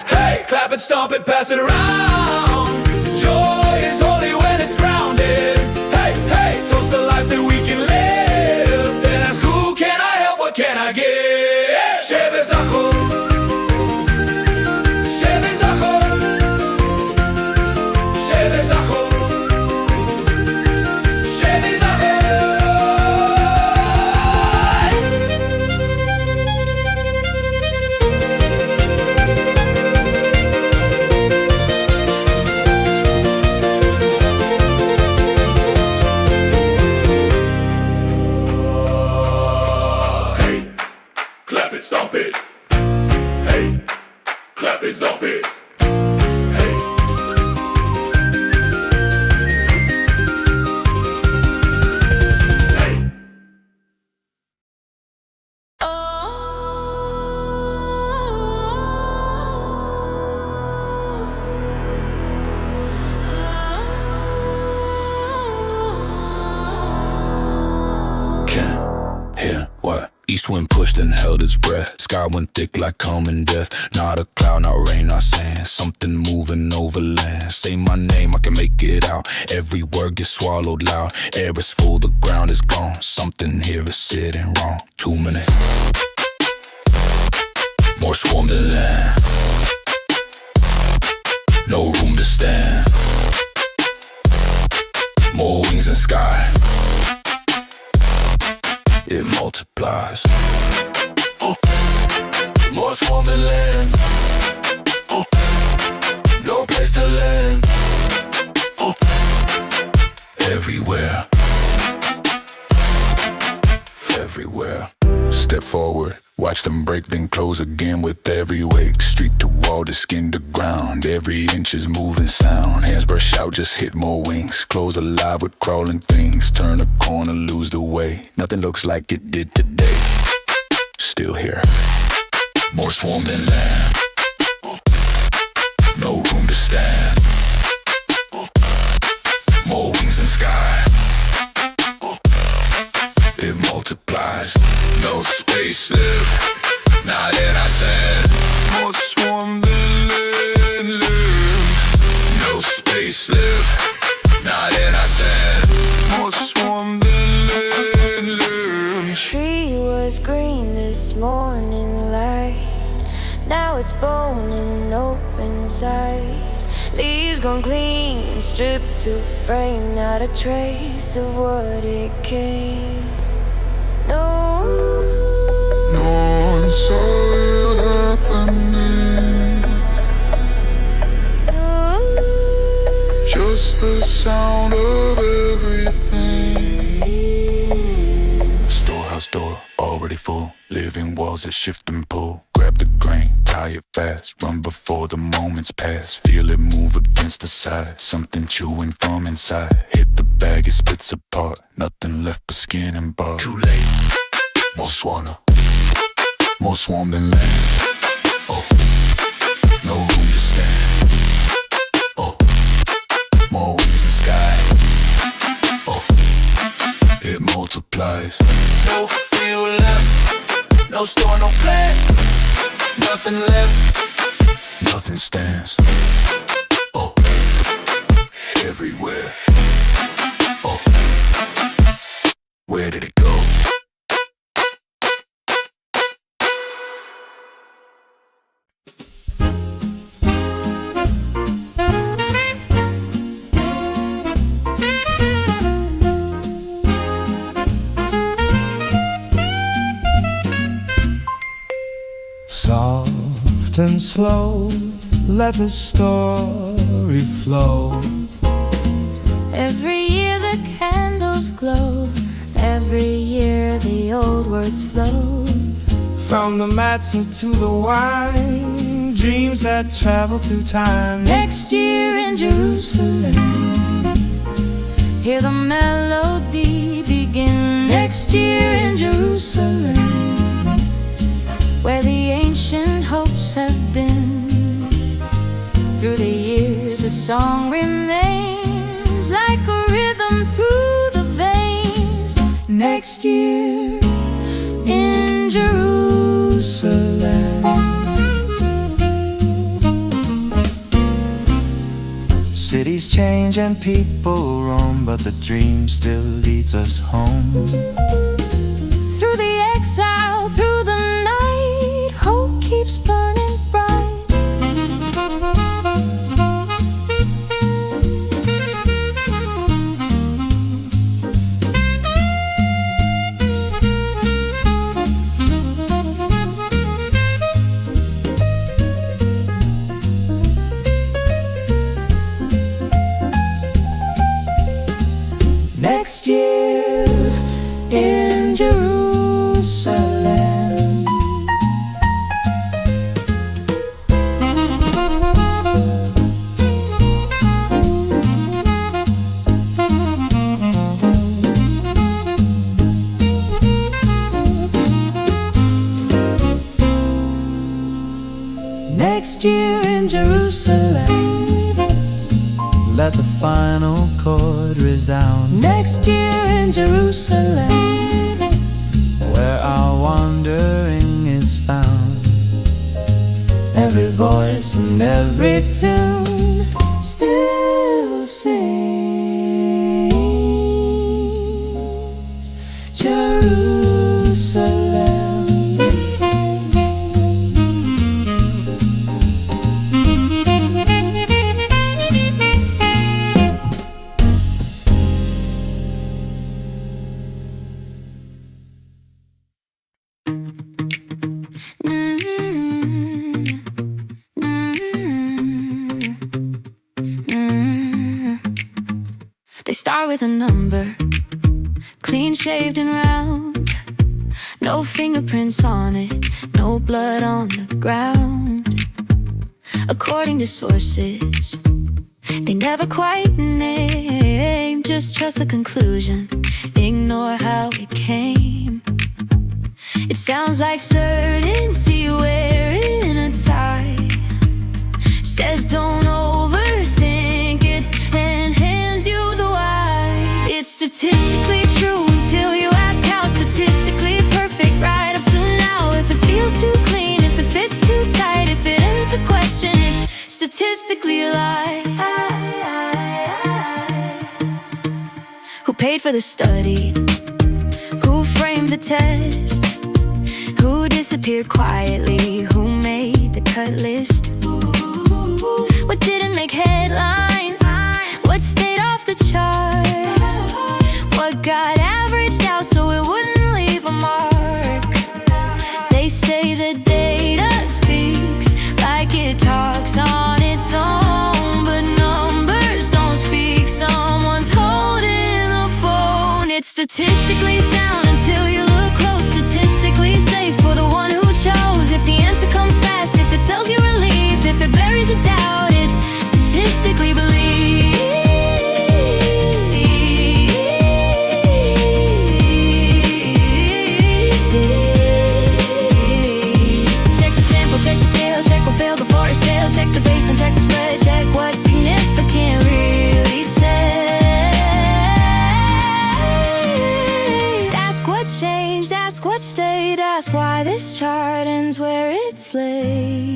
Hey, clap it, stomp it, pass it around. Joy is holy when it's grounded. Hey, hey, toast the life that we can live. Then ask who can I help, what can I give? Shevezacho, Shevezacho, Shevezacho, Shevezacho. Hey, clap it, stomp it. Hey, clap it, stomp it. Hey. Hey. Can't hear what? East wind pushed and held its breath. Sky went thick like common death. Not a cloud, not rain, not sand. Something moving over land. Say my name, I can make it out. Every word gets swallowed loud. Air is full, the ground is gone. Something here is sitting wrong. 2 minutes. More swarm than land. No room to stand. More wings than sky. It multiplies. More swarm than land. No place to land. Everywhere. Everywhere. Step forward, watch them break, then close again with every wake. Street to wall, to skin to ground, every inch is moving sound. Hands brush out, just hit more wings. Close alive with crawling things. Turn a corner, lose the way. Nothing looks like it did today. Still here, more swarm than land. No room to stand. More wings than sky. It multiplies. No space left. Now that I said, more swarm than land. No space left. Now that I said, more swarm than land. Tree was green this morning light. Now it's bone and open sight. Leaves gone clean, stripped to frame. Not a trace of what it came. No one saw it happening. Just the sound of everything. Storehouse door, already full. Living walls that shift and pull. Grab the grain, tie it fast. Run before the moments pass. Feel it move against the side. Something chewing from inside. Hit the bag, it splits apart. Nothing left but skin and bark. Too late. More swarm, more swarm than land. Oh, no room to stand. Oh, more wings in sky. Oh, it multiplies. No field left, no store, no plan. Nothing left, nothing stands. Oh, everywhere. Oh, where did it go? Soft and slow, let the story flow. Every year the candles glow. Every year the old words flow. From the matzah to the wine, dreams that travel through time. Next year in Jerusalem, hear the melody begin. Next year in Jerusalem, where the ancient hopes have been. Through the years a song remains, like a rhythm through the veins. Next year in Jerusalem, cities change and people roam, but the dream still leads us home. Through the exile, through the night, hope keeps burning bright. next year in Jerusalem. Next year in Jerusalem, let the final chord resound. Next year in Jerusalem, where our wandering is found. Every voice and every tune still sings Jerusalem. They start with a number, clean shaved and round. No fingerprints on it, no blood on the ground. According to sources, they never quite name. Just trust the conclusion, ignore how it came. It sounds like certainty wearing a tie. Says don't overthink it and hands you the why. It's statistically true until you ask how. Statistically perfect right up to now. If it feels too clean, if it fits too tight, if it ends a question, it's statistically a lie. Who paid for the study? Who framed the test? Who disappeared quietly? Who made the cut list? What didn't make headlines? What stayed off the chart? What got averaged out so it wouldn't leave a mark? They say the data speaks like it talks on its own, but numbers don't speak. Someone's holding the phone. It's statistically sound until you look close. Statistically safe for the one who chose. If the answer comes fast, if it sells you relief, if it buries a doubt, it's statistically believed. Check the sample, check the scale, check what failed before it sale. Check the baseline, check the spread, check what's significant really said. Ask what changed, ask what stayed, ask why this chart ends where it's laid.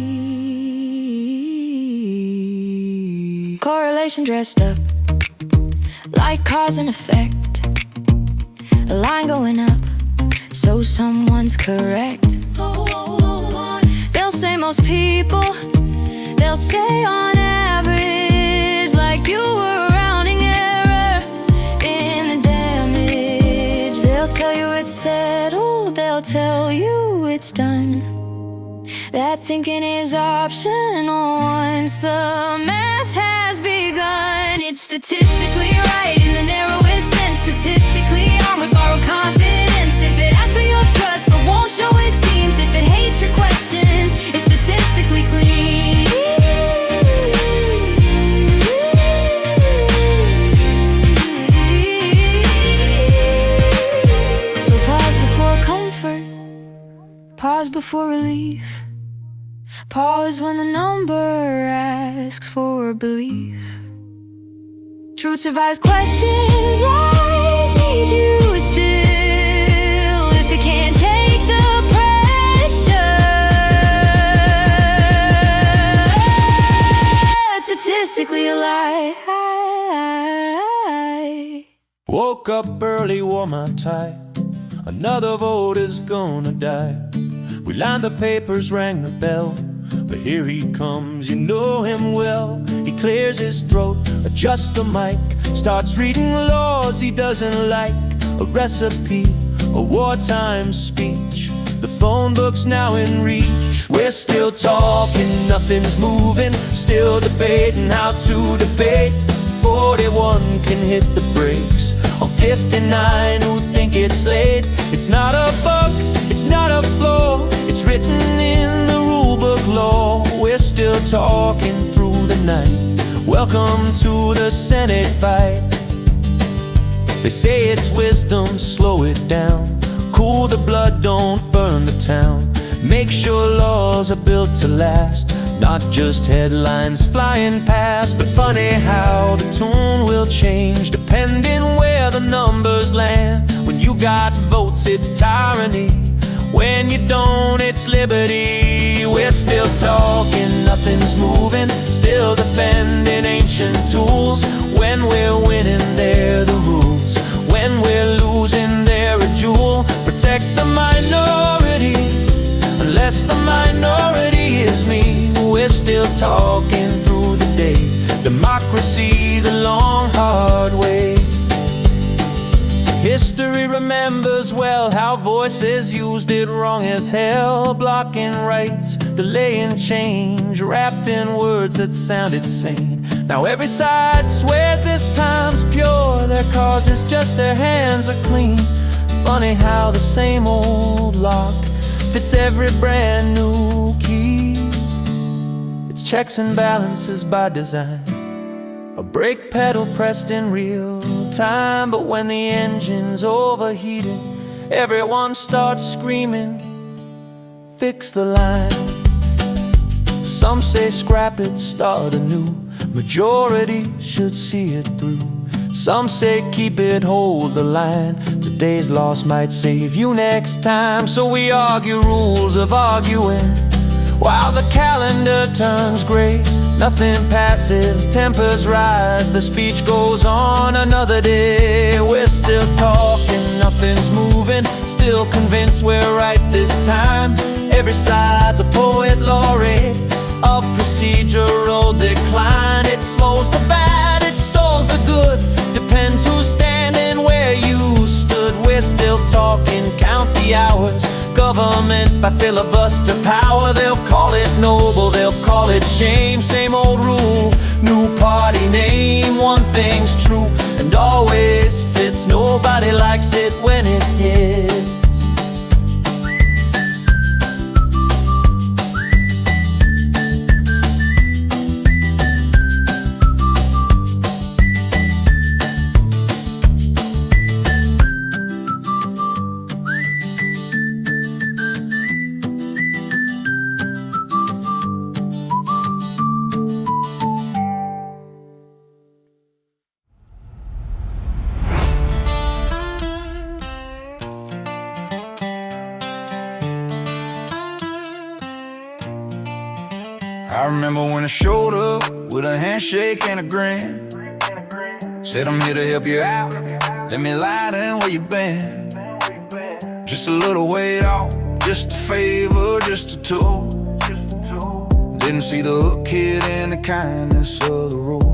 Correlation dressed up like cause and effect. A line going up, so someone's correct. They'll say most people, they'll say on average, like you were rounding error in the damage. They'll tell you it's settled, they'll tell you it's done. That thinking is optional once the math has begun. It's statistically right in the narrowest sense. Statistically armed with borrowed confidence. If it asks for your trust but won't show it seems. If it hates your questions, it's statistically clean. So pause before comfort, pause before relief. Pause when the number asks for belief. Truth survives questions, lies need you still. If you can't take the pressure, statistically a lie. Woke up early, wore my tie. Another vote is gonna die. We lined the papers, rang the bell. But here he comes, you know him well. He clears his throat, adjusts the mic, starts reading laws he doesn't like. A recipe, a wartime speech. The phone book's now in reach. We're still talking, nothing's moving. Still debating how to debate. 41 can hit the brakes on 59 who think it's late. It's not a bug, it's not a flaw. It's written in the rulebook law. We're still talking through the night. Welcome to the Senate fight. They say it's wisdom, slow it down. Cool the blood, don't burn the town. Make sure laws are built to last, not just headlines flying past. But funny how the tune will change depending where the numbers land. When you got votes, it's tyranny. When you don't, it's liberty. We're still talking, nothing's moving. Still defending ancient tools. When we're winning, they're the rules. When we're losing, they're a jewel. Protect the minority, unless the minority is me. We're still talking through the day. Democracy, the long, hard way. History remembers well how voices used it wrong as hell. Blocking rights, delaying change, wrapped in words that sounded sane. Now every side swears this time's pure. Their cause is just their hands are clean. Funny how the same old lock fits every brand new key. It's checks and balances by design, a brake pedal pressed in real time. But when the engine's overheated, everyone starts screaming, fix the line. Some say scrap it, start anew. Majority should see it through. Some say keep it, hold the line. Today's loss might save you next time. So we argue rules of arguing while the calendar turns gray. Nothing passes, tempers rise, the speech goes on another day. We're still talking, nothing's moving, still convinced we're right this time. Every side's a poet laureate of procedural decline. It slows the bad, it stalls the good, depends who's standing where you stood. We're still talking, count the hours, government by filibuster power. They'll call it noble, they'll call it shame. Same old rule, new party name. One thing's true and always fits, nobody likes it when it hits. I remember when I showed up with a handshake and a grin. Said I'm here to help you out, let me light in where you been. Just a little weight off, just a favor, just a tool. Didn't see the hook hit in the kindness of the rule.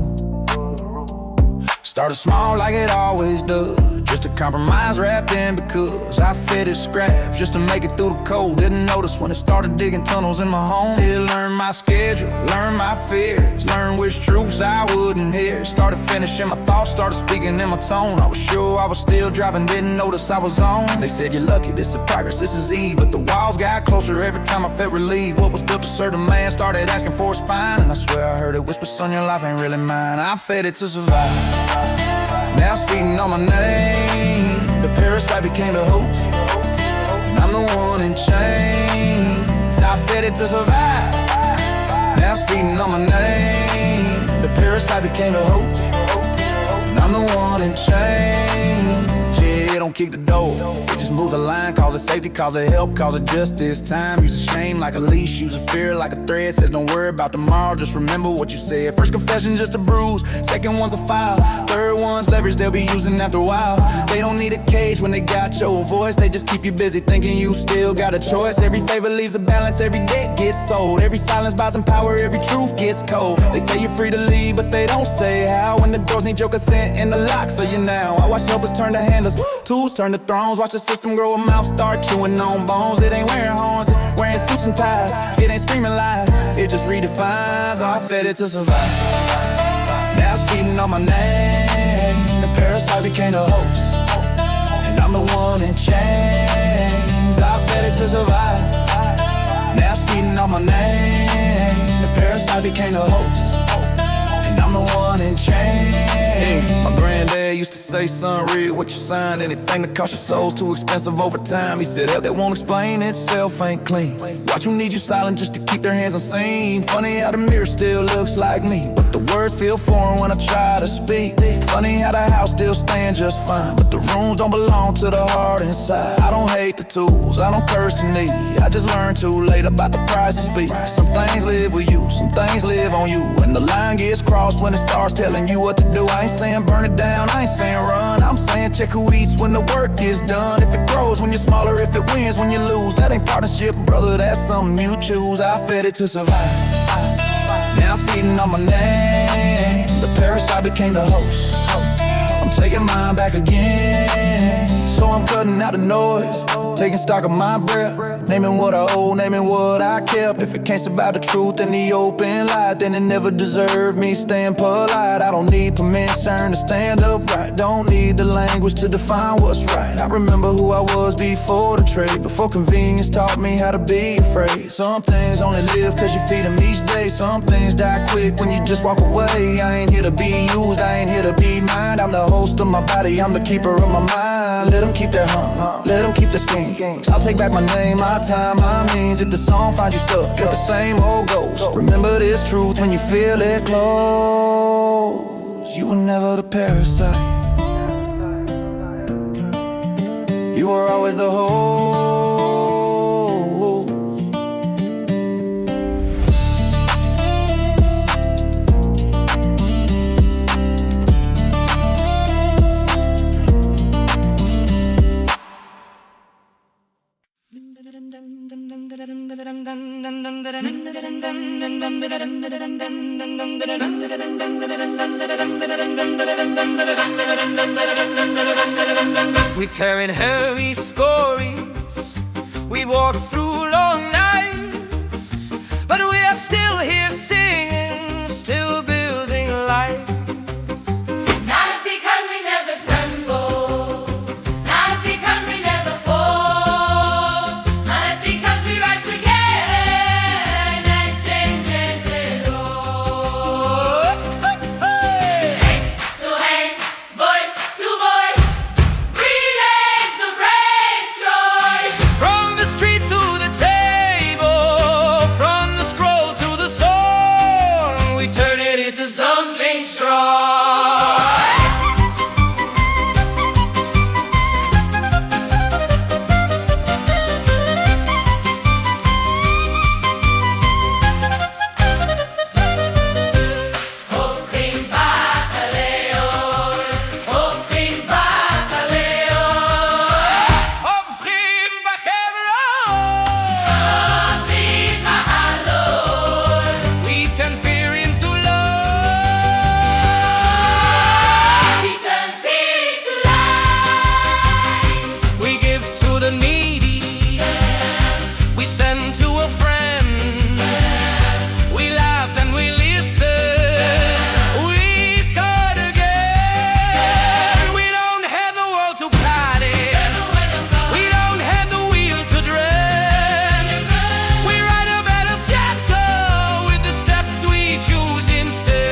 Started small like it always does, just a compromise wrapped in because I fitted scraps just to make it through the cold. Didn't notice when it started digging tunnels in my home. It learned my schedule, learned my fears, learned which truths I wouldn't hear. Started finishing my thoughts, started speaking in my tone. I was sure I was still driving, didn't notice I was on. They said you're lucky, this is progress, this is Eve. But the walls got closer every time I felt relieved. What was built to serve a man started asking for a spine. And I swear I heard it whisper, son, your life ain't really mine. I fed it to survive, now it's feeding on my name. The parasite became the host, and I'm the one in chains. I fed it to survive, now it's feeding on my name. The parasite became the host, and I'm the one in chains. Yeah, don't kick the door, it just moves the line. Cause it safety, cause it help, cause it justice time. Use a shame like a leash, use a fear like a thread. Says don't worry about tomorrow, just remember what you said. First confession just a bruise, second one's a file, third one's leverage they'll be using after a while. They don't need a cage when they got your voice, they just keep you busy thinking you still got a choice. Every favor leaves a balance, every debt gets sold. Every silence buys some power, every truth gets cold. They say you're free to leave, but they don't say how. When the doors need your consent and the locks are you now. I watch helpers turn to handlers, tools turn to thrones. Watch the system grow a mouth, start chewing on bones. It ain't wearing horns, it's wearing suits and ties. It ain't screaming lies, it just redefines. I fed it to survive, now it's feeding on my name. The parasite became the host, and I'm the one in chains. I fed it to survive, now it's feeding on my name. The parasite became the host, and I'm the one in chains. My granddad used to say, son, read what you signed. Anything that costs your soul's too expensive over time. He said, help that won't explain itself ain't clean. Watch who need you silent just to keep their hands unseen. Funny how the mirror still looks like me, but the words feel foreign when I try to speak. Funny how the house still stands just fine, but the rooms don't belong to the heart inside. I don't hate the tools, I don't curse the need. I just learned too late about the price of speed. Some things live with you, some things live on you. When the line gets crossed, when it starts telling you what to do, I ain't saying burn it down, I ain't saying run. I'm saying check who eats when the work is done. If it grows when you're smaller, if it wins when you lose, that ain't partnership, brother, that's something you choose. I fed it to survive, now it's feeding on my name. The parasite became the host, I'm taking mine back again. So I'm cutting shutting out the noise, taking stock of my breath, naming what I owe, naming what I kept. If it can't survive the truth in the open light, then it never deserved me staying polite. I don't need permission to stand upright, don't need the language to define what's right. I remember who I was before the trade, before convenience taught me how to be afraid. Some things only live cause you feed them each day. Some things die quick when you just walk away. I ain't here to be used, I ain't here to be mined. I'm the host of my body, I'm the keeper of my mind. Let them keep their hunt, let them keep their scheme. I'll take back my name, my time, my means. If the song finds you stuck with the same old ghost, remember this truth when you feel it close. You were never the parasite, you were always the host. We've carried heavy stories, we've walked through long nights, but we are still here singing, still building lights. Not because we never tremble, not because we never fall, not because we rise again and changes it all. Hands to hands, voice to voice, we make the brave choice. From the street to the table, from the scroll to the song, we turn it into something strong. Hofing Bacaleo, Hofing Bacaleo, Hofrim Bacaleo. Hofing Bahalor. We turn fear into love. We turn fear to life. We give to the needy, we send to a friend. We laugh and we listen, we start again. We don't have the world to party, we don't have the wheel to dread. We write a better chapter with the steps we choose instead.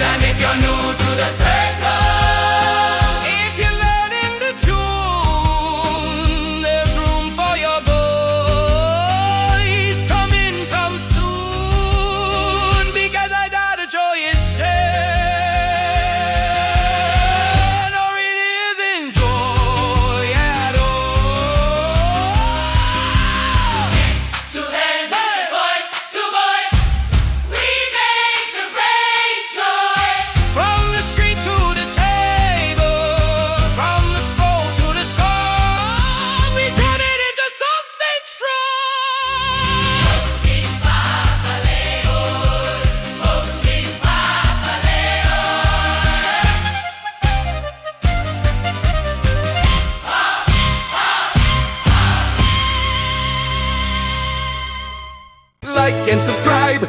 And if you're new to the circle, If you're learning the tune, there's room for your voice. Come in, come soon, because I doubt the joy is shared, or it isn't joy at all. to hands, voice to voice, we make the brave choice. From the street to the table, from the scroll to the song, we turn it into something strong. Hofing Bacaleo, Hofing Bacaleo. Like and subscribe.